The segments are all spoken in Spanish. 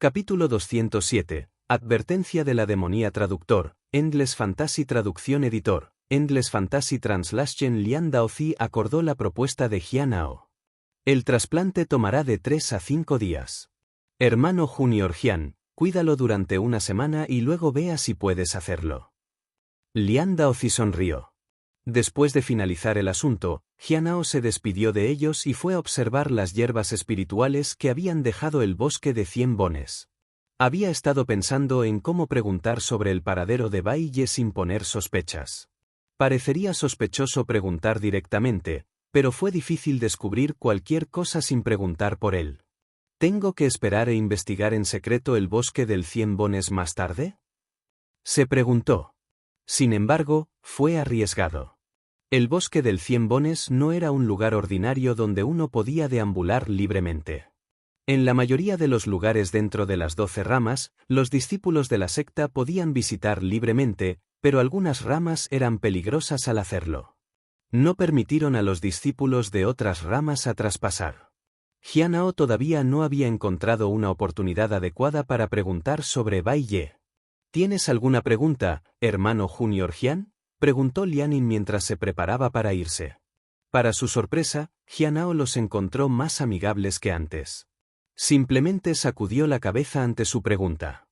Capítulo 207. Advertencia de la demonía traductor, Endless Fantasy Traducción Editor, Endless Fantasy Translation. Lian Daozi acordó la propuesta de Jianhao. El trasplante tomará de 3 a 5 días. Hermano Junior Jian, cuídalo durante una semana y luego vea si puedes hacerlo. Lian Daozi sonrió. Después de finalizar el asunto, Jianhao se despidió de ellos y fue a observar las hierbas espirituales que habían dejado el bosque de 100 bones. Había estado pensando en cómo preguntar sobre el paradero de Bai Ye sin poner sospechas. Parecería sospechoso preguntar directamente, pero fue difícil descubrir cualquier cosa sin preguntar por él. ¿Tengo que esperar e investigar en secreto el bosque del 100 bones más tarde?, se preguntó. Sin embargo, fue arriesgado. El bosque del 100 bones no era un lugar ordinario donde uno podía deambular libremente. En la mayoría de los lugares dentro de las 12 ramas, los discípulos de la secta podían visitar libremente, pero algunas ramas eran peligrosas al hacerlo. No permitieron a los discípulos de otras ramas a traspasar. Jianhao todavía no había encontrado una oportunidad adecuada para preguntar sobre Bai Ye. ¿Tienes alguna pregunta, hermano Junior Jian?, preguntó Lianin mientras se preparaba para irse. Para su sorpresa, Jianhao los encontró más amigables que antes. Simplemente sacudió la cabeza ante su pregunta.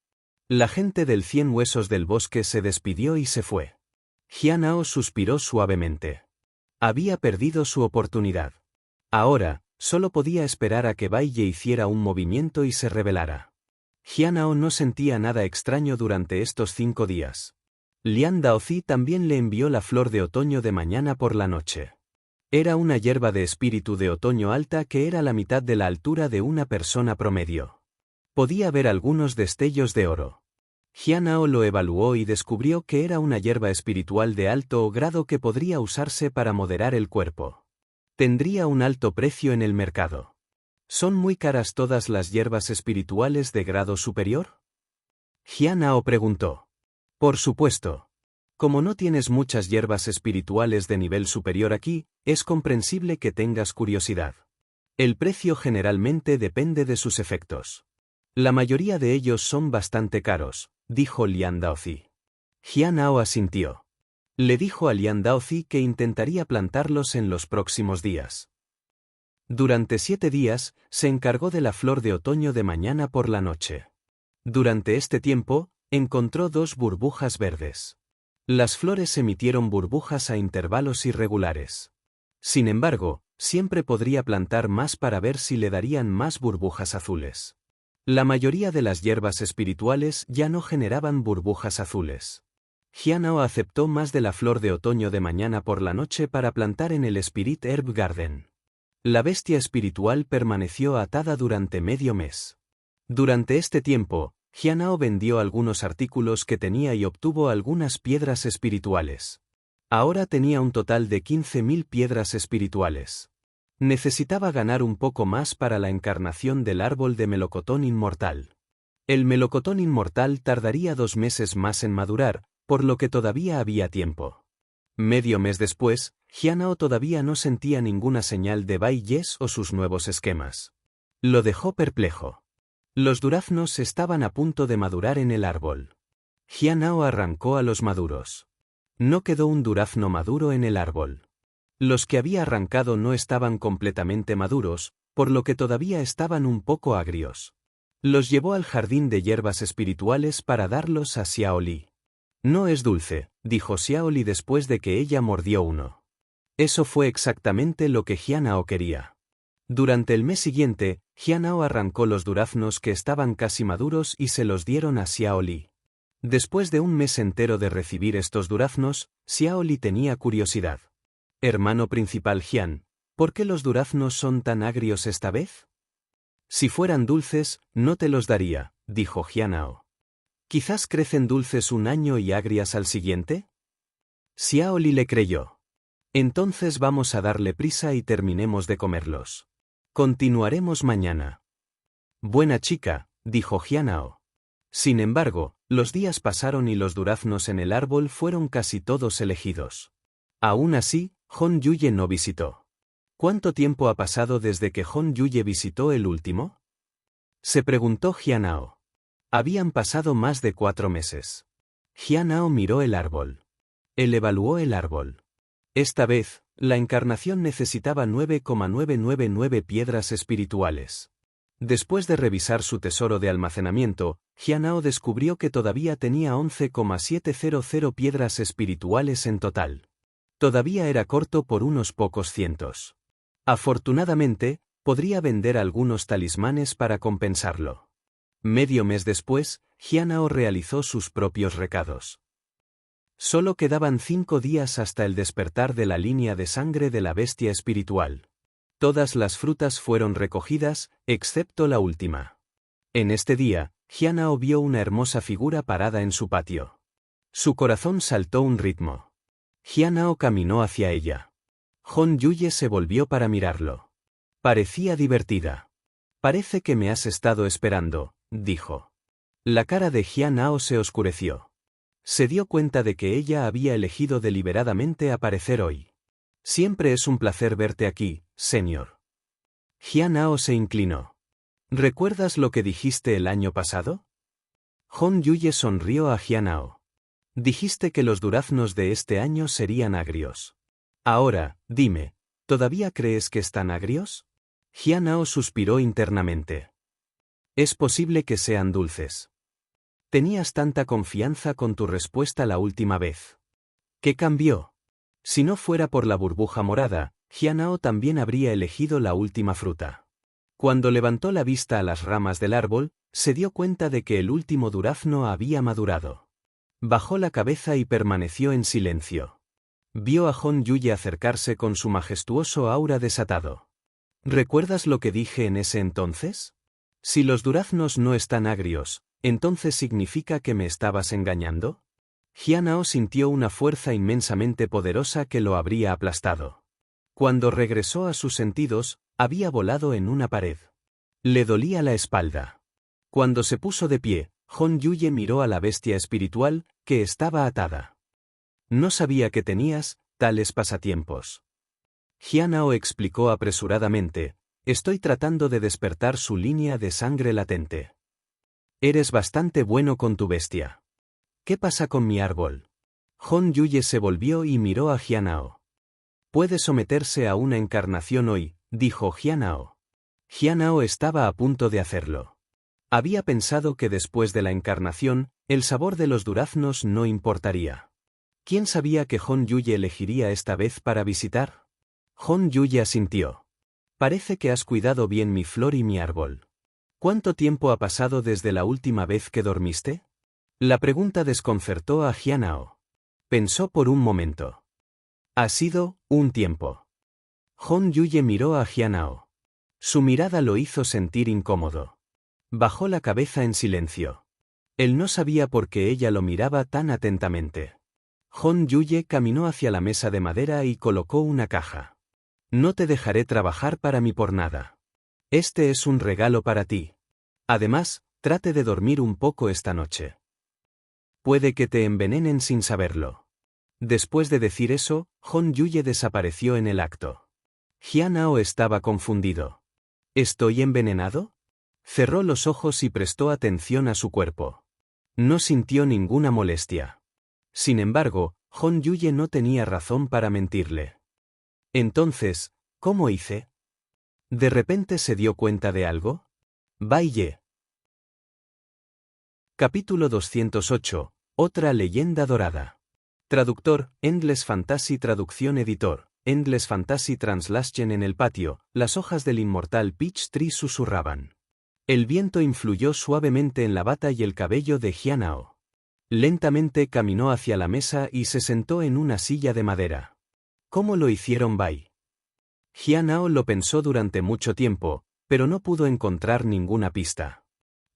La gente del 100 huesos del bosque se despidió y se fue. Jianhao suspiró suavemente. Había perdido su oportunidad. Ahora, solo podía esperar a que Bai Ye hiciera un movimiento y se revelara. Jianhao no sentía nada extraño durante estos 5 días. Lian Daozi también le envió la flor de otoño de mañana por la noche. Era una hierba de espíritu de otoño alta que era la mitad de la altura de una persona promedio. Podía ver algunos destellos de oro. Jianhao lo evaluó y descubrió que era una hierba espiritual de alto grado que podría usarse para moderar el cuerpo. Tendría un alto precio en el mercado. ¿Son muy caras todas las hierbas espirituales de grado superior?, Jianhao preguntó. Por supuesto. Como no tienes muchas hierbas espirituales de nivel superior aquí, es comprensible que tengas curiosidad. El precio generalmente depende de sus efectos. La mayoría de ellos son bastante caros, dijo Lian Daozi. Jianhao asintió. Le dijo a Lian Daozi que intentaría plantarlos en los próximos días. Durante 7 días, se encargó de la flor de otoño de mañana por la noche. Durante este tiempo, encontró 2 burbujas verdes. Las flores emitieron burbujas a intervalos irregulares. Sin embargo, siempre podría plantar más para ver si le darían más burbujas azules. La mayoría de las hierbas espirituales ya no generaban burbujas azules. Jianhao aceptó más de la flor de otoño de mañana por la noche para plantar en el Spirit Herb Garden. La bestia espiritual permaneció atada durante medio mes. Durante este tiempo, Jianhao vendió algunos artículos que tenía y obtuvo algunas piedras espirituales. Ahora tenía un total de 15.000 piedras espirituales. Necesitaba ganar un poco más para la encarnación del árbol de melocotón inmortal. El melocotón inmortal tardaría 2 meses más en madurar, por lo que todavía había tiempo. Medio mes después, Jianhao todavía no sentía ninguna señal de Bai Ye o sus nuevos esquemas. Lo dejó perplejo. Los duraznos estaban a punto de madurar en el árbol. Jianhao arrancó a los maduros. No quedó un durazno maduro en el árbol. Los que había arrancado no estaban completamente maduros, por lo que todavía estaban un poco agrios. Los llevó al jardín de hierbas espirituales para darlos a Xiao Li. No es dulce, dijo Xiao Li después de que ella mordió uno. Eso fue exactamente lo que Jianhao quería. Durante el mes siguiente, Jianhao arrancó los duraznos que estaban casi maduros y se los dieron a Xiao Li. Después de un mes entero de recibir estos duraznos, Xiao Li tenía curiosidad. Hermano principal Jian, ¿por qué los duraznos son tan agrios esta vez? Si fueran dulces, no te los daría, dijo Jianhao. ¿Quizás crecen dulces un año y agrias al siguiente? Xiao Li le creyó. Entonces vamos a darle prisa y terminemos de comerlos. Continuaremos mañana. Buena chica, dijo Jianhao. Sin embargo, los días pasaron y los duraznos en el árbol fueron casi todos elegidos. Aún así, Hon Yuye no visitó. ¿Cuánto tiempo ha pasado desde que Hon Yuye visitó el último?, se preguntó Jianhao. Habían pasado más de 4 meses. Jianao miró el árbol. Él evaluó el árbol. Esta vez, la encarnación necesitaba 9,999 piedras espirituales. Después de revisar su tesoro de almacenamiento, Jianao descubrió que todavía tenía 11,700 piedras espirituales en total. Todavía era corto por unos pocos cientos. Afortunadamente, podría vender algunos talismanes para compensarlo. Medio mes después, Jianao realizó sus propios recados. Solo quedaban 5 días hasta el despertar de la línea de sangre de la bestia espiritual. Todas las frutas fueron recogidas, excepto la última. En este día, Jianao vio una hermosa figura parada en su patio. Su corazón saltó un ritmo. Jianao caminó hacia ella. Hon Yuye se volvió para mirarlo. Parecía divertida. «Parece que me has estado esperando», dijo. La cara de Jianao se oscureció. Se dio cuenta de que ella había elegido deliberadamente aparecer hoy. «Siempre es un placer verte aquí, señor». Jianao se inclinó. «¿Recuerdas lo que dijiste el año pasado?» Hon Yuye sonrió a Jianao. «Dijiste que los duraznos de este año serían agrios. Ahora, dime, ¿todavía crees que están agrios?» Jianao suspiró internamente. «Es posible que sean dulces». Tenías tanta confianza con tu respuesta la última vez. ¿Qué cambió? Si no fuera por la burbuja morada, Jianao también habría elegido la última fruta. Cuando levantó la vista a las ramas del árbol, se dio cuenta de que el último durazno había madurado. Bajó la cabeza y permaneció en silencio. Vio a Hon Yuye acercarse con su majestuoso aura desatado. ¿Recuerdas lo que dije en ese entonces? Si los duraznos no están agrios, ¿entonces significa que me estabas engañando? Jianao sintió una fuerza inmensamente poderosa que lo habría aplastado. Cuando regresó a sus sentidos, había volado en una pared. Le dolía la espalda. Cuando se puso de pie, Hon Yuye miró a la bestia espiritual, que estaba atada. No sabía que tenías tales pasatiempos. Jianao explicó apresuradamente, estoy tratando de despertar su línea de sangre latente. Eres bastante bueno con tu bestia. ¿Qué pasa con mi árbol? Hon Yuye se volvió y miró a Jianao. Puede someterse a una encarnación hoy, dijo Jianao. Jianao estaba a punto de hacerlo. Había pensado que después de la encarnación, el sabor de los duraznos no importaría. ¿Quién sabía que Hon Yuye elegiría esta vez para visitar? Hon Yuye asintió. Parece que has cuidado bien mi flor y mi árbol. ¿Cuánto tiempo ha pasado desde la última vez que dormiste? La pregunta desconcertó a Jianao. Pensó por un momento. Ha sido un tiempo. Hon Yuye miró a Jianao. Su mirada lo hizo sentir incómodo. Bajó la cabeza en silencio. Él no sabía por qué ella lo miraba tan atentamente. Hon Yuye caminó hacia la mesa de madera y colocó una caja. No te dejaré trabajar para mí por nada. Este es un regalo para ti. Además, trate de dormir un poco esta noche. Puede que te envenenen sin saberlo. Después de decir eso, Hon Yuye desapareció en el acto. Jianao estaba confundido. ¿Estoy envenenado? Cerró los ojos y prestó atención a su cuerpo. No sintió ninguna molestia. Sin embargo, Hon Yuye no tenía razón para mentirle. Entonces, ¿cómo hice? ¿De repente se dio cuenta de algo? Bai Ye. Capítulo 208. Otra leyenda dorada. Traductor, Endless Fantasy Traducción Editor, Endless Fantasy Translation. En el patio, las hojas del inmortal Peach Tree susurraban. El viento influyó suavemente en la bata y el cabello de Jianao. Lentamente caminó hacia la mesa y se sentó en una silla de madera. ¿Cómo lo hicieron Bai? Jianao lo pensó durante mucho tiempo, pero no pudo encontrar ninguna pista.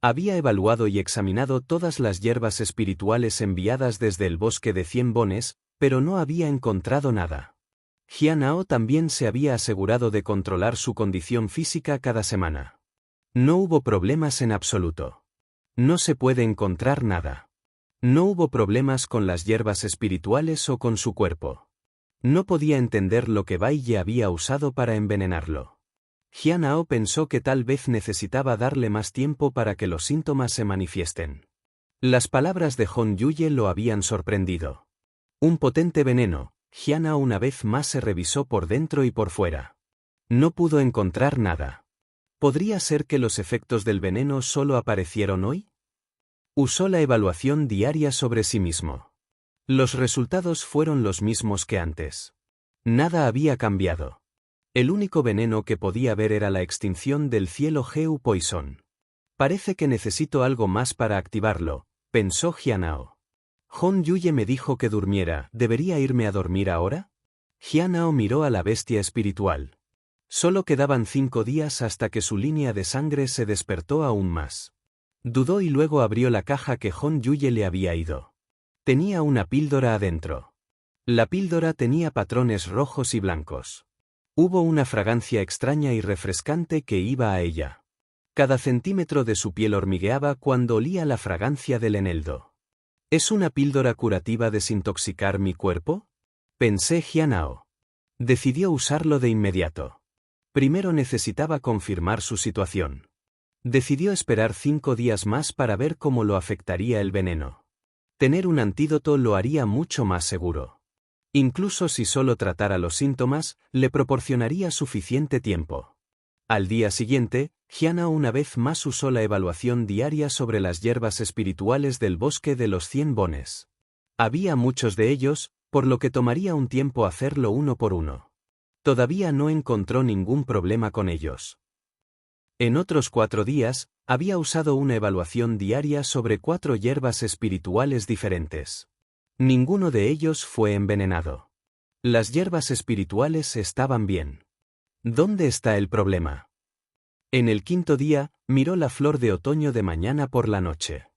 Había evaluado y examinado todas las hierbas espirituales enviadas desde el bosque de 100 bones, pero no había encontrado nada. Jianao también se había asegurado de controlar su condición física cada semana. No hubo problemas en absoluto. No se puede encontrar nada. No hubo problemas con las hierbas espirituales o con su cuerpo. No podía entender lo que Bai Ye había usado para envenenarlo. Jianao pensó que tal vez necesitaba darle más tiempo para que los síntomas se manifiesten. Las palabras de Hon Yuye lo habían sorprendido. Un potente veneno. Jianao una vez más se revisó por dentro y por fuera. No pudo encontrar nada. ¿Podría ser que los efectos del veneno solo aparecieron hoy? Usó la evaluación diaria sobre sí mismo. Los resultados fueron los mismos que antes. Nada había cambiado. El único veneno que podía ver era la extinción del cielo Geu Poison. Parece que necesito algo más para activarlo, pensó Jianao. Hon Yuye me dijo que durmiera, ¿debería irme a dormir ahora? Jianao miró a la bestia espiritual. Solo quedaban 5 días hasta que su línea de sangre se despertó aún más. Dudó y luego abrió la caja que Hon Yuye le había ido. Tenía una píldora adentro. La píldora tenía patrones rojos y blancos. Hubo una fragancia extraña y refrescante que iba a ella. Cada centímetro de su piel hormigueaba cuando olía la fragancia del eneldo. ¿Es una píldora curativa desintoxicar mi cuerpo? Pensé Jianao. Decidió usarlo de inmediato. Primero necesitaba confirmar su situación. Decidió esperar 5 días más para ver cómo lo afectaría el veneno. Tener un antídoto lo haría mucho más seguro. Incluso si solo tratara los síntomas, le proporcionaría suficiente tiempo. Al día siguiente, Jianao una vez más usó la evaluación diaria sobre las hierbas espirituales del bosque de los 100 bones. Había muchos de ellos, por lo que tomaría un tiempo hacerlo uno por uno. Todavía no encontró ningún problema con ellos. En otros 4 días, había usado una evaluación diaria sobre 4 hierbas espirituales diferentes. Ninguno de ellos fue envenenado. Las hierbas espirituales estaban bien. ¿Dónde está el problema? En el 5.º día, miró la flor de otoño de mañana por la noche.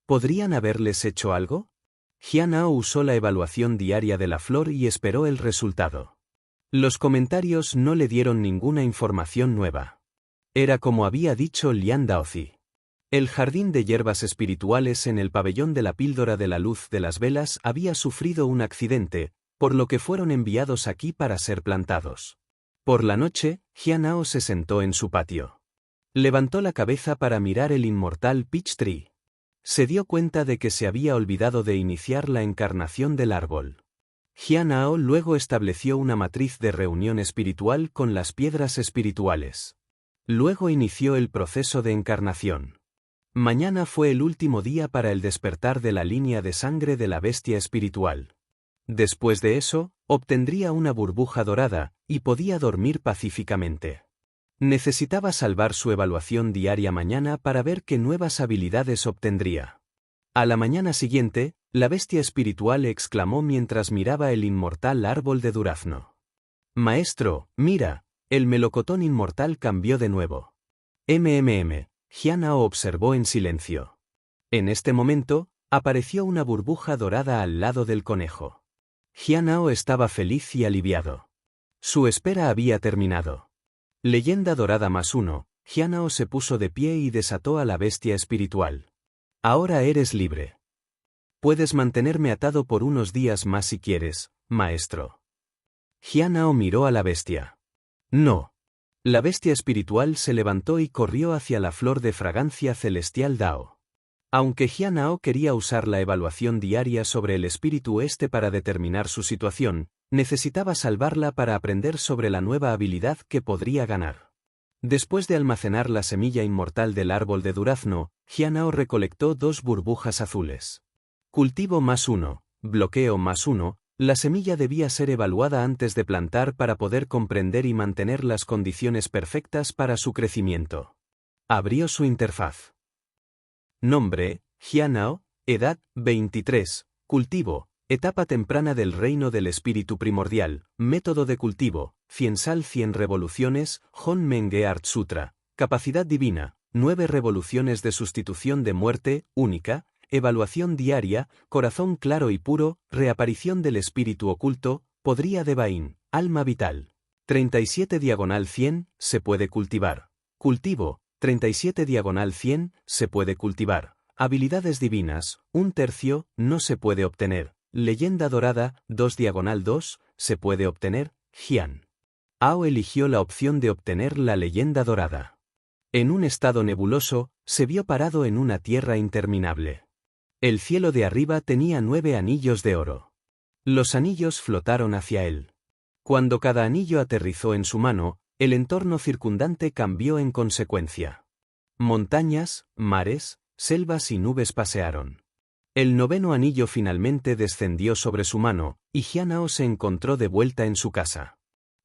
¿Podrían haberles hecho algo? Jianao usó la evaluación diaria de la flor y esperó el resultado. Los comentarios no le dieron ninguna información nueva. Era como había dicho Lian Daozi. El jardín de hierbas espirituales en el pabellón de la píldora de la luz de las velas había sufrido un accidente, por lo que fueron enviados aquí para ser plantados. Por la noche, Jianao se sentó en su patio. Levantó la cabeza para mirar el inmortal Peach Tree. Se dio cuenta de que se había olvidado de iniciar la encarnación del árbol. Jianao luego estableció una matriz de reunión espiritual con las piedras espirituales. Luego inició el proceso de encarnación. Mañana fue el último día para el despertar de la línea de sangre de la bestia espiritual. Después de eso, obtendría una burbuja dorada, y podía dormir pacíficamente. Necesitaba salvar su evaluación diaria mañana para ver qué nuevas habilidades obtendría. A la mañana siguiente, la bestia espiritual exclamó mientras miraba el inmortal árbol de durazno. «Maestro, mira, el melocotón inmortal cambió de nuevo». Jianao observó en silencio. En este momento, apareció una burbuja dorada al lado del conejo. Jianao estaba feliz y aliviado. Su espera había terminado. Leyenda dorada +1, Jianao se puso de pie y desató a la bestia espiritual. Ahora eres libre. Puedes mantenerme atado por unos días más si quieres, maestro. Jianao miró a la bestia. No. La bestia espiritual se levantó y corrió hacia la flor de fragancia celestial Dao. Aunque Jianao quería usar la evaluación diaria sobre el espíritu para determinar su situación, necesitaba salvarla para aprender sobre la nueva habilidad que podría ganar. Después de almacenar la semilla inmortal del árbol de durazno, Jianao recolectó 2 burbujas azules. Cultivo +1, bloqueo +1. La semilla debía ser evaluada antes de plantar para poder comprender y mantener las condiciones perfectas para su crecimiento. Abrió su interfaz. Nombre, Jianao, edad, 23, cultivo, etapa temprana del reino del espíritu primordial, método de cultivo, Ciensal 100 revoluciones, Hon Menge Art Sutra, capacidad divina, 9 revoluciones de sustitución de muerte, única, evaluación diaria, corazón claro y puro, reaparición del espíritu oculto, podría de Bain, alma vital. 37/100, se puede cultivar. Cultivo, 37/100, se puede cultivar. Habilidades divinas, 1/3, no se puede obtener. Leyenda dorada, 2/2, se puede obtener. Jian. Ao eligió la opción de obtener la leyenda dorada. En un estado nebuloso, se vio parado en una tierra interminable. El cielo de arriba tenía 9 anillos de oro. Los anillos flotaron hacia él. Cuando cada anillo aterrizó en su mano, el entorno circundante cambió en consecuencia. Montañas, mares, selvas y nubes pasearon. El 9º anillo finalmente descendió sobre su mano, y Jianao se encontró de vuelta en su casa.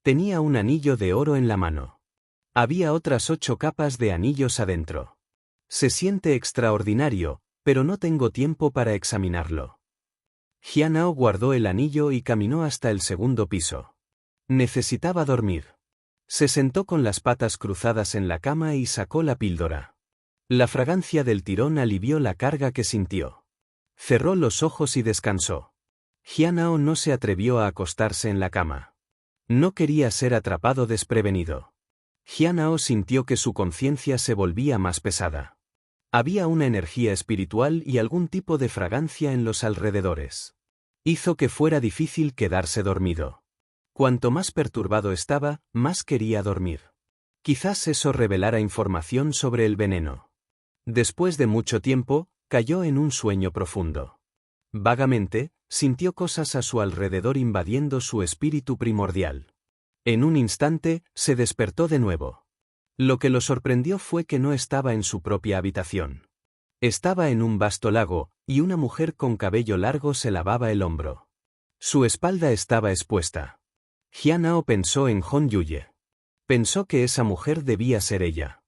Tenía un anillo de oro en la mano. Había otras 8 capas de anillos adentro. Se siente extraordinario, pero no tengo tiempo para examinarlo. Jianao guardó el anillo y caminó hasta el 2º piso. Necesitaba dormir. Se sentó con las patas cruzadas en la cama y sacó la píldora. La fragancia del tirón alivió la carga que sintió. Cerró los ojos y descansó. Jianao no se atrevió a acostarse en la cama. No quería ser atrapado desprevenido. Jianao sintió que su conciencia se volvía más pesada. Había una energía espiritual y algún tipo de fragancia en los alrededores. Hizo que fuera difícil quedarse dormido. Cuanto más perturbado estaba, más quería dormir. Quizás eso revelara información sobre el veneno. Después de mucho tiempo, cayó en un sueño profundo. Vagamente, sintió cosas a su alrededor invadiendo su espíritu primordial. En un instante, se despertó de nuevo. Lo que lo sorprendió fue que no estaba en su propia habitación. Estaba en un vasto lago, y una mujer con cabello largo se lavaba el hombro. Su espalda estaba expuesta. Jianao pensó en Hong Yuye. Pensó que esa mujer debía ser ella.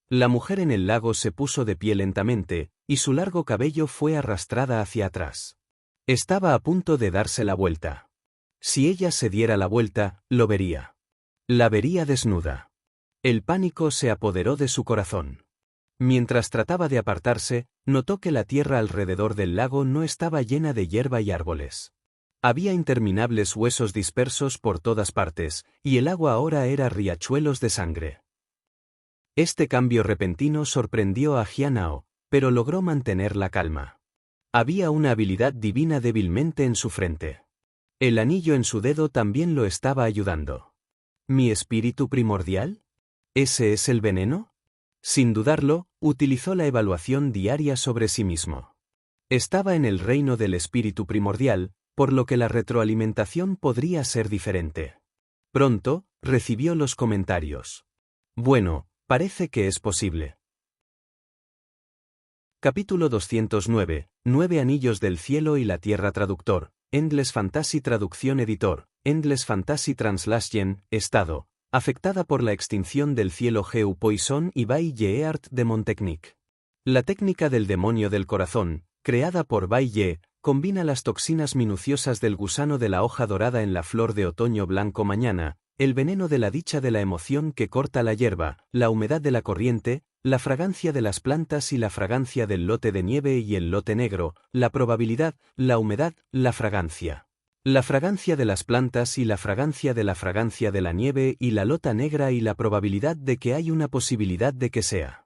La mujer en el lago se puso de pie lentamente, y su largo cabello fue arrastrada hacia atrás. Estaba a punto de darse la vuelta. Si ella se diera la vuelta, lo vería. La vería desnuda. El pánico se apoderó de su corazón. Mientras trataba de apartarse, notó que la tierra alrededor del lago no estaba llena de hierba y árboles. Había interminables huesos dispersos por todas partes, y el agua ahora era riachuelos de sangre. Este cambio repentino sorprendió a Jianao, pero logró mantener la calma. Había una habilidad divina débilmente en su frente. El anillo en su dedo también lo estaba ayudando. ¿Mi espíritu primordial? ¿Ese es el veneno? Sin dudarlo, utilizó la evaluación diaria sobre sí mismo. Estaba en el reino del espíritu primordial, por lo que la retroalimentación podría ser diferente. Pronto, recibió los comentarios. Bueno, parece que es posible. Capítulo 209, 9 anillos del cielo y la tierra traductor, Endless Fantasy Traducción Editor, Endless Fantasy Translation, Estado, afectada por la extinción del cielo Geu Poisson y Bai Ye Art de Montechnic. La técnica del demonio del corazón, creada por Bai Ye, combina las toxinas minuciosas del gusano de la hoja dorada en la flor de otoño blanco mañana, el veneno de la dicha de la emoción que corta la hierba, la humedad de la corriente, la fragancia de las plantas y la fragancia del lote de nieve y el lote negro, la probabilidad, la humedad, la fragancia. La fragancia de las plantas y la fragancia de la nieve y la lota negra y la probabilidad de que hay una posibilidad de que sea.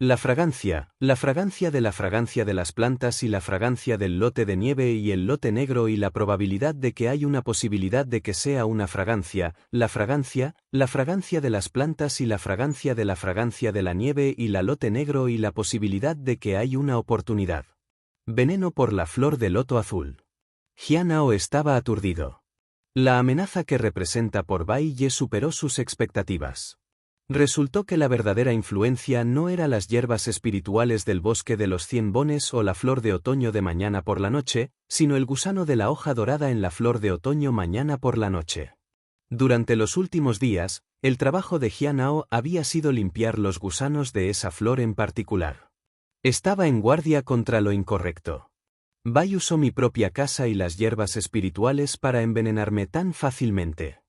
La fragancia de las plantas y la fragancia del lote de nieve y el lote negro y la probabilidad de que hay una posibilidad de que sea una fragancia, la fragancia de las plantas y la fragancia de la nieve y la lote negro y la posibilidad de que hay una oportunidad. Veneno por la flor de loto azul. Jianao estaba aturdido. La amenaza que representa por Bai Ye superó sus expectativas. Resultó que la verdadera influencia no era las hierbas espirituales del bosque de los 100 bones o la flor de otoño de mañana por la noche, sino el gusano de la hoja dorada en la flor de otoño mañana por la noche. Durante los últimos días, el trabajo de Jianao había sido limpiar los gusanos de esa flor en particular. Estaba en guardia contra lo incorrecto. Bai usó mi propia casa y las hierbas espirituales para envenenarme tan fácilmente.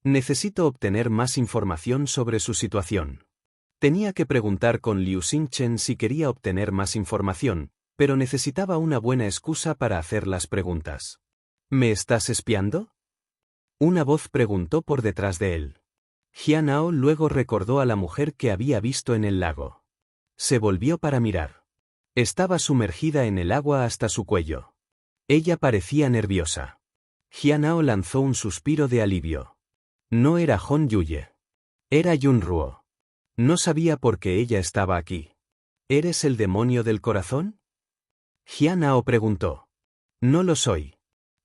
Necesito obtener más información sobre su situación. Tenía que preguntar con Liu Xingchen si quería obtener más información, pero necesitaba una buena excusa para hacer las preguntas. ¿Me estás espiando? Una voz preguntó por detrás de él. Jianao luego recordó a la mujer que había visto en el lago. Se volvió para mirar. Estaba sumergida en el agua hasta su cuello. Ella parecía nerviosa. Jianao lanzó un suspiro de alivio. No era Hon Yuye. Era Yunruo. No sabía por qué ella estaba aquí. ¿Eres el demonio del corazón? Jianao preguntó. No lo soy.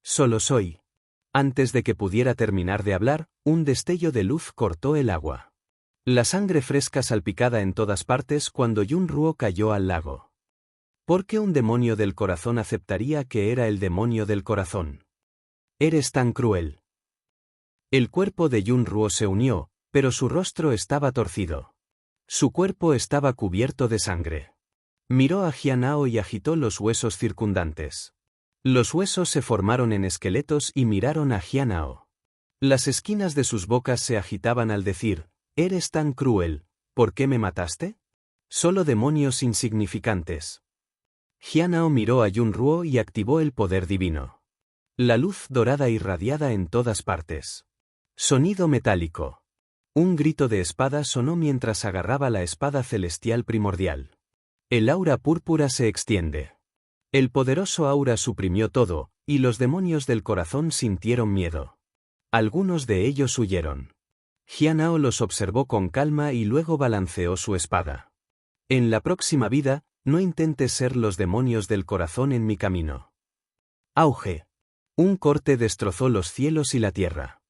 Solo soy. Antes de que pudiera terminar de hablar, un destello de luz cortó el agua. La sangre fresca salpicada en todas partes cuando Yunruo cayó al lago. ¿Por qué un demonio del corazón aceptaría que era el demonio del corazón? Eres tan cruel. El cuerpo de Yunruo se unió, pero su rostro estaba torcido. Su cuerpo estaba cubierto de sangre. Miró a Jianao y agitó los huesos circundantes. Los huesos se formaron en esqueletos y miraron a Jianao. Las esquinas de sus bocas se agitaban al decir, «Eres tan cruel, ¿por qué me mataste?» Solo demonios insignificantes. Jianao miró a Yunruo y activó el poder divino. La luz dorada irradiada en todas partes. Sonido metálico. Un grito de espada sonó mientras agarraba la espada celestial primordial. El aura púrpura se extiende. El poderoso aura suprimió todo, y los demonios del corazón sintieron miedo. Algunos de ellos huyeron. Jianao los observó con calma y luego balanceó su espada. En la próxima vida, no intentes ser los demonios del corazón en mi camino. Auge. Un corte destrozó los cielos y la tierra.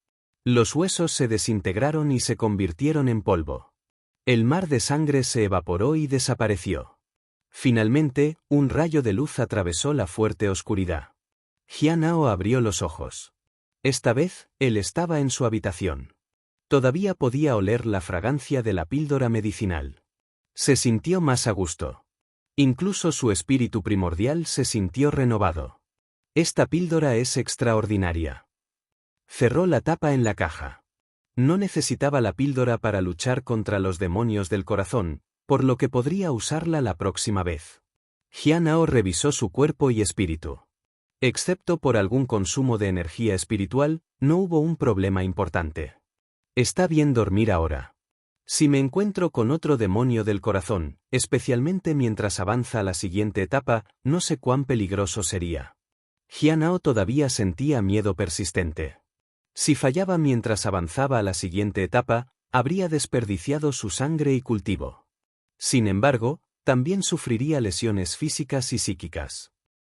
Los huesos se desintegraron y se convirtieron en polvo. El mar de sangre se evaporó y desapareció. Finalmente, un rayo de luz atravesó la fuerte oscuridad. Jianao abrió los ojos. Esta vez, él estaba en su habitación. Todavía podía oler la fragancia de la píldora medicinal. Se sintió más a gusto. Incluso su espíritu primordial se sintió renovado. Esta píldora es extraordinaria. Cerró la tapa en la caja. No necesitaba la píldora para luchar contra los demonios del corazón, por lo que podría usarla la próxima vez. Jianao revisó su cuerpo y espíritu. Excepto por algún consumo de energía espiritual, no hubo un problema importante. Está bien dormir ahora. Si me encuentro con otro demonio del corazón, especialmente mientras avanza a la siguiente etapa, no sé cuán peligroso sería. Jianao todavía sentía miedo persistente. Si fallaba mientras avanzaba a la siguiente etapa, habría desperdiciado su sangre y cultivo. Sin embargo, también sufriría lesiones físicas y psíquicas.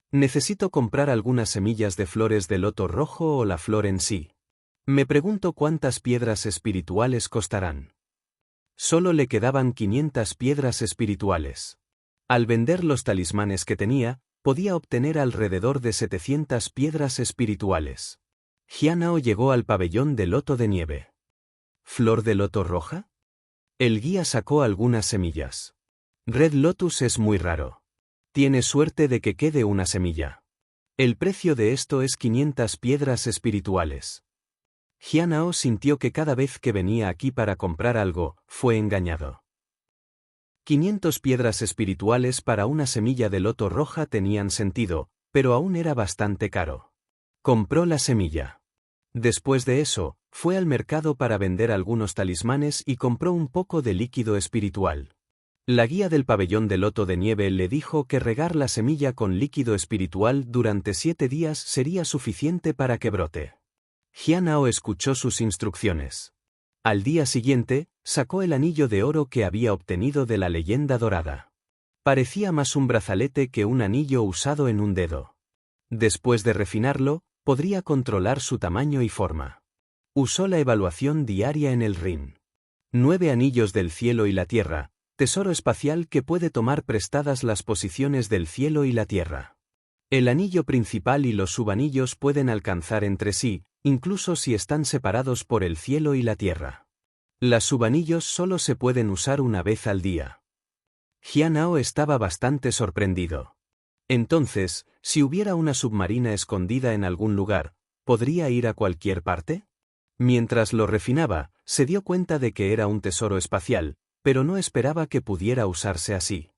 Necesito comprar algunas semillas de flores de loto rojo o la flor en sí. Me pregunto cuántas piedras espirituales costarán. Solo le quedaban 500 piedras espirituales. Al vender los talismanes que tenía, podía obtener alrededor de 700 piedras espirituales. Jianao llegó al pabellón de loto de nieve. ¿Flor de loto roja? El guía sacó algunas semillas. Red Lotus es muy raro. Tiene suerte de que quede una semilla. El precio de esto es 500 piedras espirituales. Jianao sintió que cada vez que venía aquí para comprar algo, fue engañado. 500 piedras espirituales para una semilla de loto roja tenían sentido, pero aún era bastante caro. Compró la semilla. Después de eso, fue al mercado para vender algunos talismanes y compró un poco de líquido espiritual. La guía del pabellón de loto de nieve le dijo que regar la semilla con líquido espiritual durante 7 días sería suficiente para que brote. Jianao escuchó sus instrucciones. Al día siguiente, sacó el anillo de oro que había obtenido de la leyenda dorada. Parecía más un brazalete que un anillo usado en un dedo. Después de refinarlo, podría controlar su tamaño y forma. Usó la evaluación diaria en el RIN. 9 anillos del cielo y la tierra, tesoro espacial que puede tomar prestadas las posiciones del cielo y la tierra. El anillo principal y los subanillos pueden alcanzar entre sí, incluso si están separados por el cielo y la tierra. Las subanillos solo se pueden usar una vez al día. Jianao estaba bastante sorprendido. Entonces, si hubiera una submarina escondida en algún lugar, ¿podría ir a cualquier parte? Mientras lo refinaba, se dio cuenta de que era un tesoro espacial, pero no esperaba que pudiera usarse así.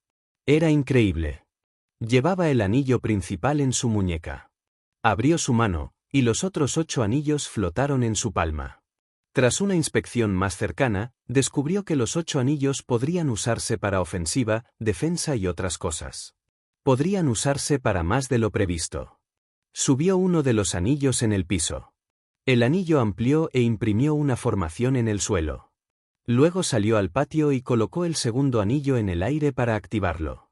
Era increíble. Llevaba el anillo principal en su muñeca. Abrió su mano, y los otros 8 anillos flotaron en su palma. Tras una inspección más cercana, descubrió que los 8 anillos podrían usarse para ofensiva, defensa y otras cosas. Podrían usarse para más de lo previsto. Subió uno de los anillos en el piso. El anillo amplió e imprimió una formación en el suelo. Luego salió al patio y colocó el segundo anillo en el aire para activarlo.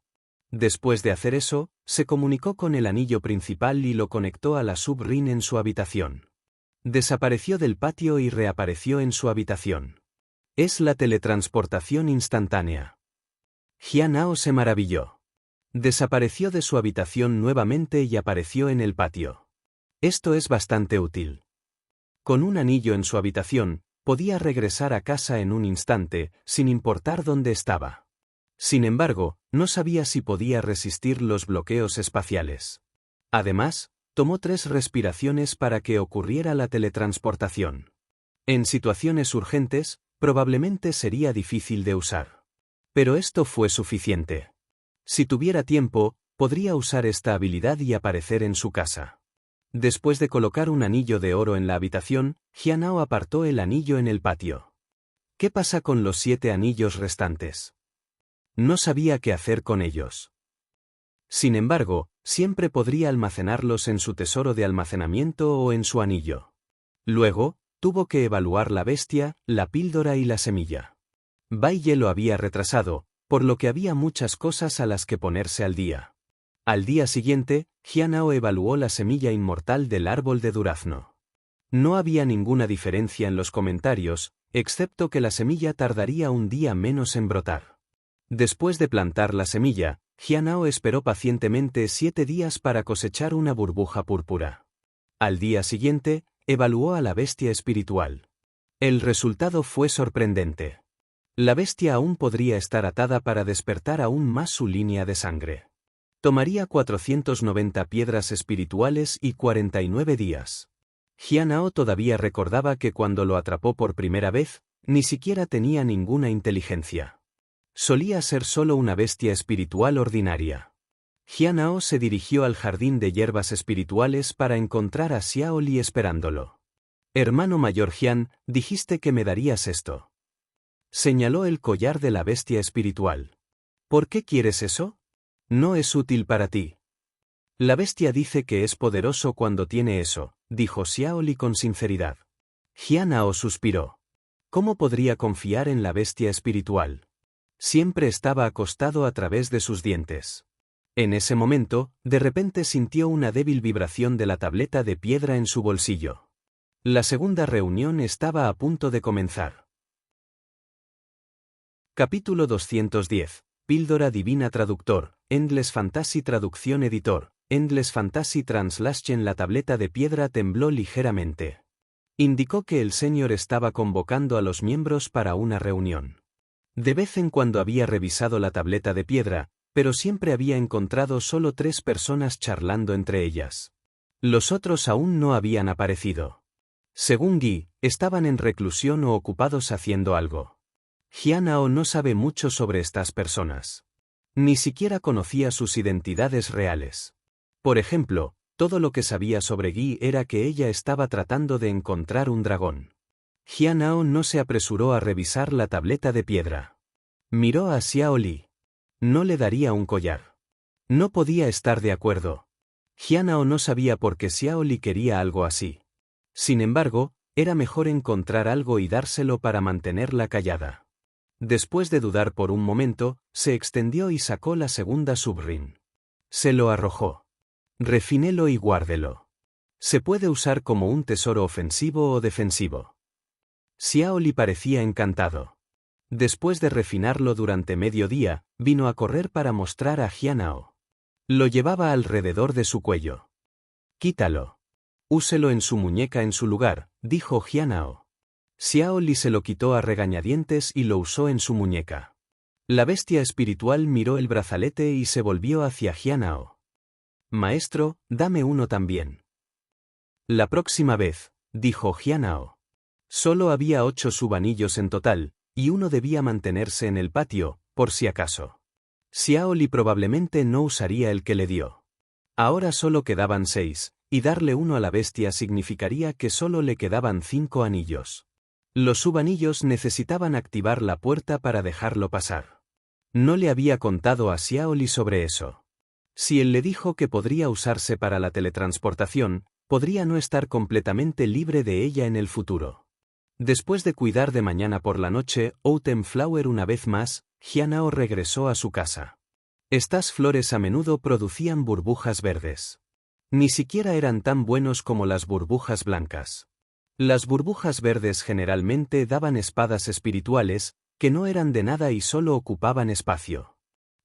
Después de hacer eso, se comunicó con el anillo principal y lo conectó a la sub-ring en su habitación. Desapareció del patio y reapareció en su habitación. Es la teletransportación instantánea. Jianao se maravilló. Desapareció de su habitación nuevamente y apareció en el patio. Esto es bastante útil. Con un anillo en su habitación, podía regresar a casa en un instante, sin importar dónde estaba. Sin embargo, no sabía si podía resistir los bloqueos espaciales. Además, tomó 3 respiraciones para que ocurriera la teletransportación. En situaciones urgentes, probablemente sería difícil de usar. Pero esto fue suficiente. Si tuviera tiempo, podría usar esta habilidad y aparecer en su casa. Después de colocar un anillo de oro en la habitación, Jianao apartó el anillo en el patio. ¿Qué pasa con los 7 anillos restantes? No sabía qué hacer con ellos. Sin embargo, siempre podría almacenarlos en su tesoro de almacenamiento o en su anillo. Luego, tuvo que evaluar la bestia, la píldora y la semilla. Bai Ye lo había retrasado, por lo que había muchas cosas a las que ponerse al día. Al día siguiente, Jianao evaluó la semilla inmortal del árbol de durazno. No había ninguna diferencia en los comentarios, excepto que la semilla tardaría un día menos en brotar. Después de plantar la semilla, Jianao esperó pacientemente 7 días para cosechar una burbuja púrpura. Al día siguiente, evaluó a la bestia espiritual. El resultado fue sorprendente. La bestia aún podría estar atada para despertar aún más su línea de sangre. Tomaría 490 piedras espirituales y 49 días. Jianao todavía recordaba que cuando lo atrapó por primera vez, ni siquiera tenía ninguna inteligencia. Solía ser solo una bestia espiritual ordinaria. Jianao se dirigió al jardín de hierbas espirituales para encontrar a Xiao Li esperándolo. Hermano mayor Jian, dijiste que me darías esto. Señaló el collar de la bestia espiritual. ¿Por qué quieres eso? No es útil para ti. La bestia dice que es poderoso cuando tiene eso, dijo Xiao Li con sinceridad. Jianao suspiró. ¿Cómo podría confiar en la bestia espiritual? Siempre estaba acostado a través de sus dientes. En ese momento, de repente sintió una débil vibración de la tableta de piedra en su bolsillo. La segunda reunión estaba a punto de comenzar. Capítulo 210. Píldora Divina Traductor, Endless Fantasy Traducción Editor, Endless Fantasy Translation. La tableta de piedra tembló ligeramente. Indicó que el señor estaba convocando a los miembros para una reunión. De vez en cuando había revisado la tableta de piedra, pero siempre había encontrado solo 3 personas charlando entre ellas. Los otros aún no habían aparecido. Según Guy, estaban en reclusión o ocupados haciendo algo. Jianao no sabe mucho sobre estas personas. Ni siquiera conocía sus identidades reales. Por ejemplo, todo lo que sabía sobre Guy era que ella estaba tratando de encontrar un dragón. Jianao no se apresuró a revisar la tableta de piedra. Miró a Xiao Li. No le daría un collar. No podía estar de acuerdo. Jianao no sabía por qué Xiao Li quería algo así. Sin embargo, era mejor encontrar algo y dárselo para mantenerla callada. Después de dudar por un momento, se extendió y sacó la segunda sub-ring. Se lo arrojó. Refínelo y guárdelo. Se puede usar como un tesoro ofensivo o defensivo. Xiao Li parecía encantado. Después de refinarlo durante medio día, vino a correr para mostrar a Jianao. Lo llevaba alrededor de su cuello. Quítalo. Úselo en su muñeca en su lugar, dijo Jianao. Xiao Li se lo quitó a regañadientes y lo usó en su muñeca. La bestia espiritual miró el brazalete y se volvió hacia Jianao. Maestro, dame uno también. La próxima vez, dijo Jianao. Solo había 8 subanillos en total, y uno debía mantenerse en el patio, por si acaso. Xiao Li probablemente no usaría el que le dio. Ahora solo quedaban 6, y darle uno a la bestia significaría que solo le quedaban 5 anillos. Los subanillos necesitaban activar la puerta para dejarlo pasar. No le había contado a Xiao Li sobre eso. Si él le dijo que podría usarse para la teletransportación, Podría no estar completamente libre de ella en el futuro. Después de cuidar de mañana por la noche, Autumn Flower una vez más, Hyanao regresó a su casa. Estas flores a menudo producían burbujas verdes. Ni siquiera eran tan buenos como las burbujas blancas. Las burbujas verdes generalmente daban espadas espirituales, que no eran de nada y solo ocupaban espacio.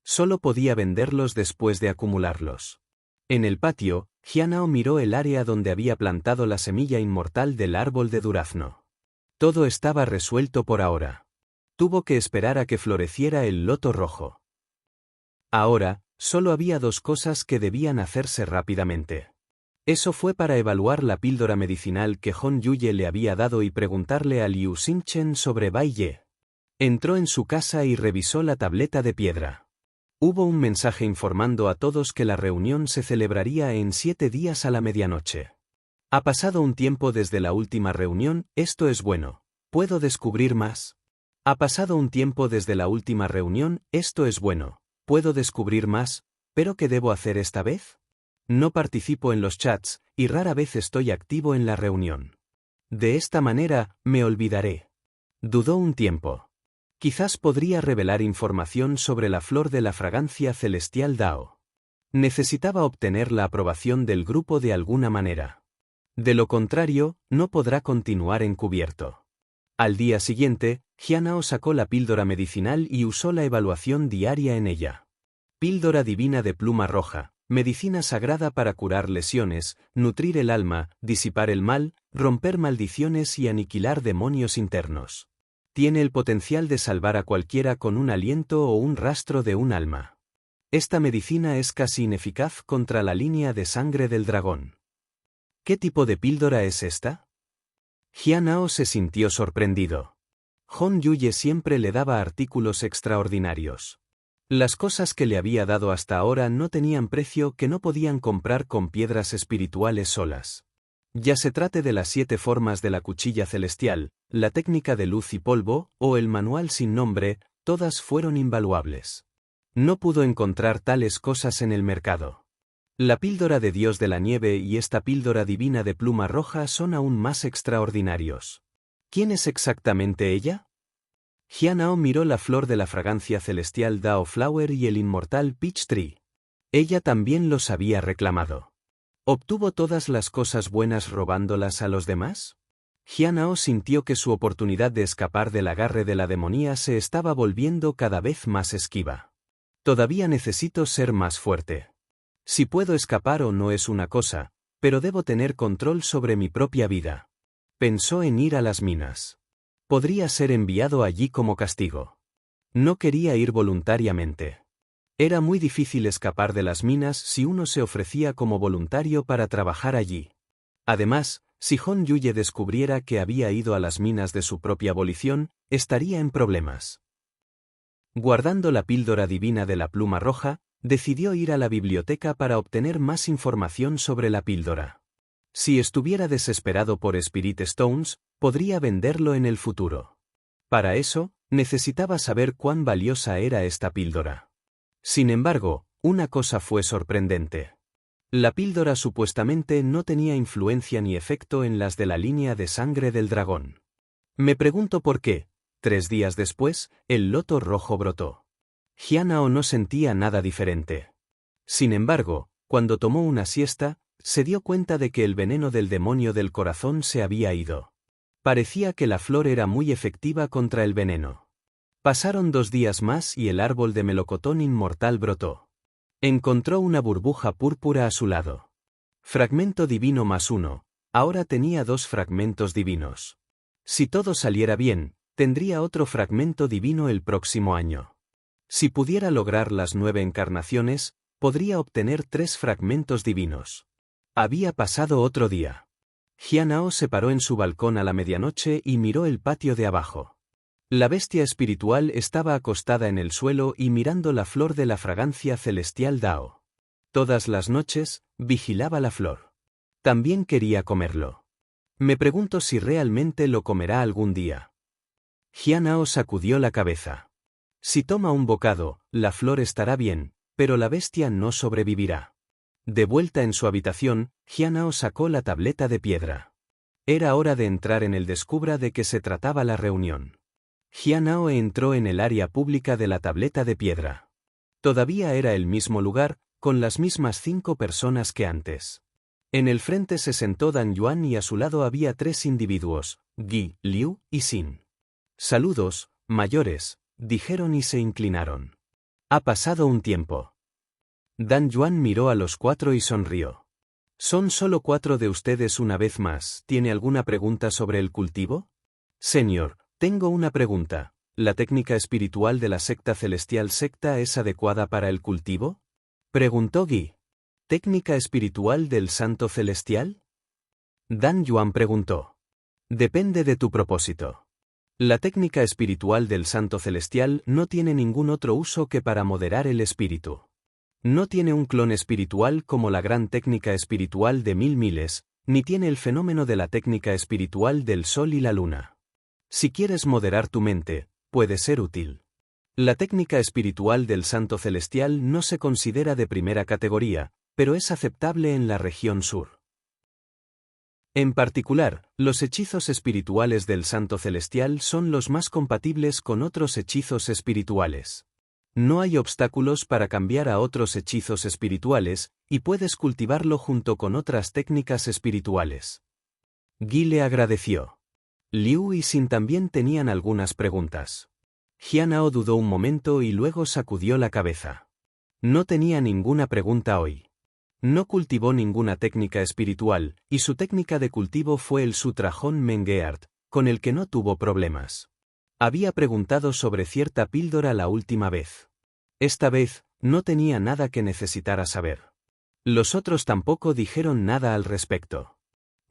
Solo podía venderlos después de acumularlos. En el patio, Hyanao miró el área donde había plantado la semilla inmortal del árbol de durazno. Todo estaba resuelto por ahora. Tuvo que esperar a que floreciera el loto rojo. Ahora, solo había dos cosas que debían hacerse rápidamente. Eso fue para evaluar la píldora medicinal que Hon Yuye le había dado y preguntarle a Liu Xingchen sobre Bai Ye. Entró en su casa y revisó la tableta de piedra. Hubo un mensaje informando a todos que la reunión se celebraría en 7 días a la medianoche. Ha pasado un tiempo desde la última reunión, esto es bueno. ¿Puedo descubrir más? Ha pasado un tiempo desde la última reunión, esto es bueno. ¿Puedo descubrir más? ¿Pero qué debo hacer esta vez? No participo en los chats, y rara vez estoy activo en la reunión. De esta manera, me olvidaré. Dudó un tiempo. Quizás podría revelar información sobre la flor de la fragancia celestial Dao. Necesitaba obtener la aprobación del grupo de alguna manera. De lo contrario, no podrá continuar encubierto. Al día siguiente, Hyanao sacó la píldora medicinal y usó la evaluación diaria en ella. Píldora divina de pluma roja, medicina sagrada para curar lesiones, nutrir el alma, disipar el mal, romper maldiciones y aniquilar demonios internos. Tiene el potencial de salvar a cualquiera con un aliento o un rastro de un alma. Esta medicina es casi ineficaz contra la línea de sangre del dragón. ¿Qué tipo de píldora es esta? Hyanao se sintió sorprendido. Hon Yuye siempre le daba artículos extraordinarios. Las cosas que le había dado hasta ahora no tenían precio que no podían comprar con piedras espirituales solas. Ya se trate de las 7 formas de la cuchilla celestial, la técnica de luz y polvo, o el manual sin nombre, todas fueron invaluables. No pudo encontrar tales cosas en el mercado. La píldora de Dios de la nieve y esta píldora divina de pluma roja son aún más extraordinarios. ¿Quién es exactamente ella? Hyanao miró la flor de la fragancia celestial Dao Flower y el inmortal Peach Tree. Ella también los había reclamado. ¿Obtuvo todas las cosas buenas robándolas a los demás? Hyanao sintió que su oportunidad de escapar del agarre de la demonía se estaba volviendo cada vez más esquiva. Todavía necesito ser más fuerte. Si puedo escapar o no es una cosa, pero debo tener control sobre mi propia vida. Pensó en ir a las minas. Podría ser enviado allí como castigo. No quería ir voluntariamente. Era muy difícil escapar de las minas si uno se ofrecía como voluntario para trabajar allí. Además, si Hon Yuye descubriera que había ido a las minas de su propia volición, estaría en problemas. Guardando la píldora divina de la pluma roja, decidió ir a la biblioteca para obtener más información sobre la píldora. Si estuviera desesperado por Spirit Stones, podría venderlo en el futuro. Para eso, necesitaba saber cuán valiosa era esta píldora. Sin embargo, una cosa fue sorprendente. La píldora supuestamente no tenía influencia ni efecto en las de la línea de sangre del dragón. Me pregunto por qué, 3 días después, el loto rojo brotó. Hyanao no sentía nada diferente. Sin embargo, cuando tomó una siesta, se dio cuenta de que el veneno del demonio del corazón se había ido. Parecía que la flor era muy efectiva contra el veneno. Pasaron 2 días más y el árbol de melocotón inmortal brotó. Encontró una burbuja púrpura a su lado. Fragmento divino +1, ahora tenía 2 fragmentos divinos. Si todo saliera bien, tendría otro fragmento divino el próximo año. Si pudiera lograr las 9 encarnaciones, podría obtener 3 fragmentos divinos. Había pasado otro día. Hyanao se paró en su balcón a la medianoche y miró el patio de abajo. La bestia espiritual estaba acostada en el suelo y mirando la flor de la fragancia celestial Dao. Todas las noches, vigilaba la flor. También quería comerlo. Me pregunto si realmente lo comerá algún día. Hyanao sacudió la cabeza. Si toma un bocado, la flor estará bien, pero la bestia no sobrevivirá. De vuelta en su habitación, Jianao sacó la tableta de piedra. Era hora de entrar en el descubra de qué se trataba la reunión. Jianao entró en el área pública de la tableta de piedra. Todavía era el mismo lugar, con las mismas 5 personas que antes. En el frente se sentó Dan Yuan y a su lado había 3 individuos, Guy, Liu y Xin. Saludos, mayores, dijeron y se inclinaron. Ha pasado un tiempo. Dan Yuan miró a los 4 y sonrió. Son solo 4 de ustedes una vez más. ¿Tiene alguna pregunta sobre el cultivo? Señor, tengo una pregunta. ¿La técnica espiritual de la secta celestial es adecuada para el cultivo? Preguntó Guy. ¿Técnica espiritual del santo celestial? Dan Yuan preguntó. Depende de tu propósito. La técnica espiritual del santo celestial no tiene ningún otro uso que para moderar el espíritu. No tiene un clon espiritual como la gran técnica espiritual de 1000 miles, ni tiene el fenómeno de la técnica espiritual del sol y la luna. Si quieres moderar tu mente, puede ser útil. La técnica espiritual del santo celestial no se considera de primera categoría, pero es aceptable en la región sur. En particular, los hechizos espirituales del santo celestial son los más compatibles con otros hechizos espirituales. No hay obstáculos para cambiar a otros hechizos espirituales, y puedes cultivarlo junto con otras técnicas espirituales. Guy le agradeció. Liu y Xin también tenían algunas preguntas. Jianao dudó un momento y luego sacudió la cabeza. No tenía ninguna pregunta hoy. No cultivó ninguna técnica espiritual, y su técnica de cultivo fue el Sutra Hon Mengeart, con el que no tuvo problemas. Había preguntado sobre cierta píldora la última vez. Esta vez, no tenía nada que necesitara saber. Los otros tampoco dijeron nada al respecto.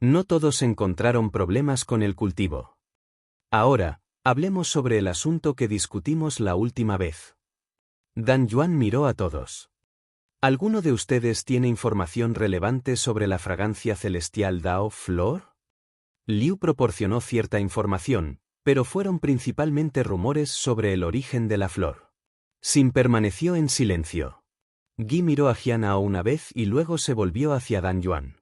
No todos encontraron problemas con el cultivo. Ahora, hablemos sobre el asunto que discutimos la última vez. Dan Yuan miró a todos. ¿Alguno de ustedes tiene información relevante sobre la fragancia celestial Dao Flor? Liu proporcionó cierta información, pero fueron principalmente rumores sobre el origen de la flor. Xin permaneció en silencio. Guy miró a Jianao una vez y luego se volvió hacia Dan Yuan.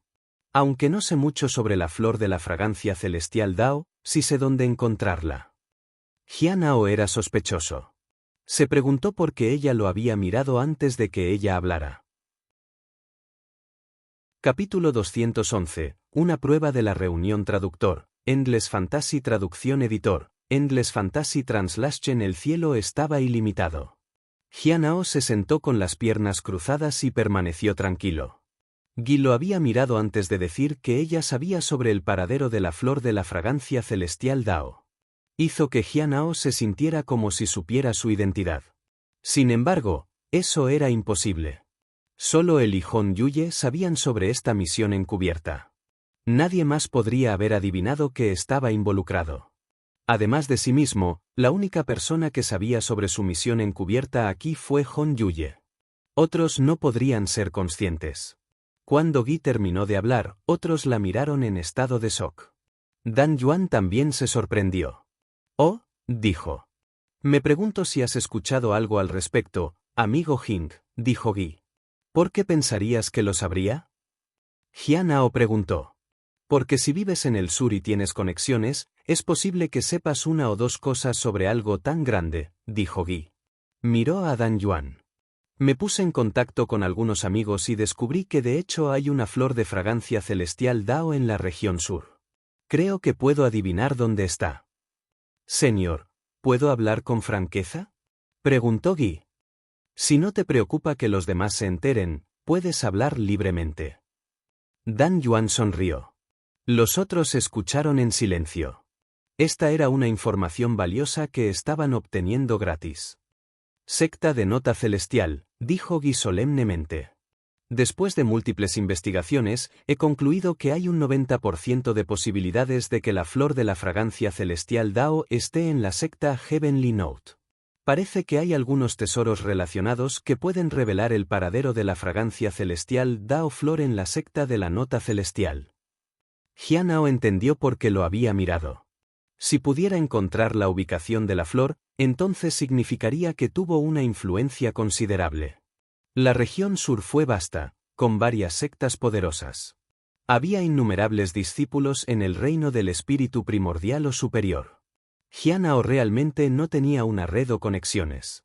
Aunque no sé mucho sobre la flor de la fragancia celestial Dao, sí sé dónde encontrarla. Jianao era sospechoso. Se preguntó por qué ella lo había mirado antes de que ella hablara. Capítulo 211. Una prueba de la reunión traductor. Endless Fantasy Traducción Editor. Endless Fantasy Translation. El cielo estaba ilimitado. Jianao se sentó con las piernas cruzadas y permaneció tranquilo. Guy lo había mirado antes de decir que ella sabía sobre el paradero de la flor de la fragancia celestial Dao. Hizo que Jianao se sintiera como si supiera su identidad. Sin embargo, eso era imposible. Solo él y Hon Yuye sabían sobre esta misión encubierta. Nadie más podría haber adivinado que estaba involucrado. Además de sí mismo, la única persona que sabía sobre su misión encubierta aquí fue Hon Yuye. Otros no podrían ser conscientes. Cuando Guy terminó de hablar, otros la miraron en estado de shock. Dan Yuan también se sorprendió. Oh, dijo. Me pregunto si has escuchado algo al respecto, amigo Jing, dijo Guy. ¿Por qué pensarías que lo sabría? Jianao preguntó. Porque si vives en el sur y tienes conexiones, es posible que sepas una o dos cosas sobre algo tan grande, dijo Guy. Miró a Dan Yuan. Me puse en contacto con algunos amigos y descubrí que de hecho hay una flor de fragancia celestial Dao en la región sur. Creo que puedo adivinar dónde está. Señor, ¿puedo hablar con franqueza? Preguntó Guy. Si no te preocupa que los demás se enteren, puedes hablar libremente. Dan Yuan sonrió. Los otros escucharon en silencio. Esta era una información valiosa que estaban obteniendo gratis. Secta de nota celestial, dijo Guy solemnemente. Después de múltiples investigaciones, he concluido que hay un 90% de posibilidades de que la flor de la fragancia celestial Dao esté en la secta Heavenly Note. Parece que hay algunos tesoros relacionados que pueden revelar el paradero de la fragancia celestial Dao Flor en la secta de la nota celestial. Jianao entendió por qué lo había mirado. Si pudiera encontrar la ubicación de la flor, entonces significaría que tuvo una influencia considerable. La región sur fue vasta, con varias sectas poderosas. Había innumerables discípulos en el reino del espíritu primordial o superior. Jianhao realmente no tenía una red o conexiones.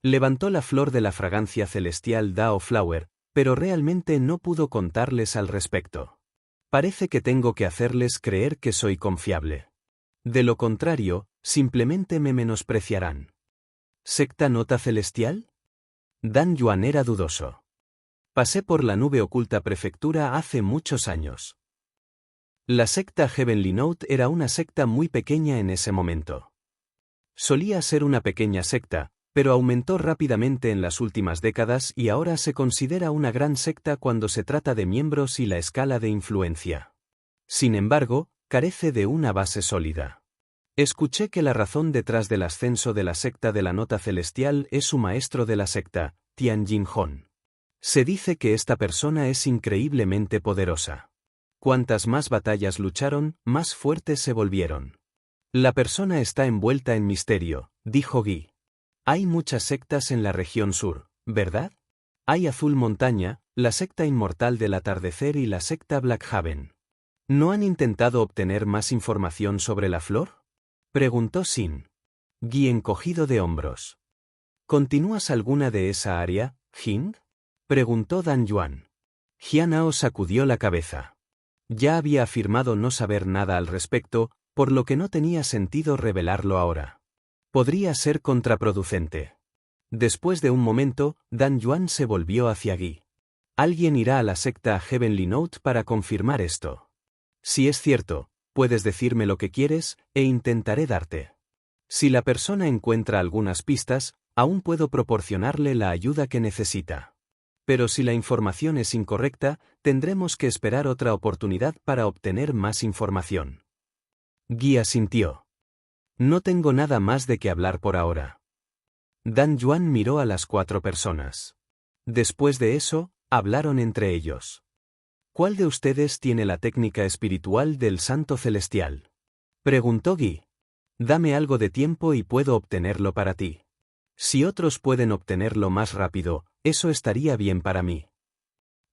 Levantó la flor de la fragancia celestial Dao Flower, pero realmente no pudo contarles al respecto. Parece que tengo que hacerles creer que soy confiable. De lo contrario, simplemente me menospreciarán. ¿Secta Nota Celestial? Dan Yuan era dudoso. Pasé por la nube oculta prefectura hace muchos años. La secta Heavenly Note era una secta muy pequeña en ese momento. Solía ser una pequeña secta, pero aumentó rápidamente en las últimas décadas y ahora se considera una gran secta cuando se trata de miembros y la escala de influencia. Sin embargo, carece de una base sólida. Escuché que la razón detrás del ascenso de la secta de la Nota Celestial es su maestro de la secta, Tianjin Hon. Se dice que esta persona es increíblemente poderosa. Cuantas más batallas lucharon, más fuertes se volvieron. La persona está envuelta en misterio, dijo Guy. Hay muchas sectas en la región sur, ¿verdad? Hay Azul Montaña, la secta inmortal del atardecer y la secta Blackhaven. ¿No han intentado obtener más información sobre la flor? Preguntó Sin. Guy encogido de hombros. ¿Continúas alguna de esa área, Jing? Preguntó Dan Yuan. Jianhao sacudió la cabeza. Ya había afirmado no saber nada al respecto, por lo que no tenía sentido revelarlo ahora. Podría ser contraproducente. Después de un momento, Dan Yuan se volvió hacia Guy. Alguien irá a la secta Heavenly Note para confirmar esto. Si es cierto, puedes decirme lo que quieres, e intentaré darte. Si la persona encuentra algunas pistas, aún puedo proporcionarle la ayuda que necesita. Pero si la información es incorrecta, tendremos que esperar otra oportunidad para obtener más información. Guy asintió. No tengo nada más de qué hablar por ahora. Dan Yuan miró a las 4 personas. Después de eso, hablaron entre ellos. ¿Cuál de ustedes tiene la técnica espiritual del Santo Celestial? Preguntó Guy. Dame algo de tiempo y puedo obtenerlo para ti. Si otros pueden obtenerlo más rápido, eso estaría bien para mí.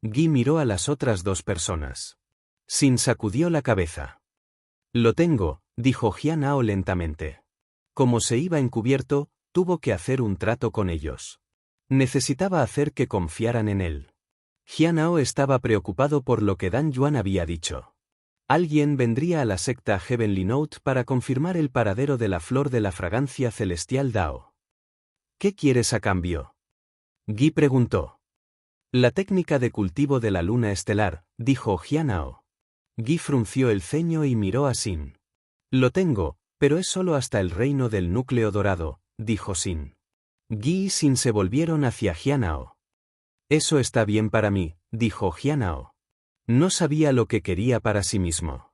Guy miró a las otras 2 personas. Sin sacudió la cabeza. Lo tengo, dijo Jianhao lentamente. Como se iba encubierto, tuvo que hacer un trato con ellos. Necesitaba hacer que confiaran en él. Jianhao estaba preocupado por lo que Dan Yuan había dicho. Alguien vendría a la secta Heavenly Note para confirmar el paradero de la flor de la fragancia celestial Dao. ¿Qué quieres a cambio? Guy preguntó. La técnica de cultivo de la luna estelar, dijo Jianhao. Guy frunció el ceño y miró a Sin. Lo tengo, pero es solo hasta el reino del núcleo dorado, dijo Sin. Guy y Sin se volvieron hacia Jianhao. Eso está bien para mí, dijo Jianhao. No sabía lo que quería para sí mismo.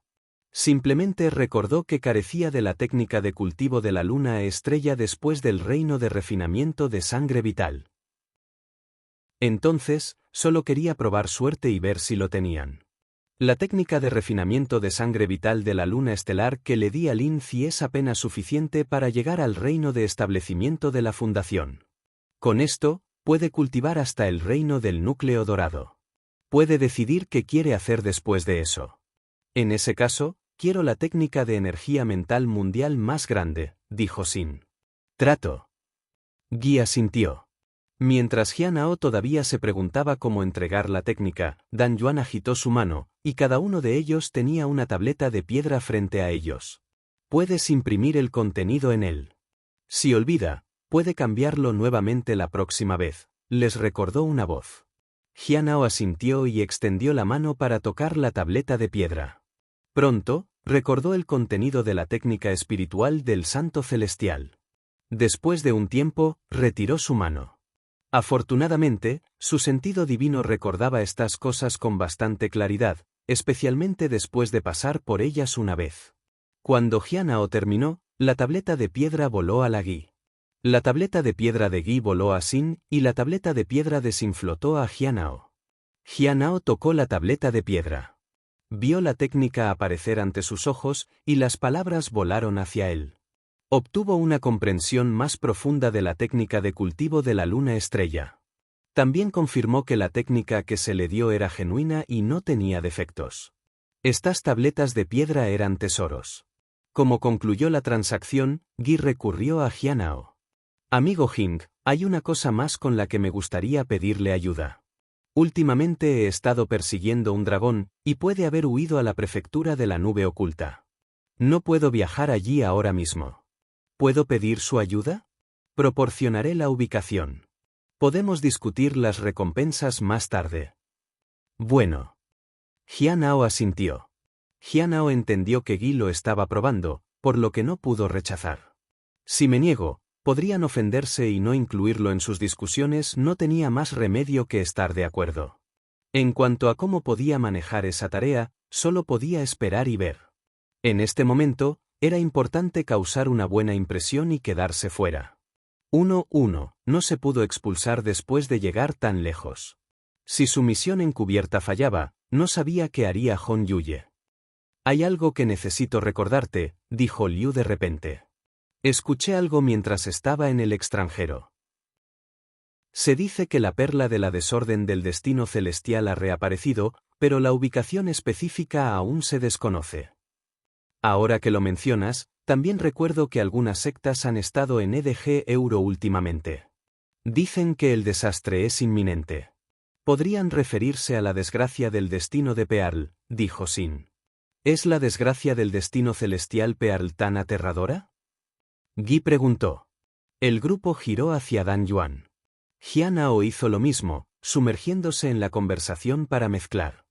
Simplemente recordó que carecía de la técnica de cultivo de la luna estrella después del reino de refinamiento de sangre vital. Entonces, solo quería probar suerte y ver si lo tenían. La técnica de refinamiento de sangre vital de la luna estelar que le di a Lin Zi es apenas suficiente para llegar al reino de establecimiento de la fundación. Con esto, puede cultivar hasta el reino del núcleo dorado. Puede decidir qué quiere hacer después de eso. En ese caso, quiero la técnica de energía mental mundial más grande, dijo Sin. Trato. Guy asintió. Mientras Jianhao todavía se preguntaba cómo entregar la técnica, Dan Yuan agitó su mano, y cada uno de ellos tenía una tableta de piedra frente a ellos. Puedes imprimir el contenido en él. Si olvida, puede cambiarlo nuevamente la próxima vez, les recordó una voz. Jianhao asintió y extendió la mano para tocar la tableta de piedra. Pronto, recordó el contenido de la técnica espiritual del Santo Celestial. Después de un tiempo, retiró su mano. Afortunadamente, su sentido divino recordaba estas cosas con bastante claridad, especialmente después de pasar por ellas una vez. Cuando Jianhao terminó, la tableta de piedra voló a la Guy. La tableta de piedra de Guy voló a Sin, y la tableta de piedra desinflotó a Jianhao. Jianhao tocó la tableta de piedra. Vio la técnica aparecer ante sus ojos, y las palabras volaron hacia él. Obtuvo una comprensión más profunda de la técnica de cultivo de la luna estrella. También confirmó que la técnica que se le dio era genuina y no tenía defectos. Estas tabletas de piedra eran tesoros. Como concluyó la transacción, Guy recurrió a Jianao. Amigo Jing, hay una cosa más con la que me gustaría pedirle ayuda. Últimamente he estado persiguiendo un dragón, y puede haber huido a la prefectura de la nube oculta. No puedo viajar allí ahora mismo. ¿Puedo pedir su ayuda? Proporcionaré la ubicación. Podemos discutir las recompensas más tarde. Bueno. Jianao asintió. Jianao entendió que Guy lo estaba probando, por lo que no pudo rechazar. Si me niego, podrían ofenderse y no incluirlo en sus discusiones. No tenía más remedio que estar de acuerdo. En cuanto a cómo podía manejar esa tarea, solo podía esperar y ver. En este momento, era importante causar una buena impresión y quedarse fuera. 1-1, no se pudo expulsar después de llegar tan lejos. Si su misión encubierta fallaba, no sabía qué haría Hon Yuye. Hay algo que necesito recordarte, dijo Liu de repente. Escuché algo mientras estaba en el extranjero. Se dice que la perla de la desorden del destino celestial ha reaparecido, pero la ubicación específica aún se desconoce. Ahora que lo mencionas, también recuerdo que algunas sectas han estado en EDG Euro últimamente. Dicen que el desastre es inminente. Podrían referirse a la desgracia del destino de Pearl, dijo Sin. ¿Es la desgracia del destino celestial Pearl tan aterradora? Guy preguntó. El grupo giró hacia Dan Yuan. Jianao hizo lo mismo, sumergiéndose en la conversación para mezclar.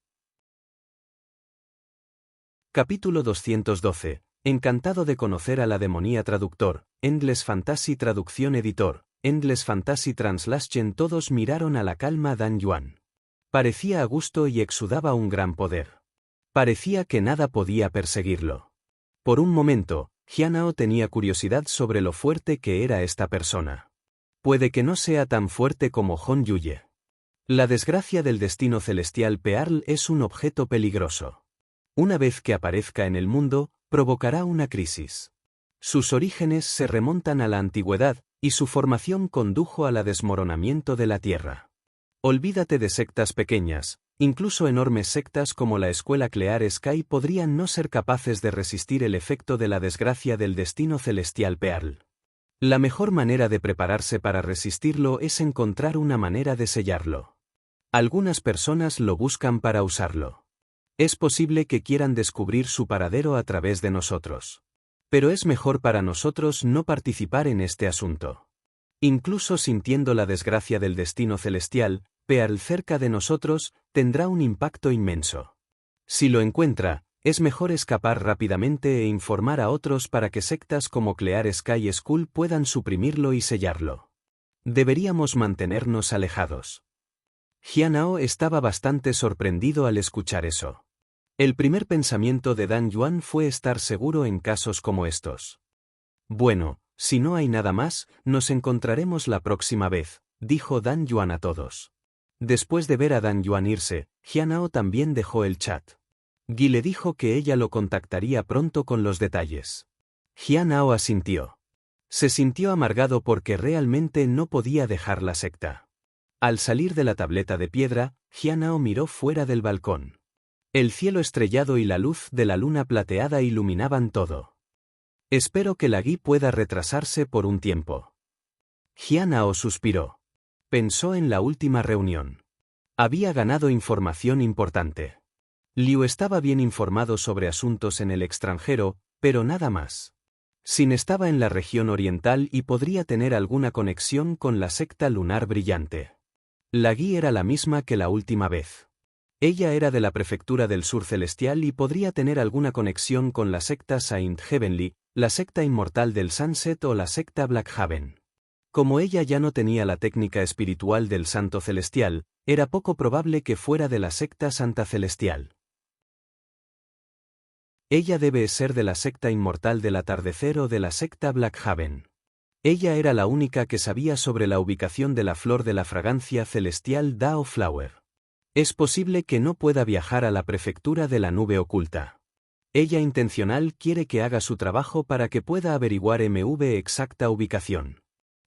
Capítulo 212. Encantado de conocer a la demonía traductor, Endless Fantasy Traducción Editor, Endless Fantasy Translation. Todos miraron a la calma Dan Yuan. Parecía a gusto y exudaba un gran poder. Parecía que nada podía perseguirlo. Por un momento, Jianao tenía curiosidad sobre lo fuerte que era esta persona. Puede que no sea tan fuerte como Hon Yuye. La desgracia del destino celestial Pearl es un objeto peligroso. Una vez que aparezca en el mundo, provocará una crisis. Sus orígenes se remontan a la antigüedad, y su formación condujo al desmoronamiento de la Tierra. Olvídate de sectas pequeñas, incluso enormes sectas como la Escuela Clear Sky podrían no ser capaces de resistir el efecto de la desgracia del destino celestial Pearl. La mejor manera de prepararse para resistirlo es encontrar una manera de sellarlo. Algunas personas lo buscan para usarlo. Es posible que quieran descubrir su paradero a través de nosotros. Pero es mejor para nosotros no participar en este asunto. Incluso sintiendo la desgracia del destino celestial, Pearl cerca de nosotros, tendrá un impacto inmenso. Si lo encuentra, es mejor escapar rápidamente e informar a otros para que sectas como Clear Sky School puedan suprimirlo y sellarlo. Deberíamos mantenernos alejados. Jianao estaba bastante sorprendido al escuchar eso. El primer pensamiento de Dan Yuan fue estar seguro en casos como estos. Bueno, si no hay nada más, nos encontraremos la próxima vez, dijo Dan Yuan a todos. Después de ver a Dan Yuan irse, Jianao también dejó el chat. Guy le dijo que ella lo contactaría pronto con los detalles. Jianao asintió. Se sintió amargado porque realmente no podía dejar la secta. Al salir de la tableta de piedra, Jianao miró fuera del balcón. El cielo estrellado y la luz de la luna plateada iluminaban todo. Espero que la Guy pueda retrasarse por un tiempo. Jianao suspiró. Pensó en la última reunión. Había ganado información importante. Liu estaba bien informado sobre asuntos en el extranjero, pero nada más. Sin estaba en la región oriental y podría tener alguna conexión con la secta lunar brillante. La Guy era la misma que la última vez. Ella era de la prefectura del sur celestial y podría tener alguna conexión con la secta Saint Heavenly, la secta inmortal del Sunset o la secta Blackhaven. Como ella ya no tenía la técnica espiritual del santo celestial, era poco probable que fuera de la secta Santa Celestial. Ella debe ser de la secta inmortal del atardecer o de la secta Blackhaven. Ella era la única que sabía sobre la ubicación de la flor de la fragancia celestial Dao Flower. Es posible que no pueda viajar a la prefectura de la nube oculta. Ella intencional quiere que haga su trabajo para que pueda averiguar MV exacta ubicación.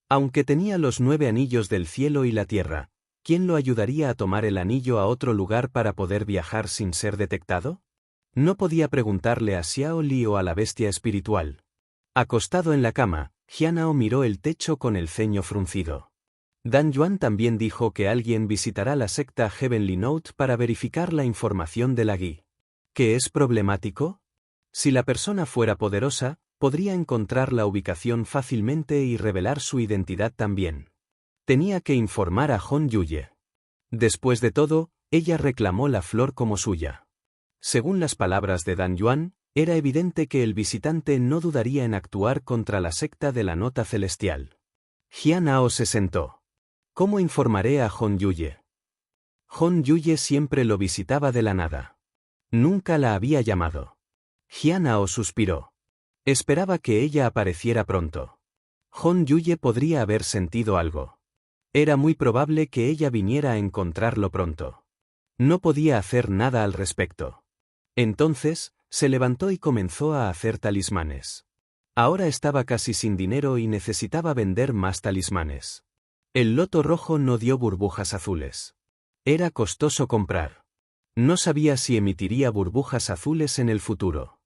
Aunque tenía los 9 anillos del cielo y la tierra, ¿quién lo ayudaría a tomar el anillo a otro lugar para poder viajar sin ser detectado? No podía preguntarle a Xiao Li o a la bestia espiritual. Acostado en la cama, Jianhao miró el techo con el ceño fruncido. Dan Yuan también dijo que alguien visitará la secta Heavenly Note para verificar la información de la Gui. ¿Qué es problemático? Si la persona fuera poderosa, podría encontrar la ubicación fácilmente y revelar su identidad también. Tenía que informar a Hon Yuye. Después de todo, ella reclamó la flor como suya. Según las palabras de Dan Yuan, era evidente que el visitante no dudaría en actuar contra la secta de la nota celestial. Jianhao se sentó. ¿Cómo informaré a Hon Yuye? Hon Yuye siempre lo visitaba de la nada. Nunca la había llamado. Jianhao suspiró. Esperaba que ella apareciera pronto. Hon Yuye podría haber sentido algo. Era muy probable que ella viniera a encontrarlo pronto. No podía hacer nada al respecto. Entonces, se levantó y comenzó a hacer talismanes. Ahora estaba casi sin dinero y necesitaba vender más talismanes. El loto rojo no dio burbujas azules. Era costoso comprar. No sabía si emitiría burbujas azules en el futuro.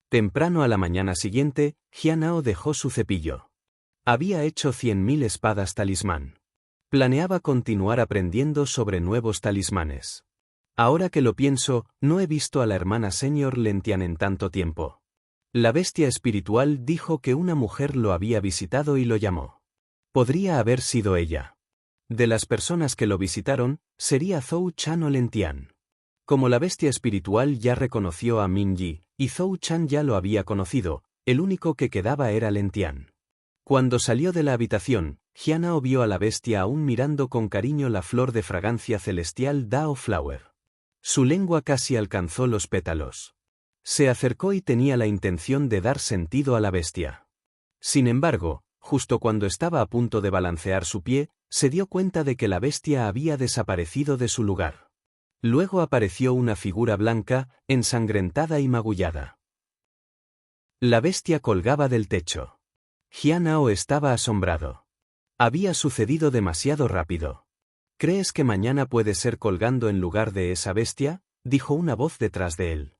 Temprano a la mañana siguiente, Jianhao dejó su cepillo. Había hecho 100.000 espadas talismán. Planeaba continuar aprendiendo sobre nuevos talismanes. Ahora que lo pienso, no he visto a la hermana Señor Lentian en tanto tiempo. La bestia espiritual dijo que una mujer lo había visitado y lo llamó. Podría haber sido ella. De las personas que lo visitaron, sería Zhou Chan o Lentian. Como la bestia espiritual ya reconoció a Min Yi, y Zhou Chan ya lo había conocido, el único que quedaba era Lentian. Cuando salió de la habitación, Jianhao vio a la bestia aún mirando con cariño la flor de fragancia celestial Dao Flower. Su lengua casi alcanzó los pétalos. Se acercó y tenía la intención de dar sentido a la bestia. Sin embargo, justo cuando estaba a punto de balancear su pie, se dio cuenta de que la bestia había desaparecido de su lugar. Luego apareció una figura blanca, ensangrentada y magullada. La bestia colgaba del techo. Jianhao estaba asombrado. Había sucedido demasiado rápido. ¿Crees que mañana puede ser colgando en lugar de esa bestia?, dijo una voz detrás de él.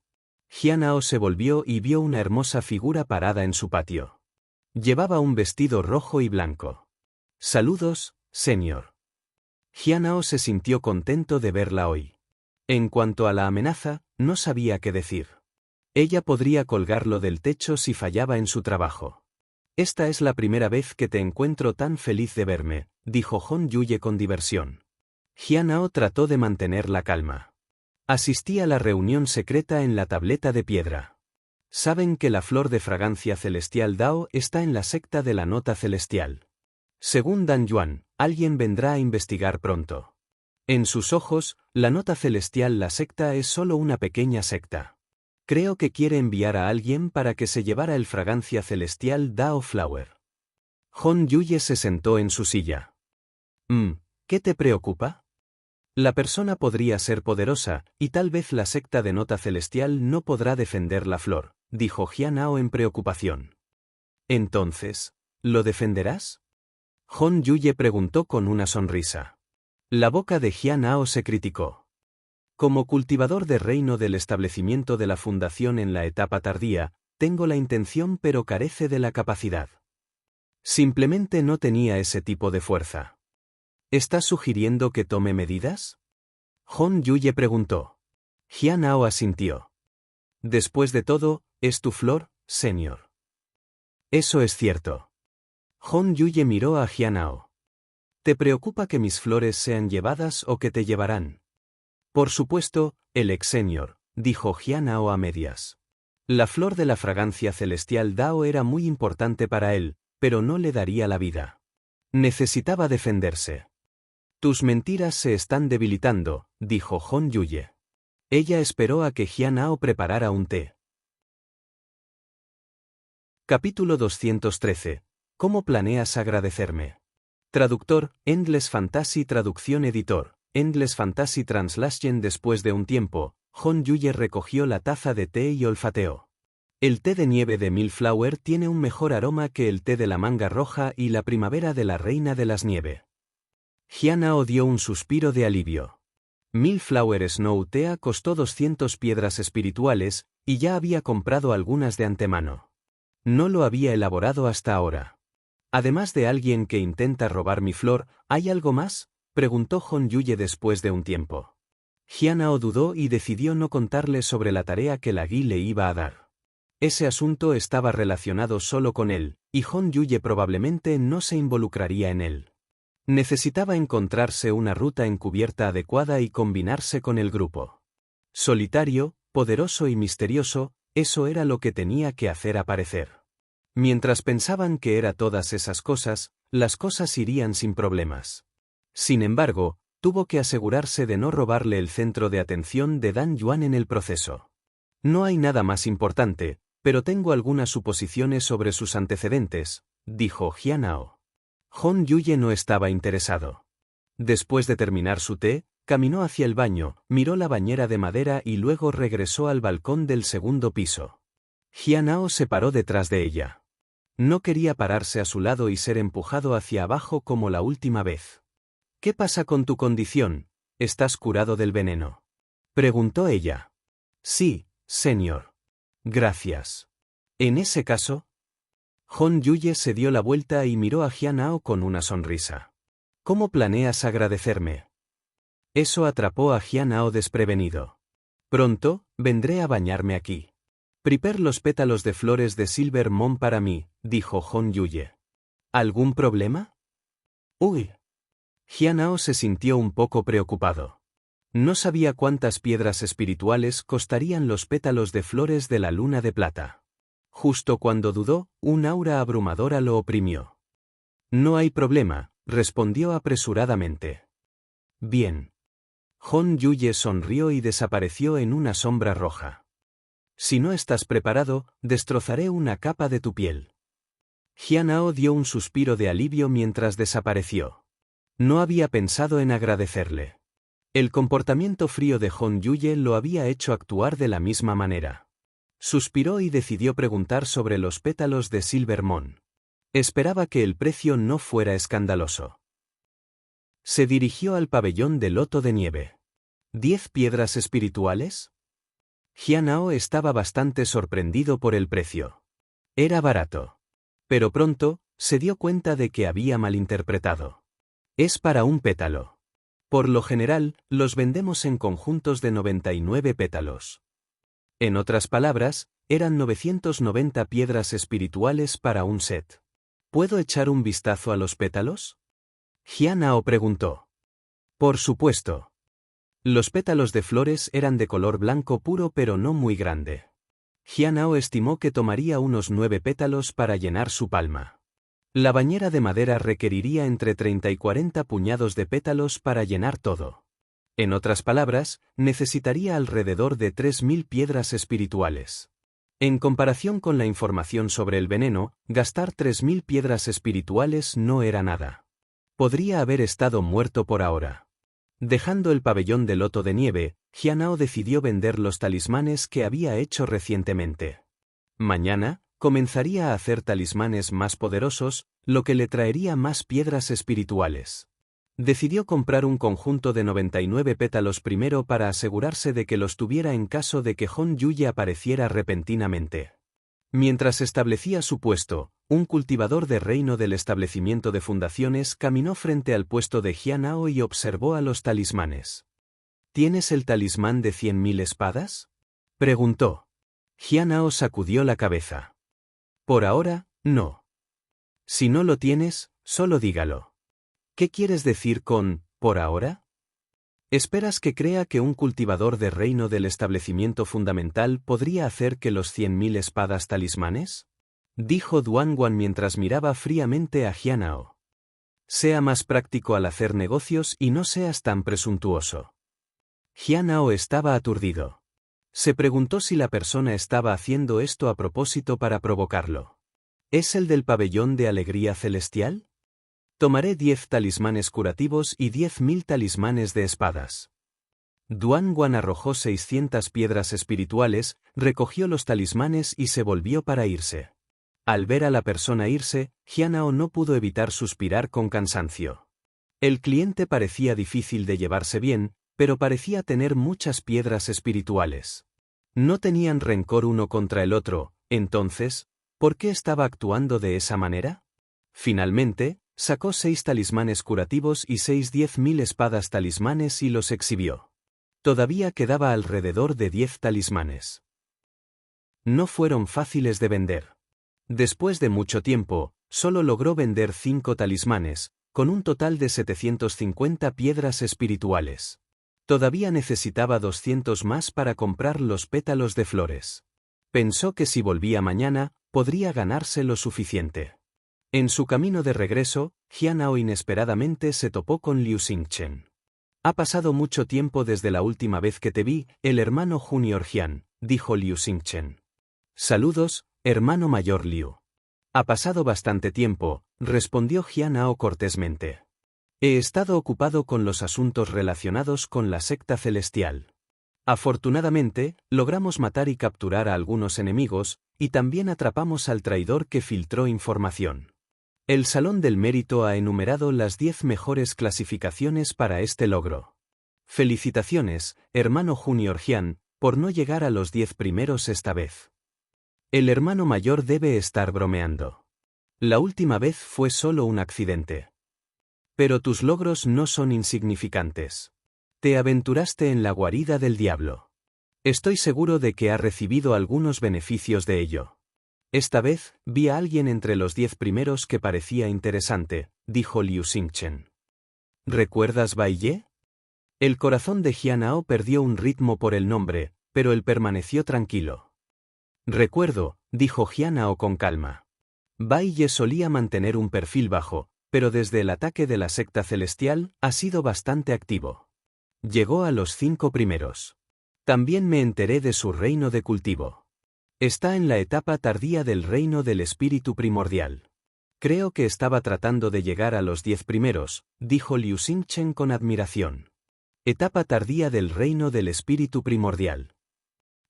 Jianhao se volvió y vio una hermosa figura parada en su patio. Llevaba un vestido rojo y blanco. Saludos, señor. Jianhao se sintió contento de verla hoy. En cuanto a la amenaza, no sabía qué decir. Ella podría colgarlo del techo si fallaba en su trabajo. Esta es la primera vez que te encuentro tan feliz de verme, dijo Hon Yuye con diversión. Jianhao trató de mantener la calma. Asistí a la reunión secreta en la tableta de piedra. Saben que la flor de fragancia celestial Dao está en la secta de la nota celestial. Según Dan Yuan, alguien vendrá a investigar pronto. En sus ojos, la nota celestial, la secta, es solo una pequeña secta. Creo que quiere enviar a alguien para que se llevara el fragancia celestial Dao Flower. Hon Yuye se sentó en su silla. ¿Qué te preocupa? La persona podría ser poderosa, y tal vez la secta de nota celestial no podrá defender la flor, dijo Jianhao en preocupación. Entonces, ¿lo defenderás? Hon Yuye preguntó con una sonrisa. La boca de Jianhao se criticó. Como cultivador de reino del establecimiento de la fundación en la etapa tardía, tengo la intención pero carece de la capacidad. Simplemente no tenía ese tipo de fuerza. ¿Estás sugiriendo que tome medidas? Hon Yuye preguntó. Jianhao asintió. Después de todo, es tu flor, señor. Eso es cierto. Hon Yuye miró a Jianhao. ¿Te preocupa que mis flores sean llevadas o que te llevarán? Por supuesto, el ex señor, dijo Jianhao a medias. La flor de la fragancia celestial Dao era muy importante para él, pero no le daría la vida. Necesitaba defenderse. Tus mentiras se están debilitando, dijo Hon Yuye. Ella esperó a que Jianhao preparara un té. Capítulo 213. ¿Cómo planeas agradecerme? Traductor, Endless Fantasy Traducción Editor, Endless Fantasy Translation. Después de un tiempo, Hon Yuye recogió la taza de té y olfateó. El té de nieve de Millflower tiene un mejor aroma que el té de la manga roja y la primavera de la reina de las nieves. Jianao dio un suspiro de alivio. Millflower Snow Tea costó 200 piedras espirituales, y ya había comprado algunas de antemano. No lo había elaborado hasta ahora. Además de alguien que intenta robar mi flor, ¿hay algo más?, preguntó Hon Yuye después de un tiempo. Jianao dudó y decidió no contarle sobre la tarea que la Gui le iba a dar. Ese asunto estaba relacionado solo con él, y Hon Yuye probablemente no se involucraría en él. Necesitaba encontrarse una ruta encubierta adecuada y combinarse con el grupo. Solitario, poderoso y misterioso, eso era lo que tenía que hacer aparecer. Mientras pensaban que era todas esas cosas, las cosas irían sin problemas. Sin embargo, tuvo que asegurarse de no robarle el centro de atención de Dan Yuan en el proceso. No hay nada más importante, pero tengo algunas suposiciones sobre sus antecedentes, dijo Jianao. Hon Yuye no estaba interesado. Después de terminar su té, caminó hacia el baño, miró la bañera de madera y luego regresó al balcón del segundo piso. Jianao se paró detrás de ella. No quería pararse a su lado y ser empujado hacia abajo como la última vez. ¿Qué pasa con tu condición? ¿Estás curado del veneno?, preguntó ella. Sí, señor. Gracias. En ese caso... Hon Yuye se dio la vuelta y miró a Jianao con una sonrisa. ¿Cómo planeas agradecerme? Eso atrapó a Jianao desprevenido. Pronto, vendré a bañarme aquí. Prepare los pétalos de flores de Silver Moon para mí, dijo Hon Yuye. ¿Algún problema? Uy. Jianao se sintió un poco preocupado. No sabía cuántas piedras espirituales costarían los pétalos de flores de la luna de plata. Justo cuando dudó, un aura abrumadora lo oprimió. No hay problema, respondió apresuradamente. Bien. Hon Yuye sonrió y desapareció en una sombra roja. Si no estás preparado, destrozaré una capa de tu piel. Jianao dio un suspiro de alivio mientras desapareció. No había pensado en agradecerle. El comportamiento frío de Hon Yuye lo había hecho actuar de la misma manera. Suspiró y decidió preguntar sobre los pétalos de Silver Moon. Esperaba que el precio no fuera escandaloso. Se dirigió al pabellón de loto de nieve. ¿10 piedras espirituales? Jianao estaba bastante sorprendido por el precio. Era barato. Pero pronto, se dio cuenta de que había malinterpretado. Es para un pétalo. Por lo general, los vendemos en conjuntos de 99 pétalos. En otras palabras, eran 990 piedras espirituales para un set. ¿Puedo echar un vistazo a los pétalos?, Jianao preguntó. Por supuesto. Los pétalos de flores eran de color blanco puro pero no muy grande. Jianao estimó que tomaría unos 9 pétalos para llenar su palma. La bañera de madera requeriría entre 30 y 40 puñados de pétalos para llenar todo. En otras palabras, necesitaría alrededor de 3000 piedras espirituales. En comparación con la información sobre el veneno, gastar 3000 piedras espirituales no era nada. Podría haber estado muerto por ahora. Dejando el pabellón de loto de nieve, Jianao decidió vender los talismanes que había hecho recientemente. Mañana, comenzaría a hacer talismanes más poderosos, lo que le traería más piedras espirituales. Decidió comprar un conjunto de 99 pétalos primero para asegurarse de que los tuviera en caso de que Hon Yuye apareciera repentinamente. Mientras establecía su puesto, un cultivador de reino del establecimiento de fundaciones caminó frente al puesto de Jianao y observó a los talismanes. ¿Tienes el talismán de 100.000 espadas?, preguntó. Jianao sacudió la cabeza. Por ahora, no. Si no lo tienes, solo dígalo. ¿Qué quieres decir con «por ahora»? ¿Esperas que crea que un cultivador de reino del establecimiento fundamental podría hacer que los 100.000 espadas talismanes?, dijo Duanguan mientras miraba fríamente a Jianao. Sea más práctico al hacer negocios y no seas tan presuntuoso. Jianao estaba aturdido. Se preguntó si la persona estaba haciendo esto a propósito para provocarlo. ¿Es el del pabellón de alegría celestial? Tomaré 10 talismanes curativos y 10.000 talismanes de espadas. Duanguan arrojó 600 piedras espirituales, recogió los talismanes y se volvió para irse. Al ver a la persona irse, Jianao no pudo evitar suspirar con cansancio. El cliente parecía difícil de llevarse bien, pero parecía tener muchas piedras espirituales. No tenían rencor uno contra el otro, entonces, ¿por qué estaba actuando de esa manera? Finalmente, sacó 6 talismanes curativos y 10.000 espadas talismanes y los exhibió. Todavía quedaba alrededor de 10 talismanes. No fueron fáciles de vender. Después de mucho tiempo, solo logró vender 5 talismanes, con un total de 750 piedras espirituales. Todavía necesitaba 200 más para comprar los pétalos de flores. Pensó que si volvía mañana, podría ganarse lo suficiente. En su camino de regreso, Jianhao inesperadamente se topó con Liu Xingchen. Ha pasado mucho tiempo desde la última vez que te vi, el hermano Junior Jian, dijo Liu Xingchen. Saludos, hermano mayor Liu. Ha pasado bastante tiempo, respondió Jianhao cortésmente. He estado ocupado con los asuntos relacionados con la secta celestial. Afortunadamente, logramos matar y capturar a algunos enemigos, y también atrapamos al traidor que filtró información. El Salón del Mérito ha enumerado las 10 mejores clasificaciones para este logro. Felicitaciones, hermano Junior Jian, por no llegar a los 10 primeros esta vez. El hermano mayor debe estar bromeando. La última vez fue solo un accidente. Pero tus logros no son insignificantes. Te aventuraste en la guarida del diablo. Estoy seguro de que ha recibido algunos beneficios de ello. Esta vez, vi a alguien entre los 10 primeros que parecía interesante, dijo Liu Xingchen. ¿Recuerdas Bai Ye? El corazón de Jianhao perdió un ritmo por el nombre, pero él permaneció tranquilo. Recuerdo, dijo Jianhao con calma. Bai Ye solía mantener un perfil bajo, pero desde el ataque de la secta celestial, ha sido bastante activo. Llegó a los 5 primeros. También me enteré de su reino de cultivo. Está en la etapa tardía del reino del espíritu primordial. Creo que estaba tratando de llegar a los 10 primeros, dijo Liu Xingchen con admiración. Etapa tardía del reino del espíritu primordial.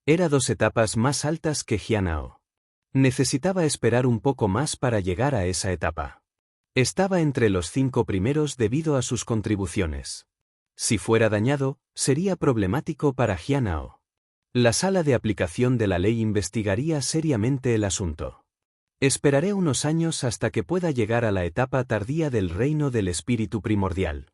Era 2 etapas más altas que Jianhao. Necesitaba esperar un poco más para llegar a esa etapa. Estaba entre los 5 primeros debido a sus contribuciones. Si fuera dañado, sería problemático para Jianhao. La sala de aplicación de la ley investigaría seriamente el asunto. Esperaré unos años hasta que pueda llegar a la etapa tardía del reino del espíritu primordial.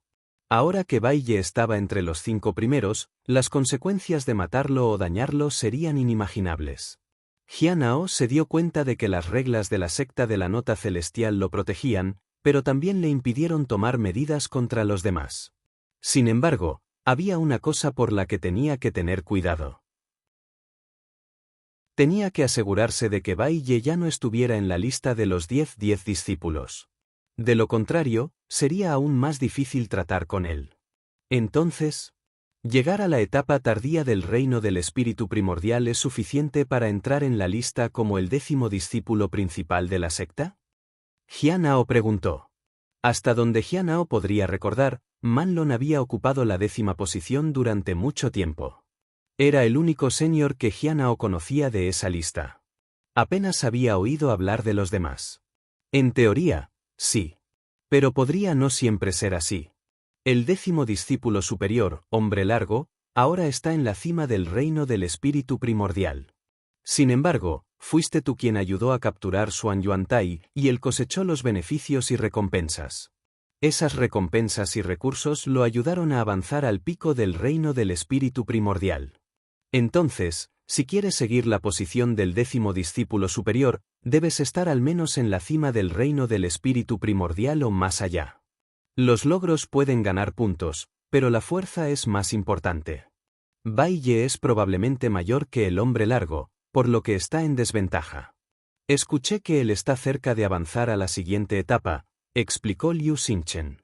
Ahora que Bai Ye estaba entre los 5 primeros, las consecuencias de matarlo o dañarlo serían inimaginables. Jianhao se dio cuenta de que las reglas de la secta de la nota celestial lo protegían, pero también le impidieron tomar medidas contra los demás. Sin embargo, había una cosa por la que tenía que tener cuidado. Tenía que asegurarse de que Bai Ye ya no estuviera en la lista de los 10 discípulos. De lo contrario, sería aún más difícil tratar con él. Entonces, ¿llegar a la etapa tardía del reino del espíritu primordial es suficiente para entrar en la lista como el 10º discípulo principal de la secta? Jianhao preguntó. Hasta donde Jianhao podría recordar, Manlon había ocupado la 10ª posición durante mucho tiempo. Era el único senior que Jianhao conocía de esa lista. Apenas había oído hablar de los demás. En teoría, sí. Pero podría no siempre ser así. El 10º discípulo superior, Hombre Largo, ahora está en la cima del reino del espíritu primordial. Sin embargo, fuiste tú quien ayudó a capturar Xuan Yuantai, y él cosechó los beneficios y recompensas. Esas recompensas y recursos lo ayudaron a avanzar al pico del reino del espíritu primordial. Entonces, si quieres seguir la posición del 10º discípulo superior, debes estar al menos en la cima del reino del espíritu primordial o más allá. Los logros pueden ganar puntos, pero la fuerza es más importante. Bai Ye es probablemente mayor que el Hombre Largo, por lo que está en desventaja. Escuché que él está cerca de avanzar a la siguiente etapa, explicó Liu Xingchen.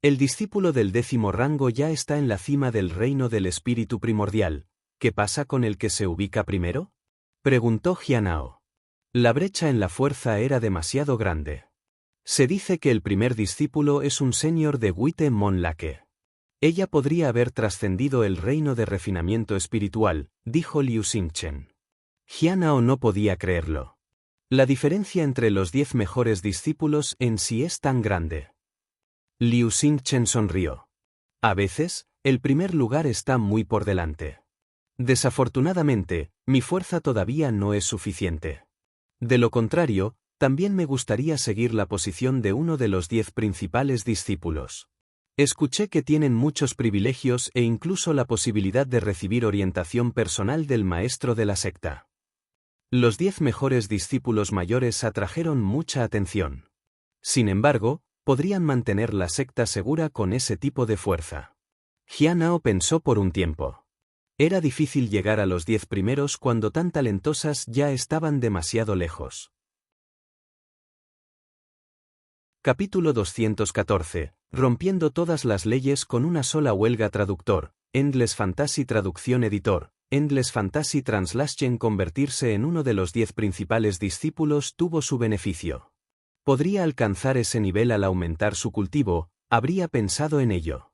El discípulo del 10º rango ya está en la cima del reino del espíritu primordial. ¿Qué pasa con el que se ubica primero? Preguntó Jianhao. La brecha en la fuerza era demasiado grande. Se dice que el primer discípulo es un senior de Wite Mon Lake. Ella podría haber trascendido el reino de refinamiento espiritual, dijo Liu Xingchen. Jianhao no podía creerlo. La diferencia entre los 10 mejores discípulos en sí es tan grande. Liu Xingchen sonrió. A veces, el primer lugar está muy por delante. Desafortunadamente, mi fuerza todavía no es suficiente. De lo contrario, también me gustaría seguir la posición de uno de los 10 principales discípulos. Escuché que tienen muchos privilegios e incluso la posibilidad de recibir orientación personal del maestro de la secta. Los 10 mejores discípulos mayores atrajeron mucha atención. Sin embargo, podrían mantener la secta segura con ese tipo de fuerza. Jianao pensó por un tiempo. Era difícil llegar a los 10 primeros cuando tan talentosas ya estaban demasiado lejos. Capítulo 214. Rompiendo todas las leyes con una sola huelga. Traductor, Endless Fantasy Traducción Editor, Endless Fantasy Translation. Convertirse en uno de los 10 principales discípulos tuvo su beneficio. Podría alcanzar ese nivel al aumentar su cultivo, habría pensado en ello.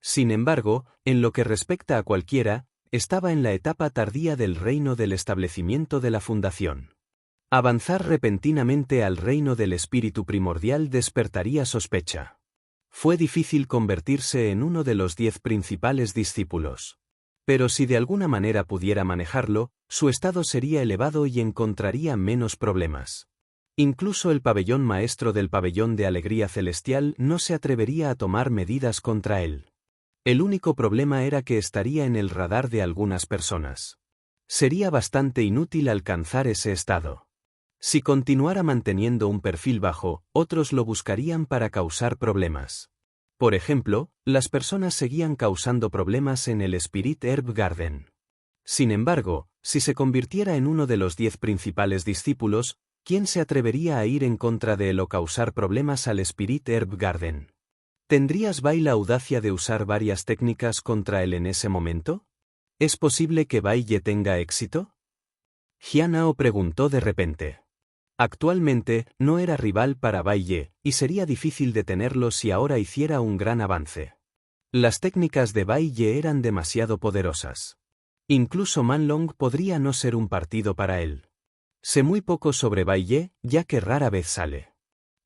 Sin embargo, en lo que respecta a cualquiera, estaba en la etapa tardía del reino del establecimiento de la fundación. Avanzar repentinamente al reino del espíritu primordial despertaría sospecha. Fue difícil convertirse en uno de los 10 principales discípulos. Pero si de alguna manera pudiera manejarlo, su estado sería elevado y encontraría menos problemas. Incluso el pabellón maestro del pabellón de alegría celestial no se atrevería a tomar medidas contra él. El único problema era que estaría en el radar de algunas personas. Sería bastante inútil alcanzar ese estado. Si continuara manteniendo un perfil bajo, otros lo buscarían para causar problemas. Por ejemplo, las personas seguían causando problemas en el Spirit Herb Garden. Sin embargo, si se convirtiera en uno de los 10 principales discípulos, ¿quién se atrevería a ir en contra de él o causar problemas al Spirit Herb Garden? ¿Tendrías Bai la audacia de usar varias técnicas contra él en ese momento? ¿Es posible que Bai Ye tenga éxito? Jianao preguntó de repente. Actualmente, no era rival para Bai Ye, y sería difícil detenerlo si ahora hiciera un gran avance. Las técnicas de Bai Ye eran demasiado poderosas. Incluso Man Long podría no ser un partido para él. Sé muy poco sobre Bai Ye, ya que rara vez sale.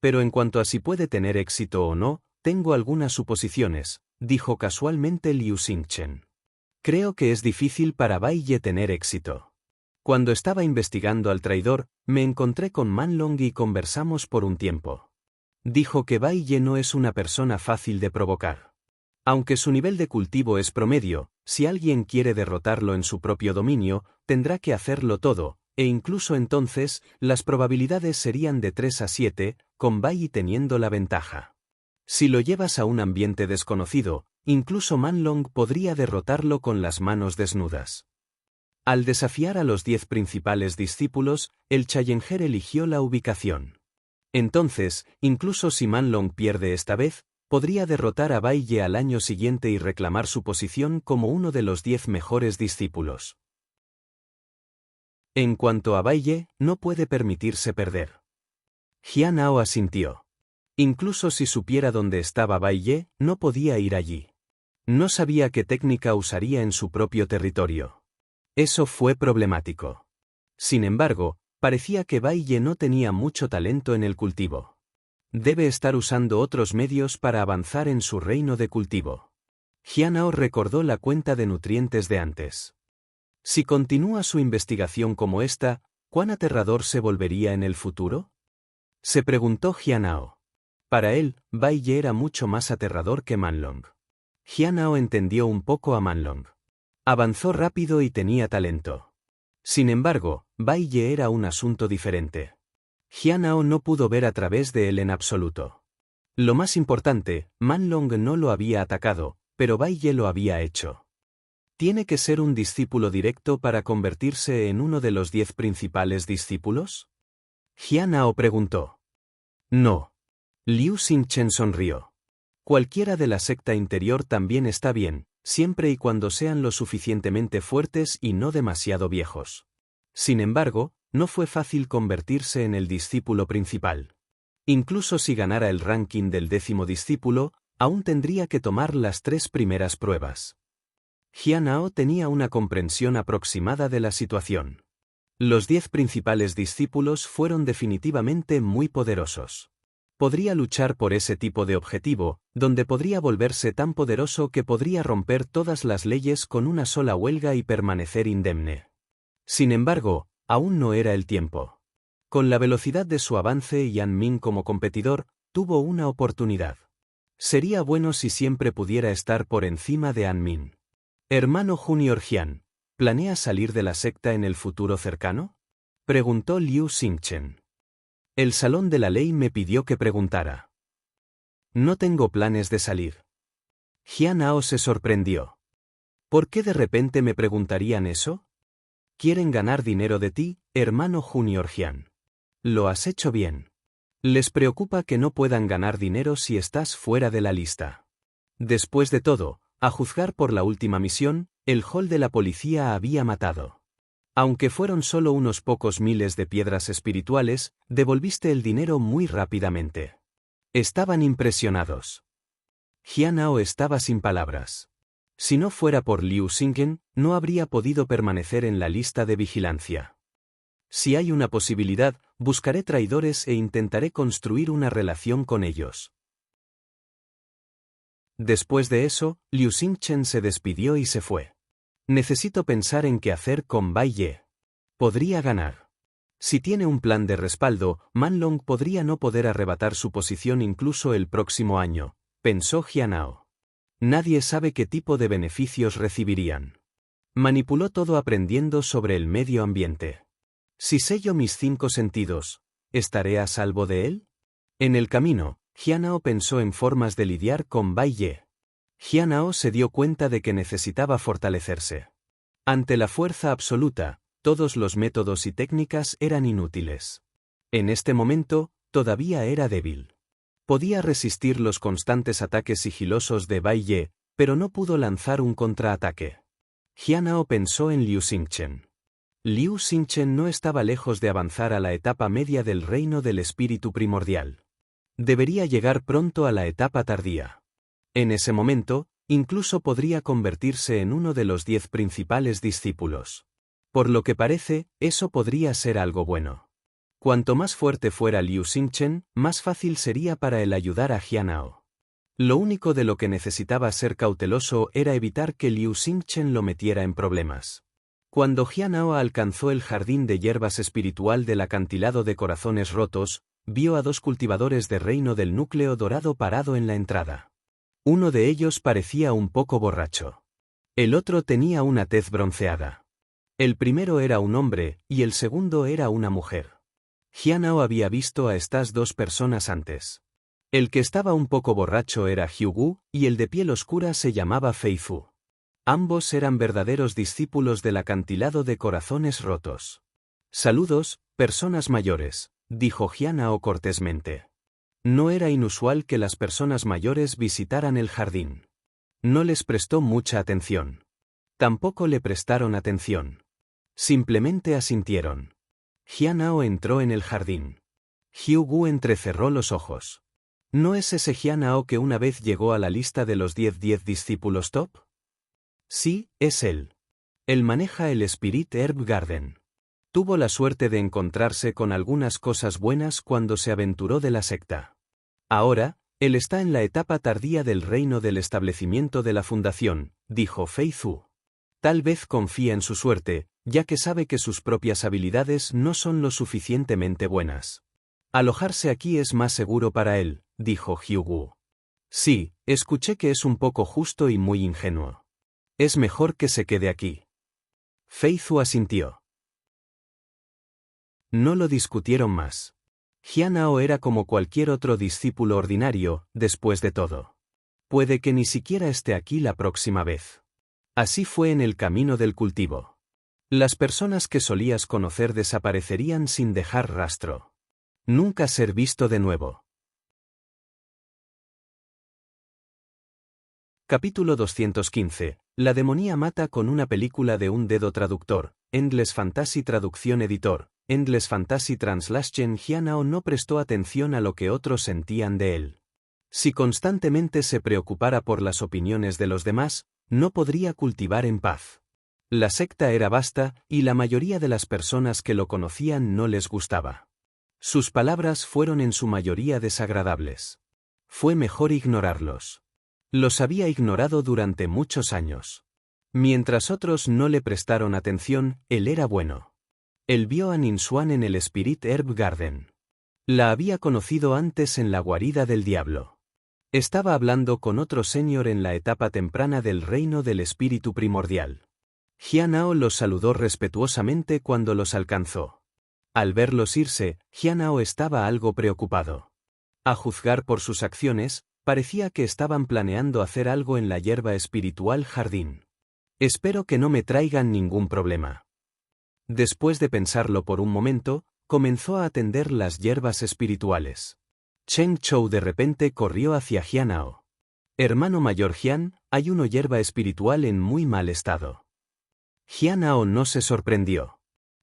Pero en cuanto a si puede tener éxito o no, tengo algunas suposiciones, dijo casualmente Liu Xingchen. Creo que es difícil para Bai Ye tener éxito. Cuando estaba investigando al traidor, me encontré con Man Long y conversamos por un tiempo. Dijo que Bai Ye no es una persona fácil de provocar. Aunque su nivel de cultivo es promedio, si alguien quiere derrotarlo en su propio dominio, tendrá que hacerlo todo, e incluso entonces, las probabilidades serían de 3 a 7, con Bai Ye teniendo la ventaja. Si lo llevas a un ambiente desconocido, incluso Man Long podría derrotarlo con las manos desnudas. Al desafiar a los 10 principales discípulos, el Challenger eligió la ubicación. Entonces, incluso si Man Long pierde esta vez, podría derrotar a Bai Ye al año siguiente y reclamar su posición como uno de los 10 mejores discípulos. En cuanto a Bai Ye, no puede permitirse perder. Jianao asintió. Incluso si supiera dónde estaba Bai Ye, no podía ir allí. No sabía qué técnica usaría en su propio territorio. Eso fue problemático. Sin embargo, parecía que Bai Ye no tenía mucho talento en el cultivo. Debe estar usando otros medios para avanzar en su reino de cultivo. Jianao recordó la cuenta de nutrientes de antes. Si continúa su investigación como esta, ¿cuán aterrador se volvería en el futuro? Se preguntó Jianao. Para él, Bai Ye era mucho más aterrador que Man Long. Jianao entendió un poco a Man Long. Avanzó rápido y tenía talento. Sin embargo, Bai Ye era un asunto diferente. Jianao no pudo ver a través de él en absoluto. Lo más importante, Man Long no lo había atacado, pero Bai Ye lo había hecho. ¿Tiene que ser un discípulo directo para convertirse en uno de los 10 principales discípulos? Jianao preguntó. No. Liu Xingchen sonrió. Cualquiera de la secta interior también está bien, siempre y cuando sean lo suficientemente fuertes y no demasiado viejos. Sin embargo, no fue fácil convertirse en el discípulo principal. Incluso si ganara el ranking del 10º discípulo, aún tendría que tomar las 3 primeras pruebas. Jianao tenía una comprensión aproximada de la situación. Los 10 principales discípulos fueron definitivamente muy poderosos. Podría luchar por ese tipo de objetivo, donde podría volverse tan poderoso que podría romper todas las leyes con una sola huelga y permanecer indemne. Sin embargo, aún no era el tiempo. Con la velocidad de su avance y An Min como competidor, tuvo una oportunidad. Sería bueno si siempre pudiera estar por encima de An Min. Hermano Junior Jian, ¿planeas salir de la secta en el futuro cercano? Preguntó Liu Xingchen. El Salón de la Ley me pidió que preguntara. No tengo planes de salir. Jian Ao se sorprendió. ¿Por qué de repente me preguntarían eso? Quieren ganar dinero de ti, hermano Junior Jian. Lo has hecho bien. Les preocupa que no puedan ganar dinero si estás fuera de la lista. Después de todo, a juzgar por la última misión, el hall de la policía había matado. Aunque fueron solo unos pocos miles de piedras espirituales, devolviste el dinero muy rápidamente. Estaban impresionados. Jian Ao estaba sin palabras. Si no fuera por Liu Xingchen, no habría podido permanecer en la lista de vigilancia. Si hay una posibilidad, buscaré traidores e intentaré construir una relación con ellos. Después de eso, Liu Xingchen se despidió y se fue. Necesito pensar en qué hacer con Bai Ye. Podría ganar. Si tiene un plan de respaldo, Man Long podría no poder arrebatar su posición incluso el próximo año, pensó Jian Ao. Nadie sabe qué tipo de beneficios recibirían. Manipuló todo aprendiendo sobre el medio ambiente. Si sello mis 5 sentidos, ¿estaré a salvo de él? En el camino, Jian Ao pensó en formas de lidiar con Bai Ye. Jian Ao se dio cuenta de que necesitaba fortalecerse. Ante la fuerza absoluta, todos los métodos y técnicas eran inútiles. En este momento, todavía era débil. Podía resistir los constantes ataques sigilosos de Bai Ye, pero no pudo lanzar un contraataque. Jian Ao pensó en Liu Xingchen. Liu Xingchen no estaba lejos de avanzar a la etapa media del reino del espíritu primordial. Debería llegar pronto a la etapa tardía. En ese momento, incluso podría convertirse en uno de los 10 principales discípulos. Por lo que parece, eso podría ser algo bueno. Cuanto más fuerte fuera Liu Xingchen, más fácil sería para él ayudar a Jian Ao. Lo único de lo que necesitaba ser cauteloso era evitar que Liu Xingchen lo metiera en problemas. Cuando Jian Ao alcanzó el jardín de hierbas espiritual del acantilado de corazones rotos, vio a 2 cultivadores de reino del núcleo dorado parado en la entrada. Uno de ellos parecía un poco borracho. El otro tenía una tez bronceada. El primero era un hombre, y el segundo era una mujer. Jian Ao había visto a estas 2 personas antes. El que estaba un poco borracho era Hyugu, y el de piel oscura se llamaba Fei Fu. Ambos eran verdaderos discípulos del acantilado de corazones rotos. Saludos, personas mayores, dijo Jian Ao cortésmente. No era inusual que las personas mayores visitaran el jardín. No les prestó mucha atención. Tampoco le prestaron atención. Simplemente asintieron. Jian Ao entró en el jardín. Hyugu entrecerró los ojos. ¿No es ese Jian Ao que una vez llegó a la lista de los 10 discípulos top? Sí, es él. Él maneja el Spirit Herb Garden. Tuvo la suerte de encontrarse con algunas cosas buenas cuando se aventuró de la secta. Ahora, él está en la etapa tardía del reino del establecimiento de la fundación, dijo Fei Zu. Tal vez confía en su suerte, ya que sabe que sus propias habilidades no son lo suficientemente buenas. Alojarse aquí es más seguro para él, dijo Hyugu. Sí, escuché que es un poco justo y muy ingenuo. Es mejor que se quede aquí. Fei Zu asintió. No lo discutieron más. Jian Ao era como cualquier otro discípulo ordinario, después de todo. Puede que ni siquiera esté aquí la próxima vez. Así fue en el camino del cultivo. Las personas que solías conocer desaparecerían sin dejar rastro. Nunca ser visto de nuevo. Capítulo 215. La demonía mata con una película de un dedo traductor. Endless Fantasy Traducción Editor. Endless Fantasy Translation. Jian Ao no prestó atención a lo que otros sentían de él. Si constantemente se preocupara por las opiniones de los demás, no podría cultivar en paz. La secta era vasta, y la mayoría de las personas que lo conocían no les gustaba. Sus palabras fueron en su mayoría desagradables. Fue mejor ignorarlos. Los había ignorado durante muchos años. Mientras otros no le prestaron atención, él era bueno. Él vio a Ninswan en el Spirit Herb Garden. La había conocido antes en la guarida del diablo. Estaba hablando con otro señor en la etapa temprana del reino del espíritu primordial. Jianao los saludó respetuosamente cuando los alcanzó. Al verlos irse, Jianao estaba algo preocupado. A juzgar por sus acciones, parecía que estaban planeando hacer algo en la hierba espiritual jardín. Espero que no me traigan ningún problema. Después de pensarlo por un momento, comenzó a atender las hierbas espirituales. Cheng Chou de repente corrió hacia Jianao. Hermano mayor Jian, hay una hierba espiritual en muy mal estado. Jianao no se sorprendió.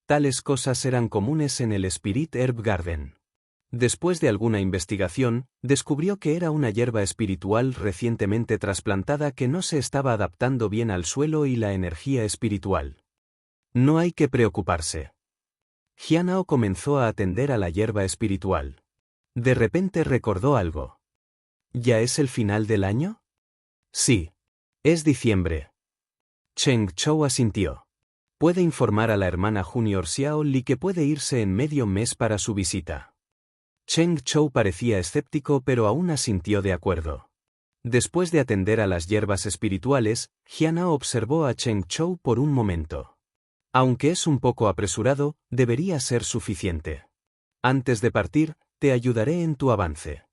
Tales cosas eran comunes en el Spirit Herb Garden. Después de alguna investigación, descubrió que era una hierba espiritual recientemente trasplantada que no se estaba adaptando bien al suelo y la energía espiritual. No hay que preocuparse. Jianao comenzó a atender a la hierba espiritual. De repente recordó algo. ¿Ya es el final del año? Sí. Es diciembre. Cheng Chou asintió. Puede informar a la hermana Junior Xiao Li que puede irse en medio mes para su visita. Cheng Chou parecía escéptico pero aún asintió de acuerdo. Después de atender a las hierbas espirituales, Jianao observó a Cheng Chou por un momento. Aunque es un poco apresurado, debería ser suficiente. Antes de partir, te ayudaré en tu avance.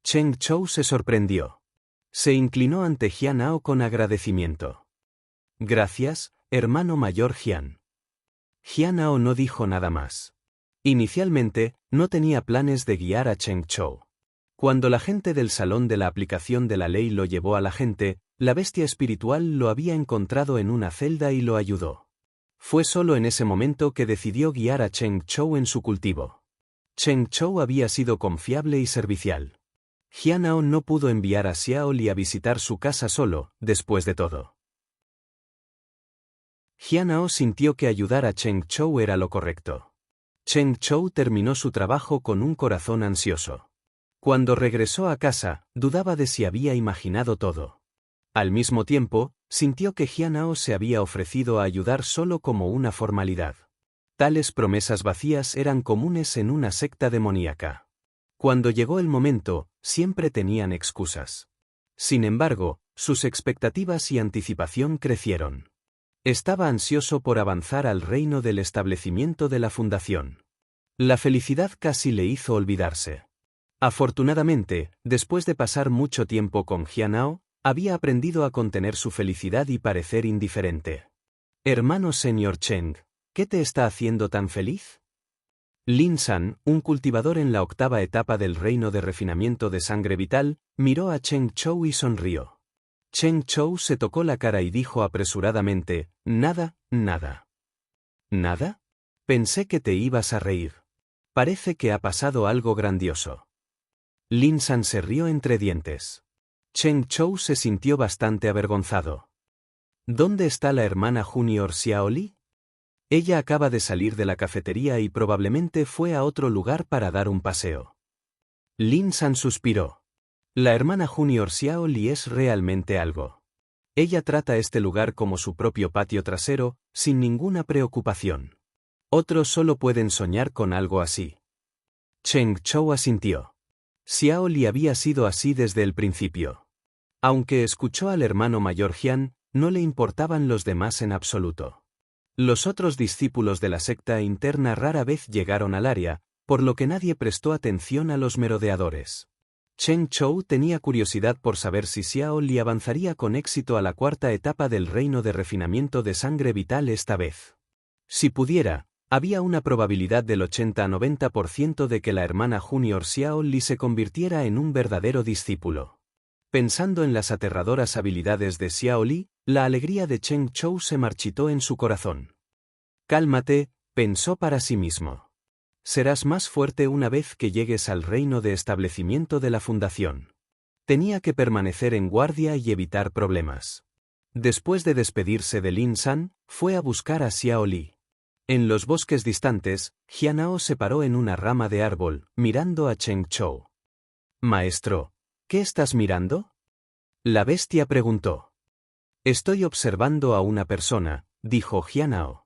Cheng Chou se sorprendió. Se inclinó ante Jianao con agradecimiento. Gracias, hermano mayor Jian. Jianao no dijo nada más. Inicialmente, no tenía planes de guiar a Cheng Chou. Cuando la gente del salón de la aplicación de la ley lo llevó a la gente, la bestia espiritual lo había encontrado en una celda y lo ayudó. Fue solo en ese momento que decidió guiar a Cheng Chou en su cultivo. Cheng Chou había sido confiable y servicial. Jianao no pudo enviar a Xiao Li a visitar su casa solo, después de todo. Jianao sintió que ayudar a Cheng Chou era lo correcto. Cheng Chou terminó su trabajo con un corazón ansioso. Cuando regresó a casa, dudaba de si había imaginado todo. Al mismo tiempo, sintió que Jianao se había ofrecido a ayudar solo como una formalidad. Tales promesas vacías eran comunes en una secta demoníaca. Cuando llegó el momento, siempre tenían excusas. Sin embargo, sus expectativas y anticipación crecieron. Estaba ansioso por avanzar al reino del establecimiento de la fundación. La felicidad casi le hizo olvidarse. Afortunadamente, después de pasar mucho tiempo con Jianao, había aprendido a contener su felicidad y parecer indiferente. Hermano señor Cheng, ¿qué te está haciendo tan feliz? Lin San, un cultivador en la octava etapa del reino de refinamiento de sangre vital, miró a Cheng Chou y sonrió. Cheng Chou se tocó la cara y dijo apresuradamente, nada, nada. ¿Nada? Pensé que te ibas a reír. Parece que ha pasado algo grandioso. Lin San se rió entre dientes. Cheng Chou se sintió bastante avergonzado. ¿Dónde está la hermana Junior Xiao Li? Ella acaba de salir de la cafetería y probablemente fue a otro lugar para dar un paseo. Lin San suspiró. La hermana Junior Xiao Li es realmente algo. Ella trata este lugar como su propio patio trasero, sin ninguna preocupación. Otros solo pueden soñar con algo así. Cheng Chou asintió. Xiao Li había sido así desde el principio. Aunque escuchó al hermano mayor Jian, no le importaban los demás en absoluto. Los otros discípulos de la secta interna rara vez llegaron al área, por lo que nadie prestó atención a los merodeadores. Cheng Chou tenía curiosidad por saber si Xiao Li avanzaría con éxito a la cuarta etapa del reino de refinamiento de sangre vital esta vez. Si pudiera, había una probabilidad del 80 a 90% de que la hermana Junior Xiao Li se convirtiera en un verdadero discípulo. Pensando en las aterradoras habilidades de Xiao Li, la alegría de Cheng Chou se marchitó en su corazón. Cálmate, pensó para sí mismo. Serás más fuerte una vez que llegues al reino de establecimiento de la fundación. Tenía que permanecer en guardia y evitar problemas. Después de despedirse de Lin San, fue a buscar a Xiao Li. En los bosques distantes, Jianao se paró en una rama de árbol, mirando a Cheng Chou. Maestro, ¿qué estás mirando? La bestia preguntó. Estoy observando a una persona, dijo Jianao.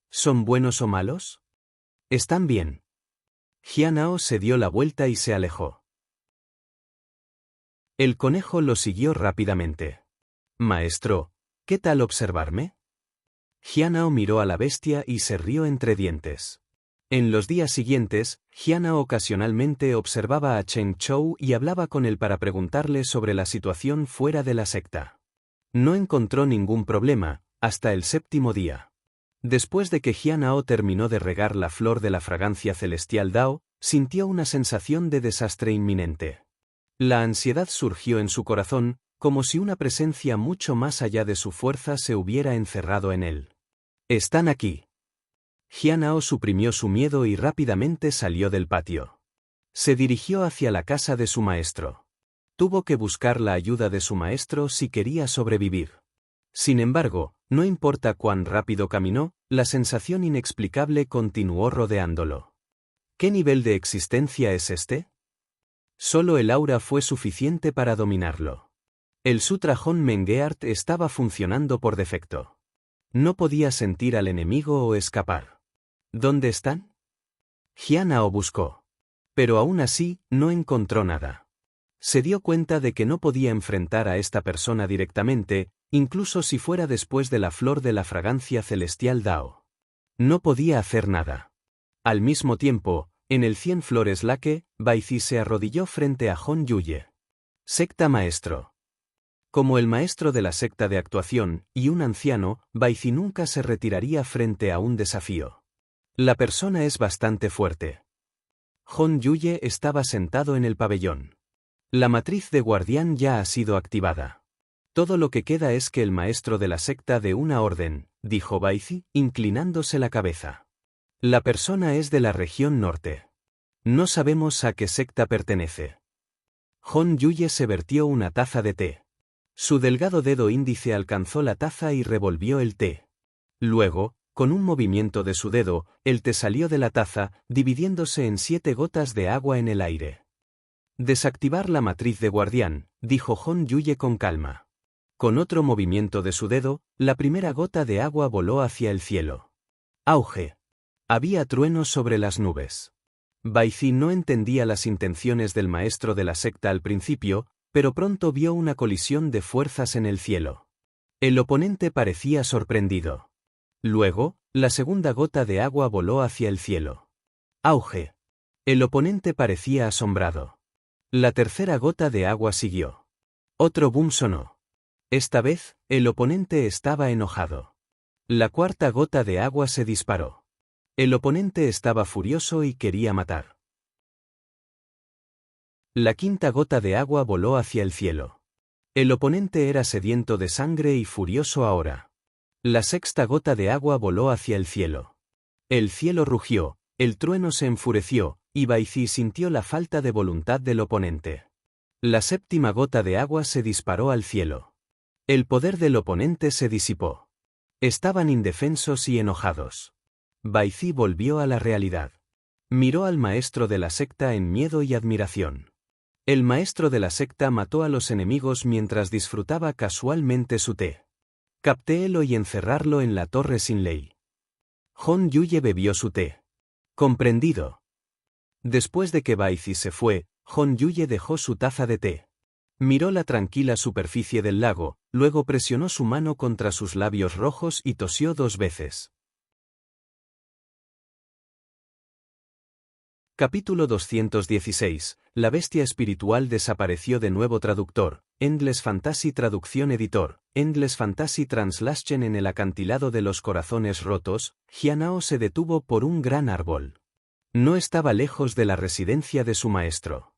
¿Son buenos o malos? Están bien. Jianao se dio la vuelta y se alejó. El conejo lo siguió rápidamente. Maestro, ¿qué tal observarme? Jianao miró a la bestia y se rió entre dientes. En los días siguientes, Jianao ocasionalmente observaba a Cheng Chou y hablaba con él para preguntarle sobre la situación fuera de la secta. No encontró ningún problema, hasta el séptimo día. Después de que Jianao terminó de regar la flor de la fragancia celestial Dao, sintió una sensación de desastre inminente. La ansiedad surgió en su corazón, como si una presencia mucho más allá de su fuerza se hubiera encerrado en él. «Están aquí». Jianao suprimió su miedo y rápidamente salió del patio. Se dirigió hacia la casa de su maestro. Tuvo que buscar la ayuda de su maestro si quería sobrevivir. Sin embargo, no importa cuán rápido caminó, la sensación inexplicable continuó rodeándolo. ¿Qué nivel de existencia es este? Solo el aura fue suficiente para dominarlo. El Sutra Hon Mengeart estaba funcionando por defecto. No podía sentir al enemigo o escapar. ¿Dónde están? Jianao buscó. Pero aún así, no encontró nada. Se dio cuenta de que no podía enfrentar a esta persona directamente, incluso si fuera después de la flor de la fragancia celestial Dao. No podía hacer nada. Al mismo tiempo, en el 100 Flores Lake, Baizi se arrodilló frente a Hon Yuye. Secta maestro. Como el maestro de la secta de actuación, y un anciano, Baizi nunca se retiraría frente a un desafío. La persona es bastante fuerte. Hon Yuye estaba sentado en el pabellón. La matriz de guardián ya ha sido activada. Todo lo que queda es que el maestro de la secta dé una orden, dijo Baizi, inclinándose la cabeza. La persona es de la región norte. No sabemos a qué secta pertenece. Hon Yuye se vertió una taza de té. Su delgado dedo índice alcanzó la taza y revolvió el té. Luego, con un movimiento de su dedo, el té salió de la taza, dividiéndose en 7 gotas de agua en el aire. Desactivar la matriz de guardián, dijo Hon Yuye con calma. Con otro movimiento de su dedo, la primera gota de agua voló hacia el cielo. Auge. Había truenos sobre las nubes. Baizi no entendía las intenciones del maestro de la secta al principio, pero pronto vio una colisión de fuerzas en el cielo. El oponente parecía sorprendido. Luego, la segunda gota de agua voló hacia el cielo. Auge. El oponente parecía asombrado. La tercera gota de agua siguió. Otro boom sonó. Esta vez, el oponente estaba enojado. La cuarta gota de agua se disparó. El oponente estaba furioso y quería matar. La quinta gota de agua voló hacia el cielo. El oponente era sediento de sangre y furioso ahora. La sexta gota de agua voló hacia el cielo. El cielo rugió, el trueno se enfureció, y Baizi sintió la falta de voluntad del oponente. La séptima gota de agua se disparó al cielo. El poder del oponente se disipó. Estaban indefensos y enojados. Baizi volvió a la realidad. Miró al maestro de la secta en miedo y admiración. El maestro de la secta mató a los enemigos mientras disfrutaba casualmente su té. Captéelo y encerrarlo en la torre sin ley. Hon Yuye bebió su té. Comprendido. Después de que Baizi se fue, Hon Yuye dejó su taza de té. Miró la tranquila superficie del lago, luego presionó su mano contra sus labios rojos y tosió 2 veces. Capítulo 216. La bestia espiritual desapareció de nuevo. Traductor, Endless Fantasy Traducción Editor, Endless Fantasy Translation. En el acantilado de los corazones rotos, Jianao se detuvo por un gran árbol. No estaba lejos de la residencia de su maestro.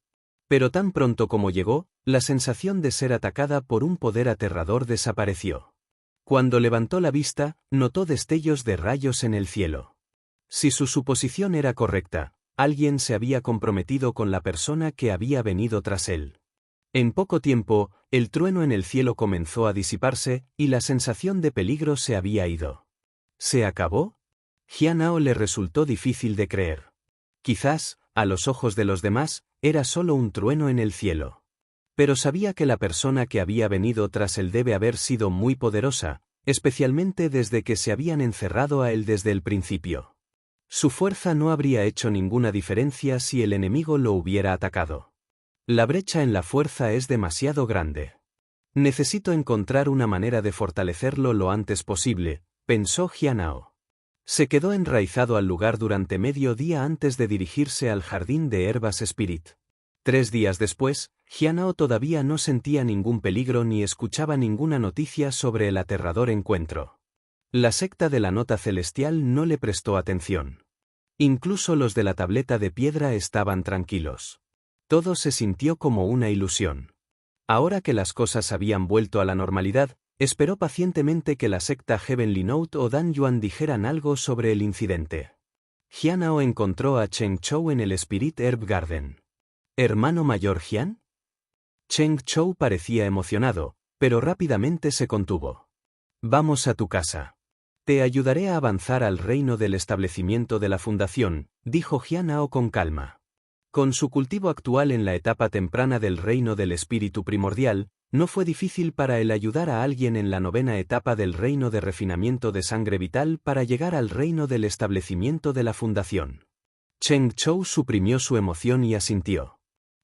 Pero tan pronto como llegó, la sensación de ser atacada por un poder aterrador desapareció. Cuando levantó la vista, notó destellos de rayos en el cielo. Si su suposición era correcta, alguien se había comprometido con la persona que había venido tras él. En poco tiempo, el trueno en el cielo comenzó a disiparse, y la sensación de peligro se había ido. ¿Se acabó? Jianao le resultó difícil de creer. Quizás, a los ojos de los demás, era solo un trueno en el cielo. Pero sabía que la persona que había venido tras él debe haber sido muy poderosa, especialmente desde que se habían encerrado a él desde el principio. Su fuerza no habría hecho ninguna diferencia si el enemigo lo hubiera atacado. La brecha en la fuerza es demasiado grande. Necesito encontrar una manera de fortalecerlo lo antes posible, pensó Jianao. Se quedó enraizado al lugar durante medio día antes de dirigirse al jardín de Herbas Spirit. 3 días después, Jianao todavía no sentía ningún peligro ni escuchaba ninguna noticia sobre el aterrador encuentro. La secta de la nota celestial no le prestó atención. Incluso los de la tableta de piedra estaban tranquilos. Todo se sintió como una ilusión. Ahora que las cosas habían vuelto a la normalidad, esperó pacientemente que la secta Heavenly Note o Dan Yuan dijeran algo sobre el incidente. Jianao encontró a Cheng Chou en el Spirit Herb Garden. ¿Hermano mayor Jian? Cheng Chou parecía emocionado, pero rápidamente se contuvo. Vamos a tu casa. Te ayudaré a avanzar al reino del establecimiento de la fundación, dijo Jianao con calma. Con su cultivo actual en la etapa temprana del reino del espíritu primordial, no fue difícil para él ayudar a alguien en la 9ª etapa del reino de refinamiento de sangre vital para llegar al reino del establecimiento de la fundación. Cheng Chou suprimió su emoción y asintió.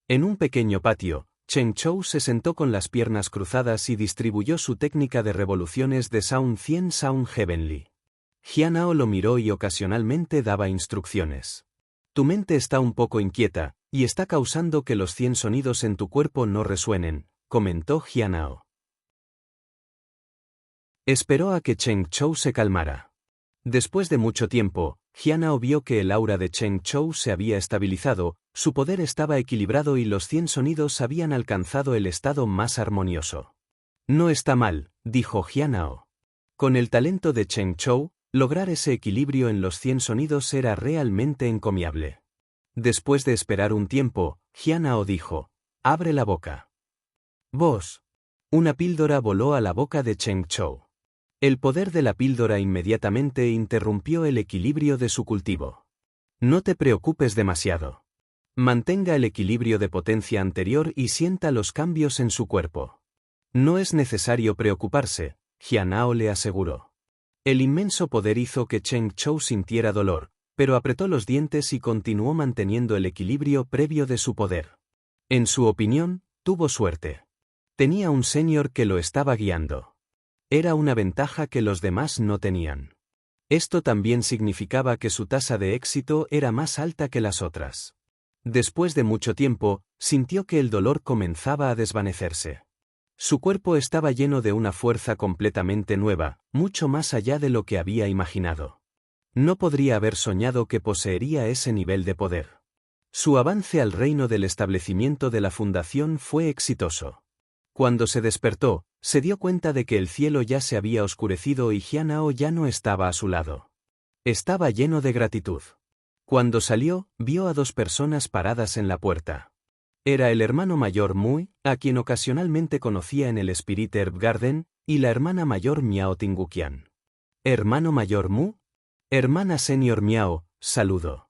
En un pequeño patio, Cheng Chou se sentó con las piernas cruzadas y distribuyó su técnica de revoluciones de Sound 100 Sound Heavenly. Jianao lo miró y ocasionalmente daba instrucciones. Tu mente está un poco inquieta, y está causando que los 100 sonidos en tu cuerpo no resuenen, comentó Jianao. Esperó a que Cheng Chou se calmara. Después de mucho tiempo, Jianao vio que el aura de Cheng Chou se había estabilizado, su poder estaba equilibrado y los 100 sonidos habían alcanzado el estado más armonioso. No está mal, dijo Jianao. Con el talento de Cheng Chou, lograr ese equilibrio en los 100 sonidos era realmente encomiable. Después de esperar un tiempo, Jianao dijo, abre la boca. Vos. Una píldora voló a la boca de Cheng Chou. El poder de la píldora inmediatamente interrumpió el equilibrio de su cultivo. No te preocupes demasiado. Mantenga el equilibrio de potencia anterior y sienta los cambios en su cuerpo. No es necesario preocuparse, Jianao le aseguró. El inmenso poder hizo que Cheng Chou sintiera dolor, pero apretó los dientes y continuó manteniendo el equilibrio previo de su poder. En su opinión, tuvo suerte. Tenía un senior que lo estaba guiando. Era una ventaja que los demás no tenían. Esto también significaba que su tasa de éxito era más alta que las otras. Después de mucho tiempo, sintió que el dolor comenzaba a desvanecerse. Su cuerpo estaba lleno de una fuerza completamente nueva, mucho más allá de lo que había imaginado. No podría haber soñado que poseería ese nivel de poder. Su avance al reino del establecimiento de la fundación fue exitoso. Cuando se despertó, se dio cuenta de que el cielo ya se había oscurecido y Jianao ya no estaba a su lado. Estaba lleno de gratitud. Cuando salió, vio a 2 personas paradas en la puerta. Era el hermano mayor Mui, a quien ocasionalmente conocía en el Spirit Herb Garden, y la hermana mayor Miao Tinguqian. ¿Hermano mayor Mu? Hermana senior Miao, saludó.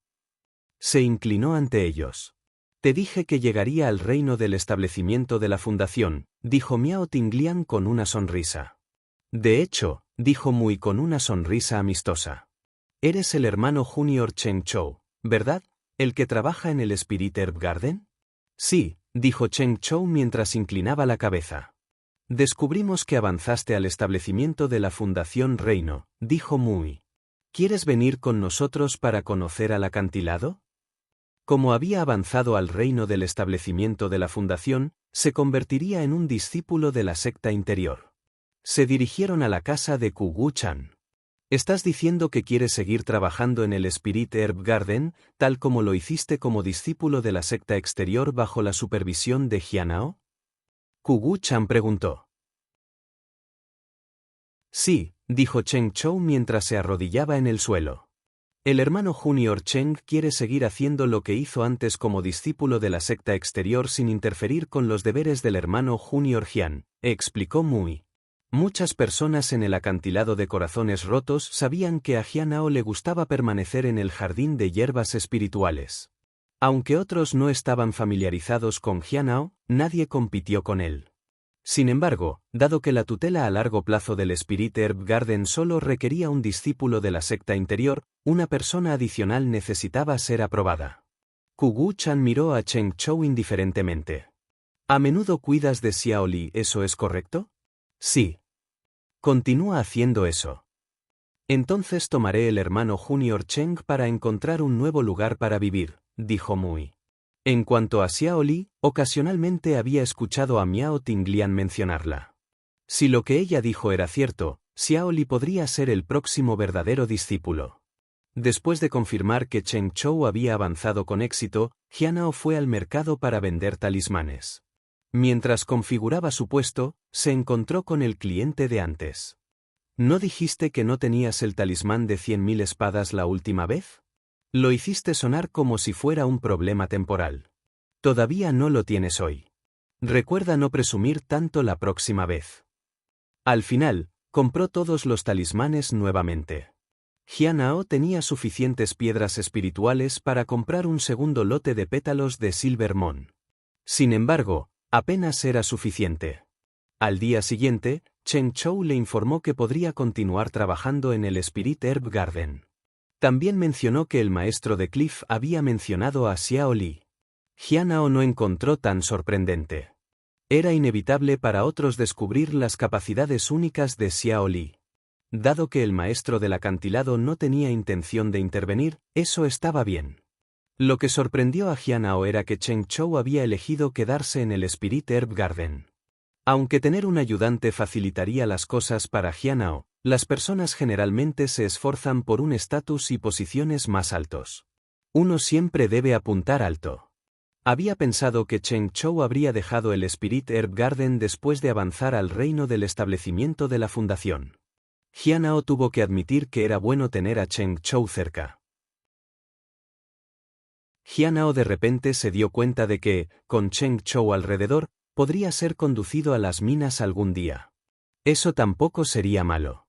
Se inclinó ante ellos. Te dije que llegaría al reino del establecimiento de la fundación, dijo Miao Tinglian con una sonrisa. De hecho, dijo Mui con una sonrisa amistosa. Eres el hermano junior Cheng Chou, ¿verdad? ¿El que trabaja en el Spirit Herb Garden? Sí, dijo Cheng Chou mientras inclinaba la cabeza. Descubrimos que avanzaste al establecimiento de la fundación Reino, dijo Mui. ¿Quieres venir con nosotros para conocer al acantilado? Como había avanzado al reino del establecimiento de la fundación, se convertiría en un discípulo de la secta interior. Se dirigieron a la casa de Kugu-chan. ¿Estás diciendo que quieres seguir trabajando en el Spirit Herb Garden, tal como lo hiciste como discípulo de la secta exterior bajo la supervisión de Jianao? Kugu-chan preguntó. Sí, dijo Cheng Chou mientras se arrodillaba en el suelo. El hermano junior Cheng quiere seguir haciendo lo que hizo antes como discípulo de la secta exterior sin interferir con los deberes del hermano junior Jian, explicó Mui. Muchas personas en el acantilado de Corazones Rotos sabían que a Jianao le gustaba permanecer en el jardín de hierbas espirituales. Aunque otros no estaban familiarizados con Jianao, nadie compitió con él. Sin embargo, dado que la tutela a largo plazo del Spirit Herb Garden solo requería un discípulo de la secta interior, una persona adicional necesitaba ser aprobada. Kugu-chan miró a Cheng Chou indiferentemente. A menudo cuidas de Xiao Li, ¿eso es correcto? Sí. Continúa haciendo eso. Entonces tomaré el hermano Junior Cheng para encontrar un nuevo lugar para vivir, dijo Mui. En cuanto a Xiao Li, ocasionalmente había escuchado a Miao Tinglian mencionarla. Si lo que ella dijo era cierto, Xiao Li podría ser el próximo verdadero discípulo. Después de confirmar que Cheng Chou había avanzado con éxito, Jianao fue al mercado para vender talismanes. Mientras configuraba su puesto, se encontró con el cliente de antes. ¿No dijiste que no tenías el talismán de 100.000 espadas la última vez? Lo hiciste sonar como si fuera un problema temporal. Todavía no lo tienes hoy. Recuerda no presumir tanto la próxima vez. Al final, compró todos los talismanes nuevamente. Jianao tenía suficientes piedras espirituales para comprar un segundo lote de pétalos de Silver Moon. Sin embargo, apenas era suficiente. Al día siguiente, Cheng Chou le informó que podría continuar trabajando en el Spirit Herb Garden. También mencionó que el maestro de Cliff había mencionado a Xiao Li. Jianao no encontró tan sorprendente. Era inevitable para otros descubrir las capacidades únicas de Xiao Li. Dado que el maestro del acantilado no tenía intención de intervenir, eso estaba bien. Lo que sorprendió a Jianao era que Cheng Chou había elegido quedarse en el Spirit Herb Garden. Aunque tener un ayudante facilitaría las cosas para Jianao, las personas generalmente se esforzan por un estatus y posiciones más altos. Uno siempre debe apuntar alto. Había pensado que Cheng Chou habría dejado el Spirit Herb Garden después de avanzar al reino del establecimiento de la fundación. Jianao tuvo que admitir que era bueno tener a Cheng Chou cerca. Jianao de repente se dio cuenta de que, con Cheng Chou alrededor, podría ser conducido a las minas algún día. Eso tampoco sería malo.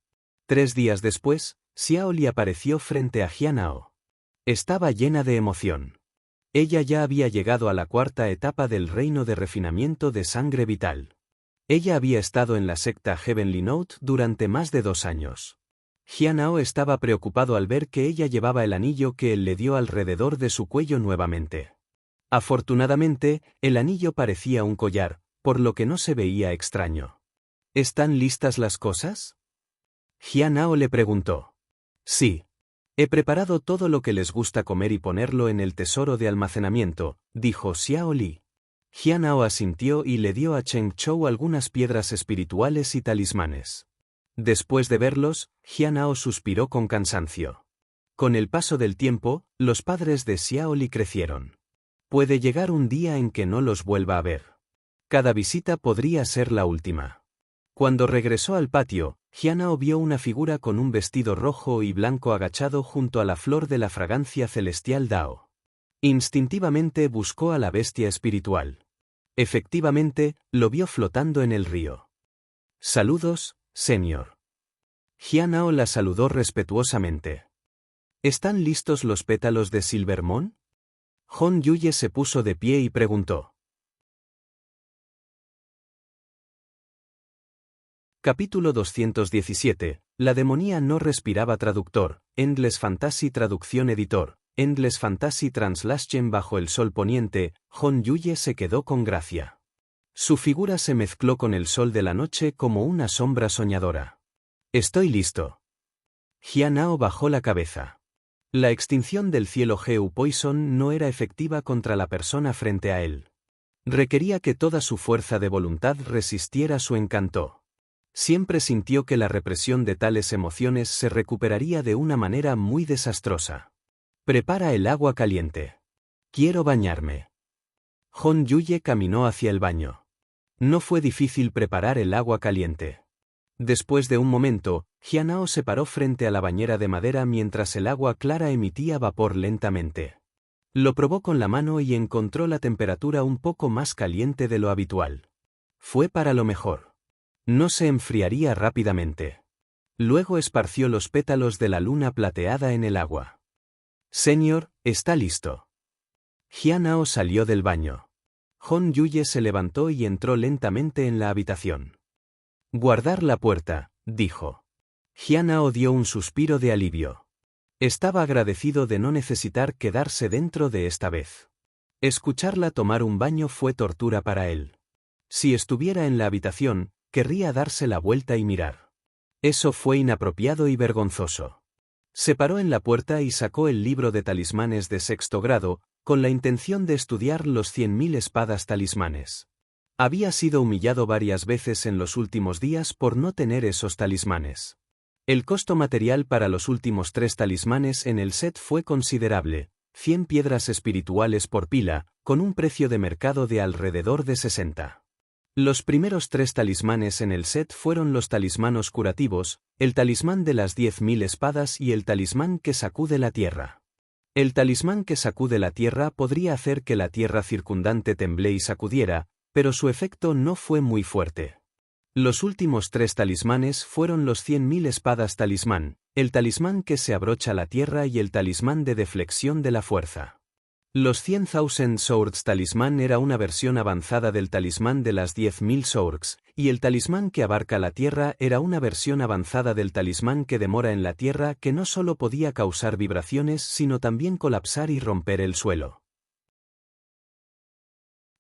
3 días después, Xiao Li apareció frente a Jianao. Estaba llena de emoción. Ella ya había llegado a la 4ª etapa del reino de refinamiento de sangre vital. Ella había estado en la secta Heavenly Note durante más de 2 años. Jianao estaba preocupado al ver que ella llevaba el anillo que él le dio alrededor de su cuello nuevamente. Afortunadamente, el anillo parecía un collar, por lo que no se veía extraño. ¿Están listas las cosas? Jianao le preguntó. Sí. He preparado todo lo que les gusta comer y ponerlo en el tesoro de almacenamiento, dijo Xiao Li. Jianao asintió y le dio a Cheng Chou algunas piedras espirituales y talismanes. Después de verlos, Jianao suspiró con cansancio. Con el paso del tiempo, los padres de Xiao Li crecieron. Puede llegar un día en que no los vuelva a ver. Cada visita podría ser la última. Cuando regresó al patio, Jianao vio una figura con un vestido rojo y blanco agachado junto a la flor de la fragancia celestial Dao. Instintivamente buscó a la bestia espiritual. Efectivamente, lo vio flotando en el río. Saludos, señor. Jianao la saludó respetuosamente. ¿Están listos los pétalos de Silver Moon? Hon Yuye se puso de pie y preguntó. Capítulo 217. La demonía no respiraba. Traductor, Endless Fantasy Traducción Editor, Endless Fantasy Translation. Bajo el sol poniente, Hon Yuye se quedó con gracia. Su figura se mezcló con el sol de la noche como una sombra soñadora. Estoy listo. Jianao bajó la cabeza. La extinción del cielo Geu Poison no era efectiva contra la persona frente a él. Requería que toda su fuerza de voluntad resistiera su encanto. Siempre sintió que la represión de tales emociones se recuperaría de una manera muy desastrosa. Prepara el agua caliente. Quiero bañarme. Hon Yuye caminó hacia el baño. No fue difícil preparar el agua caliente. Después de un momento, Jianao se paró frente a la bañera de madera mientras el agua clara emitía vapor lentamente. Lo probó con la mano y encontró la temperatura un poco más caliente de lo habitual. Fue para lo mejor. No se enfriaría rápidamente. Luego esparció los pétalos de la luna plateada en el agua. Señor, está listo. Jianao salió del baño. Hon Yuye se levantó y entró lentamente en la habitación. Guardar la puerta, dijo. Jianao dio un suspiro de alivio. Estaba agradecido de no necesitar quedarse dentro de esta vez. Escucharla tomar un baño fue tortura para él. Si estuviera en la habitación, querría darse la vuelta y mirar. Eso fue inapropiado y vergonzoso. Se paró en la puerta y sacó el libro de talismanes de 6º grado, con la intención de estudiar los 100.000 espadas talismanes. Había sido humillado varias veces en los últimos días por no tener esos talismanes. El costo material para los últimos 3 talismanes en el set fue considerable, 100 piedras espirituales por pila, con un precio de mercado de alrededor de 60. Los primeros 3 talismanes en el set fueron los talismanos curativos, el talismán de las 10.000 espadas y el talismán que sacude la tierra. El talismán que sacude la tierra podría hacer que la tierra circundante temble y sacudiera, pero su efecto no fue muy fuerte. Los últimos 3 talismanes fueron los 100.000 espadas talismán, el talismán que se abrocha la tierra y el talismán de deflexión de la fuerza. Los 100,000 Swords talismán era una versión avanzada del talismán de las 10.000 Swords, y el talismán que abarca la tierra era una versión avanzada del talismán que demora en la tierra que no solo podía causar vibraciones sino también colapsar y romper el suelo.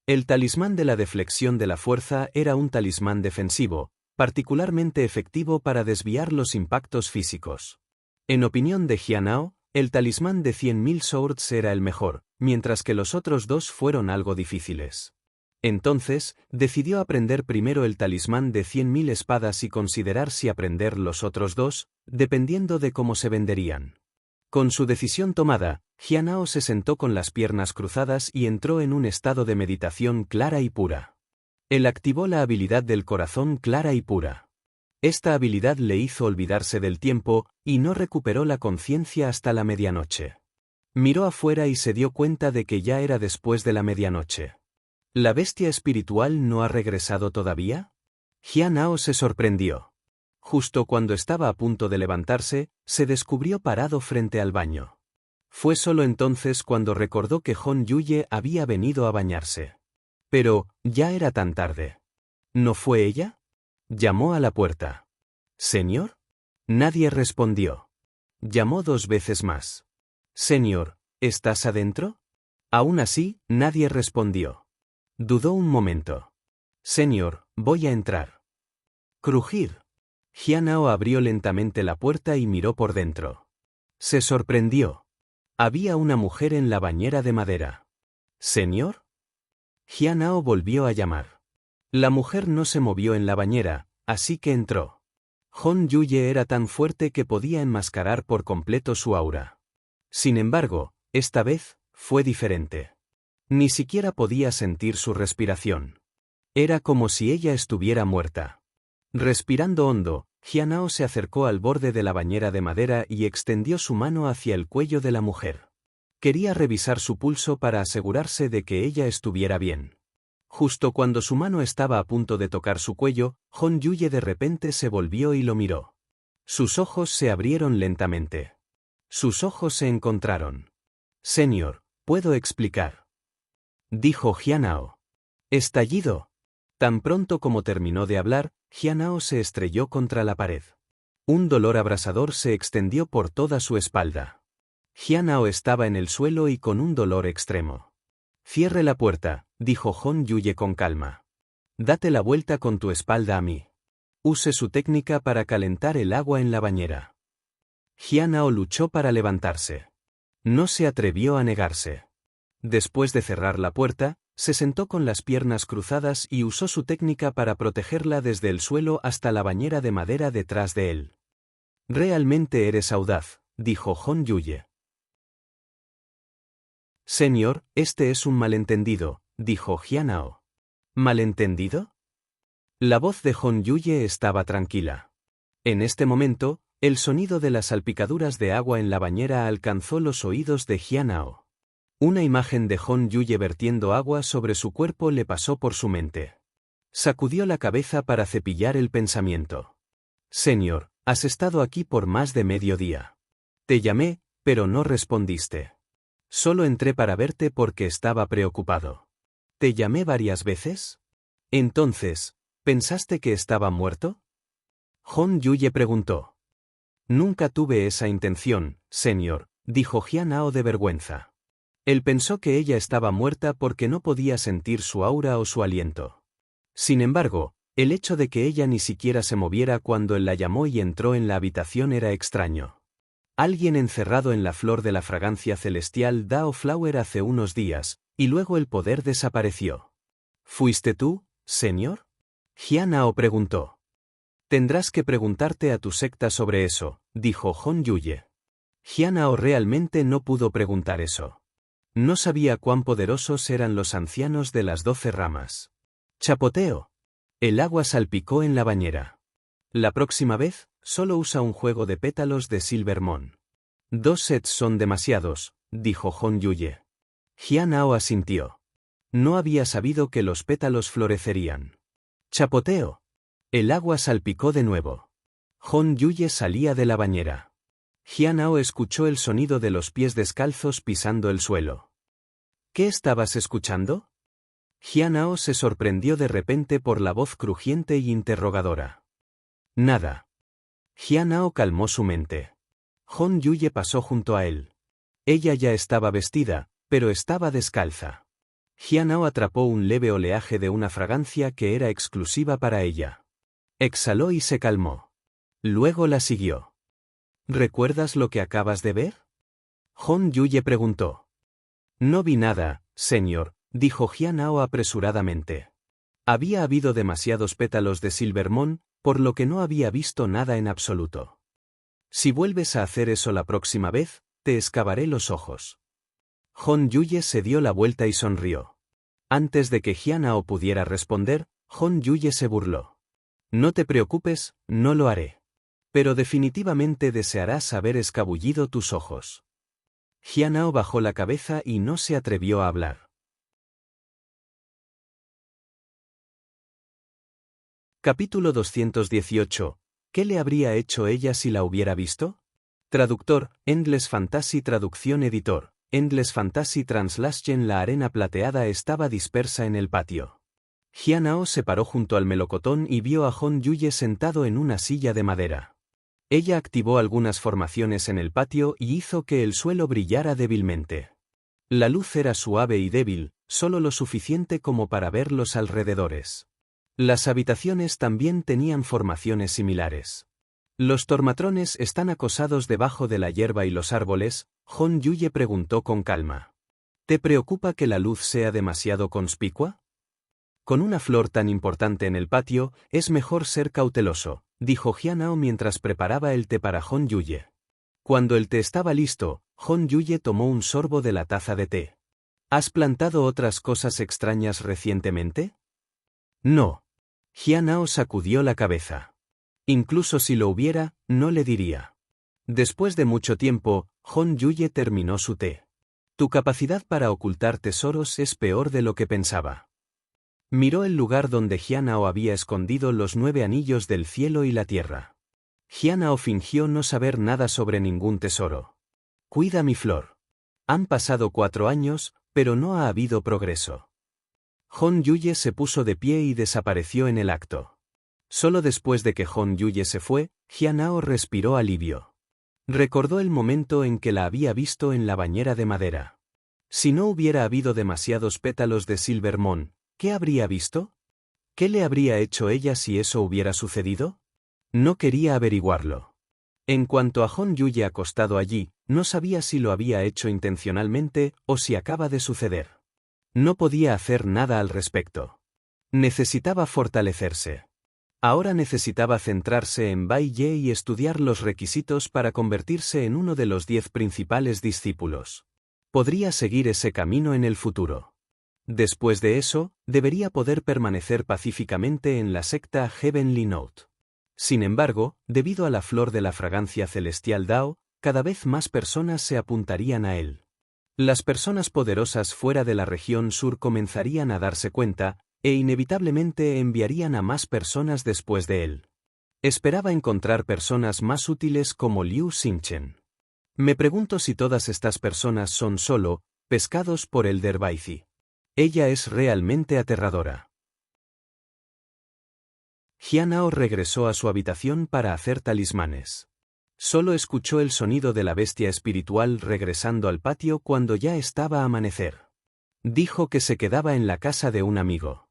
El talismán de la deflexión de la fuerza era un talismán defensivo, particularmente efectivo para desviar los impactos físicos. En opinión de Jianao, el talismán de 100.000 Swords era el mejor, mientras que los otros 2 fueron algo difíciles. Entonces, decidió aprender primero el talismán de 100.000 espadas y considerar si aprender los otros 2, dependiendo de cómo se venderían. Con su decisión tomada, Jianao se sentó con las piernas cruzadas y entró en un estado de meditación clara y pura. Él activó la habilidad del corazón clara y pura. Esta habilidad le hizo olvidarse del tiempo, y no recuperó la conciencia hasta la medianoche. Miró afuera y se dio cuenta de que ya era después de la medianoche. ¿La bestia espiritual no ha regresado todavía? Jianao se sorprendió. Justo cuando estaba a punto de levantarse, se descubrió parado frente al baño. Fue solo entonces cuando recordó que Hon Yuye había venido a bañarse. Pero, ya era tan tarde. ¿No fue ella? Llamó a la puerta. ¿Señor? Nadie respondió. Llamó 2 veces más. Señor, ¿estás adentro? Aún así, nadie respondió. Dudó un momento. Señor, voy a entrar. Crujir. Jianao abrió lentamente la puerta y miró por dentro. Se sorprendió. Había una mujer en la bañera de madera. ¿Señor? Jianao volvió a llamar. La mujer no se movió en la bañera, así que entró. Hon Yuye era tan fuerte que podía enmascarar por completo su aura. Sin embargo, esta vez, fue diferente. Ni siquiera podía sentir su respiración. Era como si ella estuviera muerta. Respirando hondo, Jianao se acercó al borde de la bañera de madera y extendió su mano hacia el cuello de la mujer. Quería revisar su pulso para asegurarse de que ella estuviera bien. Justo cuando su mano estaba a punto de tocar su cuello, Hon Yuye de repente se volvió y lo miró. Sus ojos se abrieron lentamente. Sus ojos se encontraron. Señor, ¿puedo explicar?, dijo Jianao. Estallido. Tan pronto como terminó de hablar, Jianao se estrelló contra la pared. Un dolor abrasador se extendió por toda su espalda. Jianao estaba en el suelo y con un dolor extremo. Cierre la puerta, dijo Hon Yuye con calma. Date la vuelta con tu espalda a mí. Use su técnica para calentar el agua en la bañera. Jianao luchó para levantarse. No se atrevió a negarse. Después de cerrar la puerta, se sentó con las piernas cruzadas y usó su técnica para protegerla desde el suelo hasta la bañera de madera detrás de él. Realmente eres audaz, dijo Hon Yuye. Señor, este es un malentendido, dijo Jianao. ¿Malentendido? La voz de Hon Yuye estaba tranquila. En este momento, el sonido de las salpicaduras de agua en la bañera alcanzó los oídos de Jianao. Una imagen de Hon Yuye vertiendo agua sobre su cuerpo le pasó por su mente. Sacudió la cabeza para cepillar el pensamiento. Señor, has estado aquí por más de medio día. Te llamé, pero no respondiste. Solo entré para verte porque estaba preocupado. ¿Te llamé varias veces? Entonces, ¿pensaste que estaba muerto? Hon Yuye preguntó. Nunca tuve esa intención, señor, dijo Jianao de vergüenza. Él pensó que ella estaba muerta porque no podía sentir su aura o su aliento. Sin embargo, el hecho de que ella ni siquiera se moviera cuando él la llamó y entró en la habitación era extraño. Alguien encerrado en la flor de la fragancia celestial Dao Flower hace unos días, y luego el poder desapareció. ¿Fuiste tú, señor? Jianao preguntó. Tendrás que preguntarte a tu secta sobre eso, dijo Hon Yuye. Jianao realmente no pudo preguntar eso. No sabía cuán poderosos eran los ancianos de las 12 ramas. Chapoteo. El agua salpicó en la bañera. La próxima vez, solo usa un juego de pétalos de Silvermon. 2 sets son demasiados, dijo Hon Yuye. Jianao asintió. No había sabido que los pétalos florecerían. Chapoteo. El agua salpicó de nuevo. Hon Yuye salía de la bañera. Jianao escuchó el sonido de los pies descalzos pisando el suelo. ¿Qué estabas escuchando? Jianao se sorprendió de repente por la voz crujiente y interrogadora. Nada. Jianao calmó su mente. Hon Yuye pasó junto a él. Ella ya estaba vestida, pero estaba descalza. Jianao atrapó un leve oleaje de una fragancia que era exclusiva para ella. Exhaló y se calmó. Luego la siguió. ¿Recuerdas lo que acabas de ver? Hon Yuye preguntó. No vi nada, señor, dijo Jianao apresuradamente. Había habido demasiados pétalos de Silvermon, por lo que no había visto nada en absoluto. Si vuelves a hacer eso la próxima vez, te excavaré los ojos. Hon Yuye se dio la vuelta y sonrió. Antes de que Jianao pudiera responder, Hon Yuye se burló. No te preocupes, no lo haré. Pero definitivamente desearás haber escabullido tus ojos. Jianao bajó la cabeza y no se atrevió a hablar. Capítulo 218. ¿Qué le habría hecho ella si la hubiera visto? Traductor, Endless Fantasy Traducción Editor, Endless Fantasy Translation. La arena plateada estaba dispersa en el patio. Jianao se paró junto al melocotón y vio a Hon Yuye sentado en una silla de madera. Ella activó algunas formaciones en el patio y hizo que el suelo brillara débilmente. La luz era suave y débil, solo lo suficiente como para ver los alrededores. Las habitaciones también tenían formaciones similares. ¿Los tormatrones están acosados debajo de la hierba y los árboles? Hon Yuye preguntó con calma. ¿Te preocupa que la luz sea demasiado conspicua? Con una flor tan importante en el patio, es mejor ser cauteloso, dijo Jianao mientras preparaba el té para Hon Yuye. Cuando el té estaba listo, Hon Yuye tomó un sorbo de la taza de té. ¿Has plantado otras cosas extrañas recientemente? No. Jianao sacudió la cabeza. Incluso si lo hubiera, no le diría. Después de mucho tiempo, Hon Yuye terminó su té. Tu capacidad para ocultar tesoros es peor de lo que pensaba. Miró el lugar donde Jianao había escondido los 9 anillos del cielo y la tierra. Jianao fingió no saber nada sobre ningún tesoro. Cuida mi flor. Han pasado 4 años, pero no ha habido progreso. Hon Yuye se puso de pie y desapareció en el acto. Solo después de que Hon Yuye se fue, Jianao respiró alivio. Recordó el momento en que la había visto en la bañera de madera. Si no hubiera habido demasiados pétalos de Silvermon, ¿qué habría visto? ¿Qué le habría hecho ella si eso hubiera sucedido? No quería averiguarlo. En cuanto a Hon Yuye acostado allí, no sabía si lo había hecho intencionalmente o si acaba de suceder. No podía hacer nada al respecto. Necesitaba fortalecerse. Ahora necesitaba centrarse en Bai Ye y estudiar los requisitos para convertirse en uno de los 10 principales discípulos. Podría seguir ese camino en el futuro. Después de eso, debería poder permanecer pacíficamente en la secta Heavenly Note. Sin embargo, debido a la flor de la fragancia celestial Dao, cada vez más personas se apuntarían a él. Las personas poderosas fuera de la región sur comenzarían a darse cuenta, e inevitablemente enviarían a más personas después de él. Esperaba encontrar personas más útiles como Liu Xingchen. Me pregunto si todas estas personas son solo pescados por Elder Baizi. Ella es realmente aterradora. Jianao regresó a su habitación para hacer talismanes. Solo escuchó el sonido de la bestia espiritual regresando al patio cuando ya estaba a amanecer. Dijo que se quedaba en la casa de un amigo.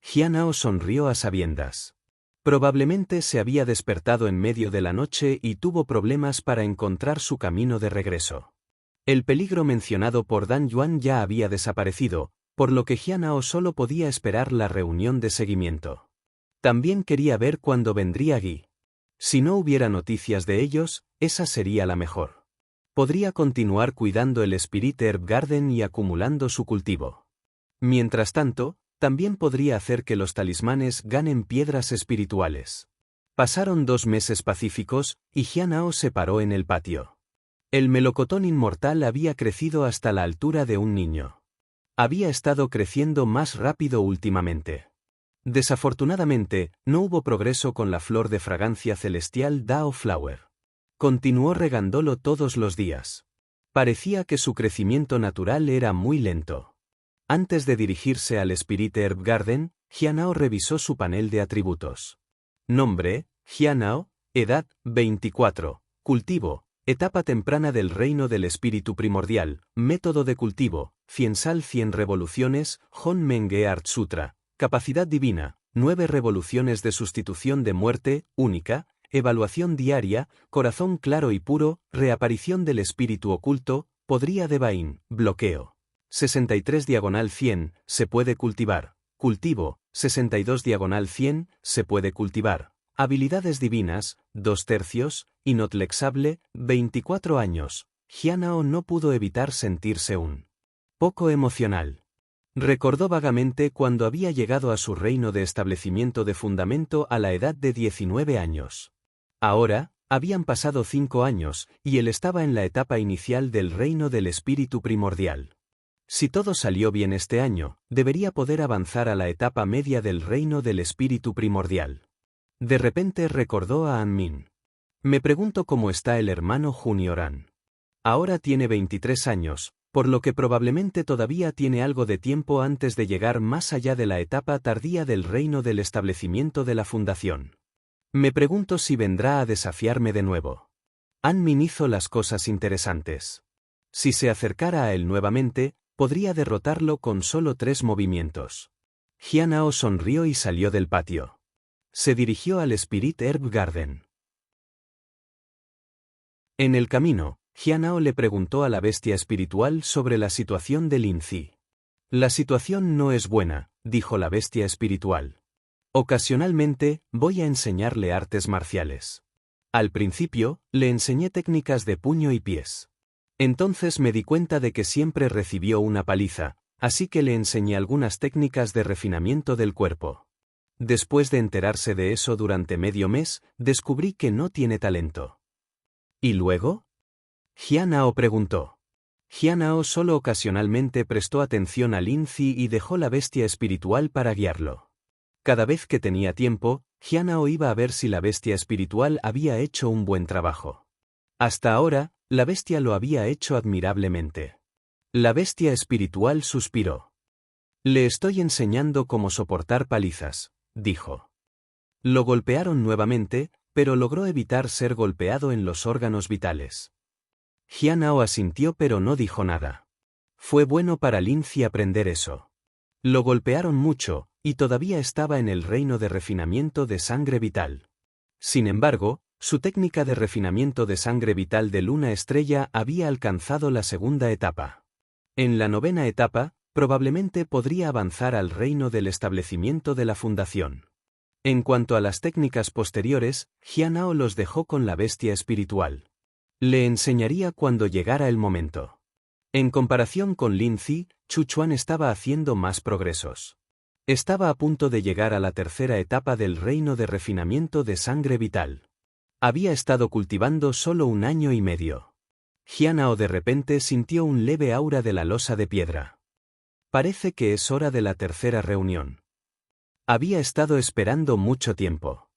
Jianao sonrió a sabiendas. Probablemente se había despertado en medio de la noche y tuvo problemas para encontrar su camino de regreso. El peligro mencionado por Dan Yuan ya había desaparecido, por lo que Jianao solo podía esperar la reunión de seguimiento. También quería ver cuándo vendría Guy. Si no hubiera noticias de ellos, esa sería la mejor. Podría continuar cuidando el Spirit Herb Garden y acumulando su cultivo. Mientras tanto, también podría hacer que los talismanes ganen piedras espirituales. Pasaron 2 meses pacíficos, y Jianao se paró en el patio. El melocotón inmortal había crecido hasta la altura de un niño. Había estado creciendo más rápido últimamente. Desafortunadamente, no hubo progreso con la flor de fragancia celestial Dao Flower. Continuó regándolo todos los días. Parecía que su crecimiento natural era muy lento. Antes de dirigirse al Spirit Herb Garden, Jianao revisó su panel de atributos. Nombre: Jianao, edad: 24, cultivo: etapa temprana del reino del espíritu primordial, método de cultivo: Ciensal 100 revoluciones, Hon Menge Art Sutra, capacidad divina, 9 revoluciones de sustitución de muerte, única, evaluación diaria, corazón claro y puro, reaparición del espíritu oculto, podría de Bain, bloqueo. 63/100, se puede cultivar. Cultivo, 62/100, se puede cultivar. Habilidades divinas, 2/3, inotlexable, 24 años. Jianao no pudo evitar sentirse un poco emocional. Recordó vagamente cuando había llegado a su reino de establecimiento de fundamento a la edad de 19 años. Ahora, habían pasado 5 años, y él estaba en la etapa inicial del reino del espíritu primordial. Si todo salió bien este año, debería poder avanzar a la etapa media del reino del espíritu primordial. De repente recordó a Anmin. Me pregunto cómo está el hermano Junioran. Ahora tiene 23 años, por lo que probablemente todavía tiene algo de tiempo antes de llegar más allá de la etapa tardía del reino del establecimiento de la fundación. Me pregunto si vendrá a desafiarme de nuevo. Anmin hizo las cosas interesantes. Si se acercara a él nuevamente, podría derrotarlo con solo 3 movimientos. Jianao sonrió y salió del patio. Se dirigió al Spirit Herb Garden. En el camino, Jianao le preguntó a la bestia espiritual sobre la situación de Lin Zi. La situación no es buena, dijo la bestia espiritual. Ocasionalmente, voy a enseñarle artes marciales. Al principio, le enseñé técnicas de puño y pies. Entonces me di cuenta de que siempre recibió una paliza, así que le enseñé algunas técnicas de refinamiento del cuerpo. Después de enterarse de eso durante medio mes, descubrí que no tiene talento. ¿Y luego? Jianao preguntó. Jianao solo ocasionalmente prestó atención a Lin Zi y dejó la bestia espiritual para guiarlo. Cada vez que tenía tiempo, Jianao iba a ver si la bestia espiritual había hecho un buen trabajo. Hasta ahora, la bestia lo había hecho admirablemente. La bestia espiritual suspiró. Le estoy enseñando cómo soportar palizas, dijo. Lo golpearon nuevamente, pero logró evitar ser golpeado en los órganos vitales. Jianao asintió pero no dijo nada. Fue bueno para Lin Zi aprender eso. Lo golpearon mucho, y todavía estaba en el reino de refinamiento de sangre vital. Sin embargo, su técnica de refinamiento de sangre vital de luna estrella había alcanzado la segunda etapa. En la 9ª etapa, probablemente podría avanzar al reino del establecimiento de la fundación. En cuanto a las técnicas posteriores, Jianao los dejó con la bestia espiritual. Le enseñaría cuando llegara el momento. En comparación con Lin Zi, Chu Chuan estaba haciendo más progresos. Estaba a punto de llegar a la 3ª etapa del reino de refinamiento de sangre vital. Había estado cultivando solo 1 año y medio. Jianao de repente sintió un leve aura de la losa de piedra. Parece que es hora de la 3ª reunión. Había estado esperando mucho tiempo.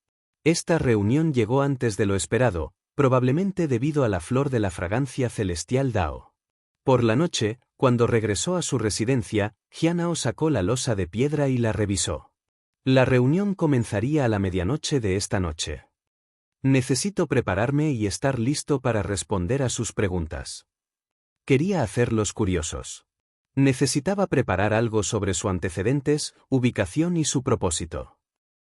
Esta reunión llegó antes de lo esperado, probablemente debido a la flor de la fragancia celestial Dao. Por la noche, cuando regresó a su residencia, Jianhao sacó la losa de piedra y la revisó. La reunión comenzaría a la medianoche de esta noche. Necesito prepararme y estar listo para responder a sus preguntas. Quería hacerlos curiosos. Necesitaba preparar algo sobre sus antecedentes, ubicación y su propósito.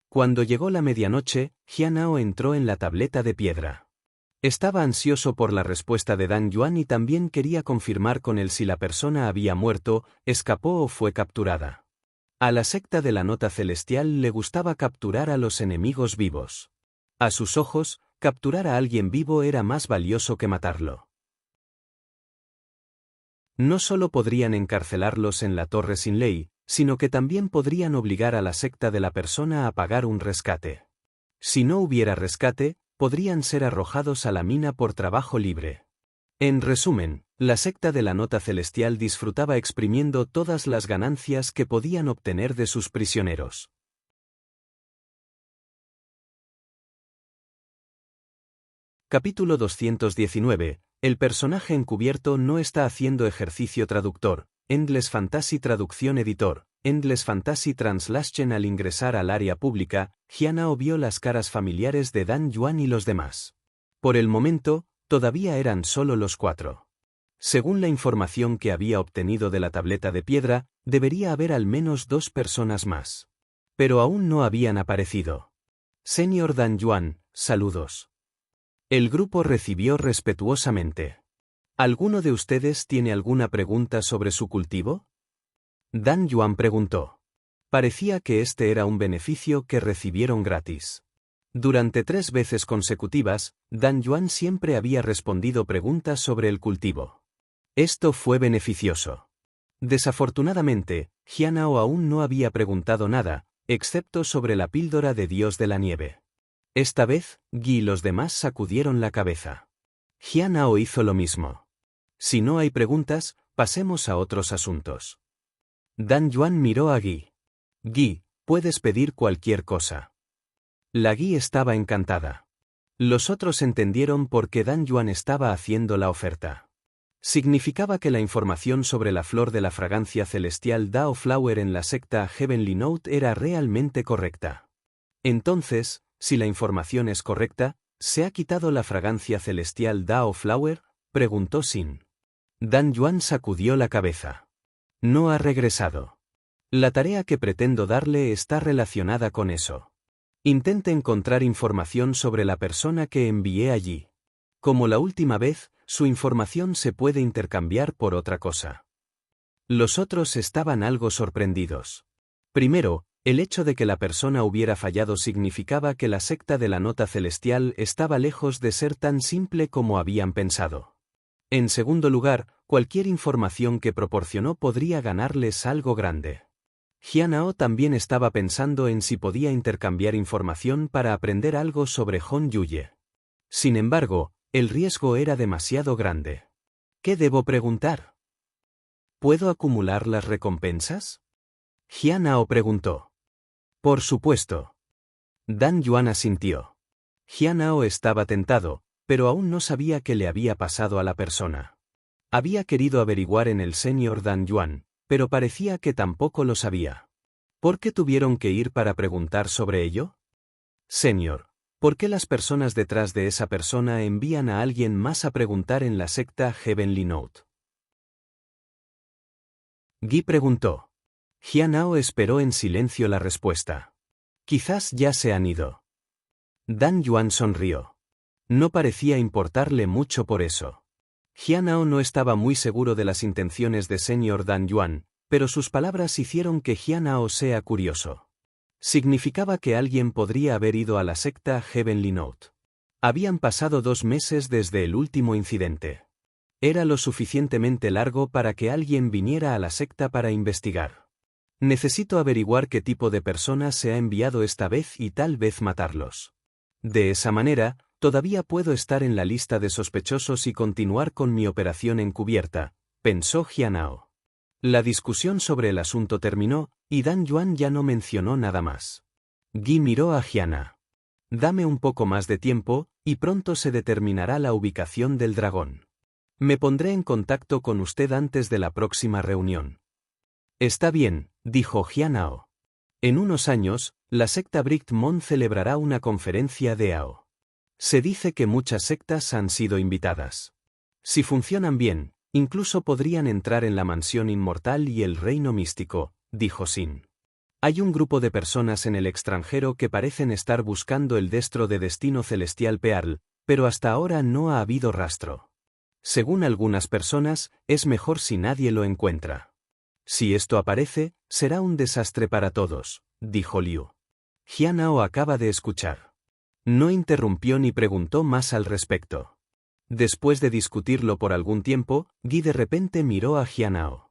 Cuando llegó la medianoche, Jianhao entró en la tableta de piedra. Estaba ansioso por la respuesta de Dan Yuan y también quería confirmar con él si la persona había muerto, escapó o fue capturada. A la secta de la nota celestial le gustaba capturar a los enemigos vivos. A sus ojos, capturar a alguien vivo era más valioso que matarlo. No solo podrían encarcelarlos en la torre sin ley, sino que también podrían obligar a la secta de la persona a pagar un rescate. Si no hubiera rescate, podrían ser arrojados a la mina por trabajo libre. En resumen, la secta de la nota celestial disfrutaba exprimiendo todas las ganancias que podían obtener de sus prisioneros. Capítulo 219. El personaje encubierto no está haciendo ejercicio traductor. Endless Fantasy Traducción Editor. Endless Fantasy Translation. Al ingresar al área pública, Jianhao vio las caras familiares de Dan Yuan y los demás. Por el momento, todavía eran solo los 4. Según la información que había obtenido de la tableta de piedra, debería haber al menos 2 personas más. Pero aún no habían aparecido. Señor Dan Yuan, saludos. El grupo recibió respetuosamente. ¿Alguno de ustedes tiene alguna pregunta sobre su cultivo? Dan Yuan preguntó. Parecía que este era un beneficio que recibieron gratis. Durante 3 veces consecutivas, Dan Yuan siempre había respondido preguntas sobre el cultivo. Esto fue beneficioso. Desafortunadamente, Jianhao aún no había preguntado nada, excepto sobre la píldora de Dios de la Nieve. Esta vez, Guy y los demás sacudieron la cabeza. Jianhao hizo lo mismo. Si no hay preguntas, pasemos a otros asuntos. Dan Yuan miró a Guy. Guy, puedes pedir cualquier cosa. La Guy estaba encantada. Los otros entendieron por qué Dan Yuan estaba haciendo la oferta. Significaba que la información sobre la flor de la fragancia celestial Dao Flower en la secta Heavenly Note era realmente correcta. Entonces, si la información es correcta, ¿se ha quitado la fragancia celestial Dao Flower?, preguntó Xin. Dan Yuan sacudió la cabeza. No ha regresado. La tarea que pretendo darle está relacionada con eso. Intente encontrar información sobre la persona que envié allí. Como la última vez, su información se puede intercambiar por otra cosa. Los otros estaban algo sorprendidos. Primero, el hecho de que la persona hubiera fallado significaba que la secta de la nota celestial estaba lejos de ser tan simple como habían pensado. En segundo lugar, cualquier información que proporcionó podría ganarles algo grande. Jianhao también estaba pensando en si podía intercambiar información para aprender algo sobre Hong Yuye. Sin embargo, el riesgo era demasiado grande. ¿Qué debo preguntar? ¿Puedo acumular las recompensas? Jianhao preguntó. Por supuesto. Dan Yuan asintió. Jianhao estaba tentado, pero aún no sabía qué le había pasado a la persona. Había querido averiguar en el señor Dan Yuan, pero parecía que tampoco lo sabía. ¿Por qué tuvieron que ir para preguntar sobre ello? Señor, ¿por qué las personas detrás de esa persona envían a alguien más a preguntar en la secta Heavenly Note? Guy preguntó. Jianhao esperó en silencio la respuesta. Quizás ya se han ido. Dan Yuan sonrió. No parecía importarle mucho por eso. Jianhao no estaba muy seguro de las intenciones de señor Dan Yuan, pero sus palabras hicieron que Jianhao sea curioso. Significaba que alguien podría haber ido a la secta Heavenly Note. Habían pasado 2 meses desde el último incidente. Era lo suficientemente largo para que alguien viniera a la secta para investigar. Necesito averiguar qué tipo de persona se ha enviado esta vez y tal vez matarlos. De esa manera, todavía puedo estar en la lista de sospechosos y continuar con mi operación encubierta, pensó Jianhao. La discusión sobre el asunto terminó, y Dan Yuan ya no mencionó nada más. Guy miró a Gianna. Dame un poco más de tiempo, y pronto se determinará la ubicación del dragón. Me pondré en contacto con usted antes de la próxima reunión. Está bien, dijo Jianao. En unos años, la secta Bright Mon celebrará una conferencia de AO. Se dice que muchas sectas han sido invitadas. Si funcionan bien, incluso podrían entrar en la mansión inmortal y el reino místico, dijo Sin. Hay un grupo de personas en el extranjero que parecen estar buscando el destro de destino celestial Pearl, pero hasta ahora no ha habido rastro. Según algunas personas, es mejor si nadie lo encuentra. Si esto aparece, será un desastre para todos, dijo Liu. Jianao acaba de escuchar. No interrumpió ni preguntó más al respecto. Después de discutirlo por algún tiempo, Guy de repente miró a Jianao.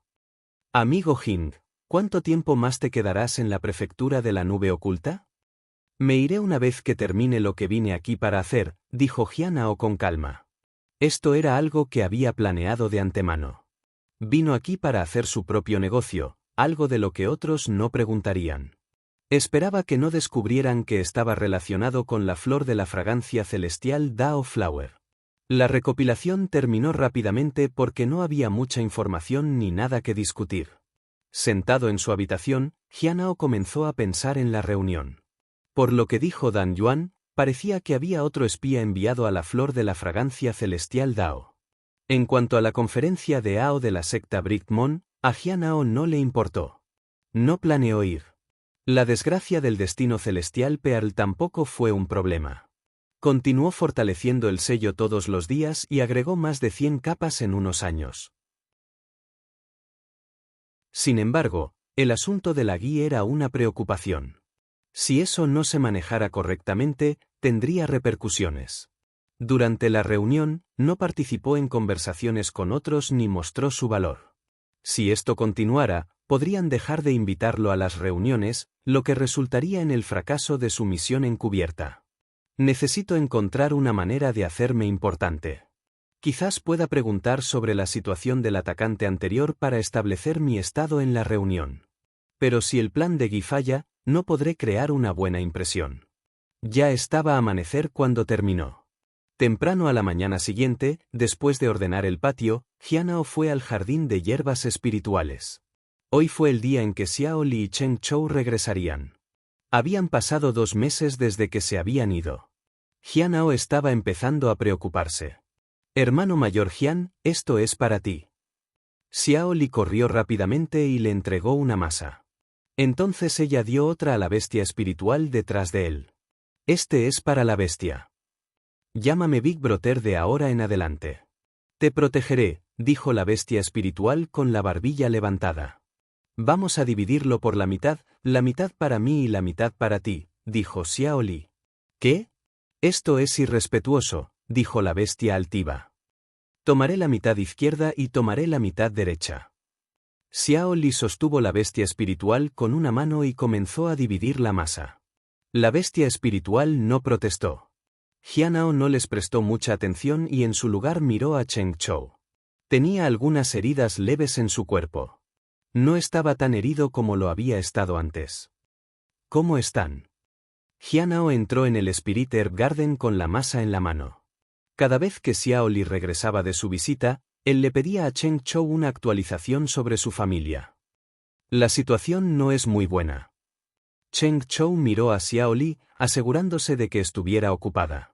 Amigo Jing, ¿cuánto tiempo más te quedarás en la prefectura de la nube oculta? Me iré una vez que termine lo que vine aquí para hacer, dijo Jianao con calma. Esto era algo que había planeado de antemano. Vino aquí para hacer su propio negocio, algo de lo que otros no preguntarían. Esperaba que no descubrieran que estaba relacionado con la flor de la fragancia celestial Dao Flower. La recopilación terminó rápidamente porque no había mucha información ni nada que discutir. Sentado en su habitación, Jianao comenzó a pensar en la reunión. Por lo que dijo Dan Yuan, parecía que había otro espía enviado a la flor de la fragancia celestial Dao. En cuanto a la conferencia de AO de la secta Bright Mon, a Jianao no le importó. No planeó ir. La desgracia del destino celestial Pearl tampoco fue un problema. Continuó fortaleciendo el sello todos los días y agregó más de 100 capas en unos años. Sin embargo, el asunto de la guía era una preocupación. Si eso no se manejara correctamente, tendría repercusiones. Durante la reunión, no participó en conversaciones con otros ni mostró su valor. Si esto continuara, podrían dejar de invitarlo a las reuniones, lo que resultaría en el fracaso de su misión encubierta. Necesito encontrar una manera de hacerme importante. Quizás pueda preguntar sobre la situación del atacante anterior para establecer mi estado en la reunión. Pero si el plan de Guy falla, no podré crear una buena impresión. Ya estaba a amanecer cuando terminó. Temprano a la mañana siguiente, después de ordenar el patio, Jianao fue al jardín de hierbas espirituales. Hoy fue el día en que Xiao Li y Cheng Chou regresarían. Habían pasado 2 meses desde que se habían ido. Jianao estaba empezando a preocuparse. Hermano mayor Jian, esto es para ti. Xiao Li corrió rápidamente y le entregó una masa. Entonces ella dio otra a la bestia espiritual detrás de él. Este es para la bestia. Llámame Big Brother de ahora en adelante. Te protegeré, dijo la bestia espiritual con la barbilla levantada. Vamos a dividirlo por la mitad para mí y la mitad para ti, dijo Xiao Li. ¿Qué? Esto es irrespetuoso, dijo la bestia altiva. Tomaré la mitad izquierda y tomaré la mitad derecha. Xiao Li sostuvo la bestia espiritual con una mano y comenzó a dividir la masa. La bestia espiritual no protestó. Jianao no les prestó mucha atención y en su lugar miró a Cheng Chou. Tenía algunas heridas leves en su cuerpo. No estaba tan herido como lo había estado antes. ¿Cómo están? Jianao entró en el Spirit Herb Garden con la masa en la mano. Cada vez que Xiao Li regresaba de su visita, él le pedía a Cheng Chou una actualización sobre su familia. La situación no es muy buena. Cheng Chou miró a Xiao Li, asegurándose de que estuviera ocupada.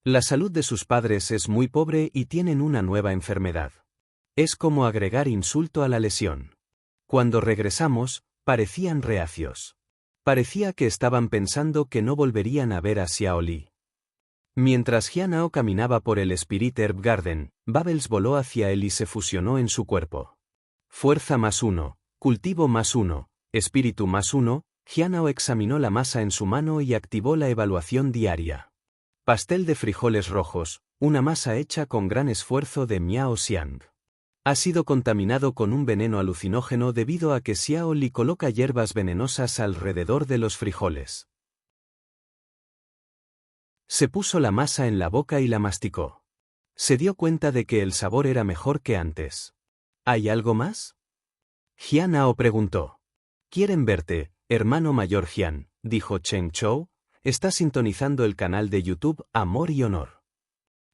La salud de sus padres es muy pobre y tienen una nueva enfermedad. Es como agregar insulto a la lesión. Cuando regresamos, parecían reacios. Parecía que estaban pensando que no volverían a ver a Xiao Li. Mientras Jianao caminaba por el Spirit Herb Garden, Bubbles voló hacia él y se fusionó en su cuerpo. Fuerza +1, cultivo +1, espíritu +1, Jianao examinó la masa en su mano y activó la evaluación diaria. Pastel de frijoles rojos, una masa hecha con gran esfuerzo de Miao Xiang. Ha sido contaminado con un veneno alucinógeno debido a que Xiao Li coloca hierbas venenosas alrededor de los frijoles. Se puso la masa en la boca y la masticó. Se dio cuenta de que el sabor era mejor que antes. ¿Hay algo más? Jianao preguntó. Quieren verte, hermano mayor Jian, dijo Cheng Chou. Está sintonizando el canal de YouTube Amor y Honor.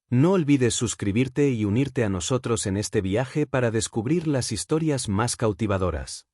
No olvides suscribirte y unirte a nosotros en este viaje para descubrir las historias más cautivadoras.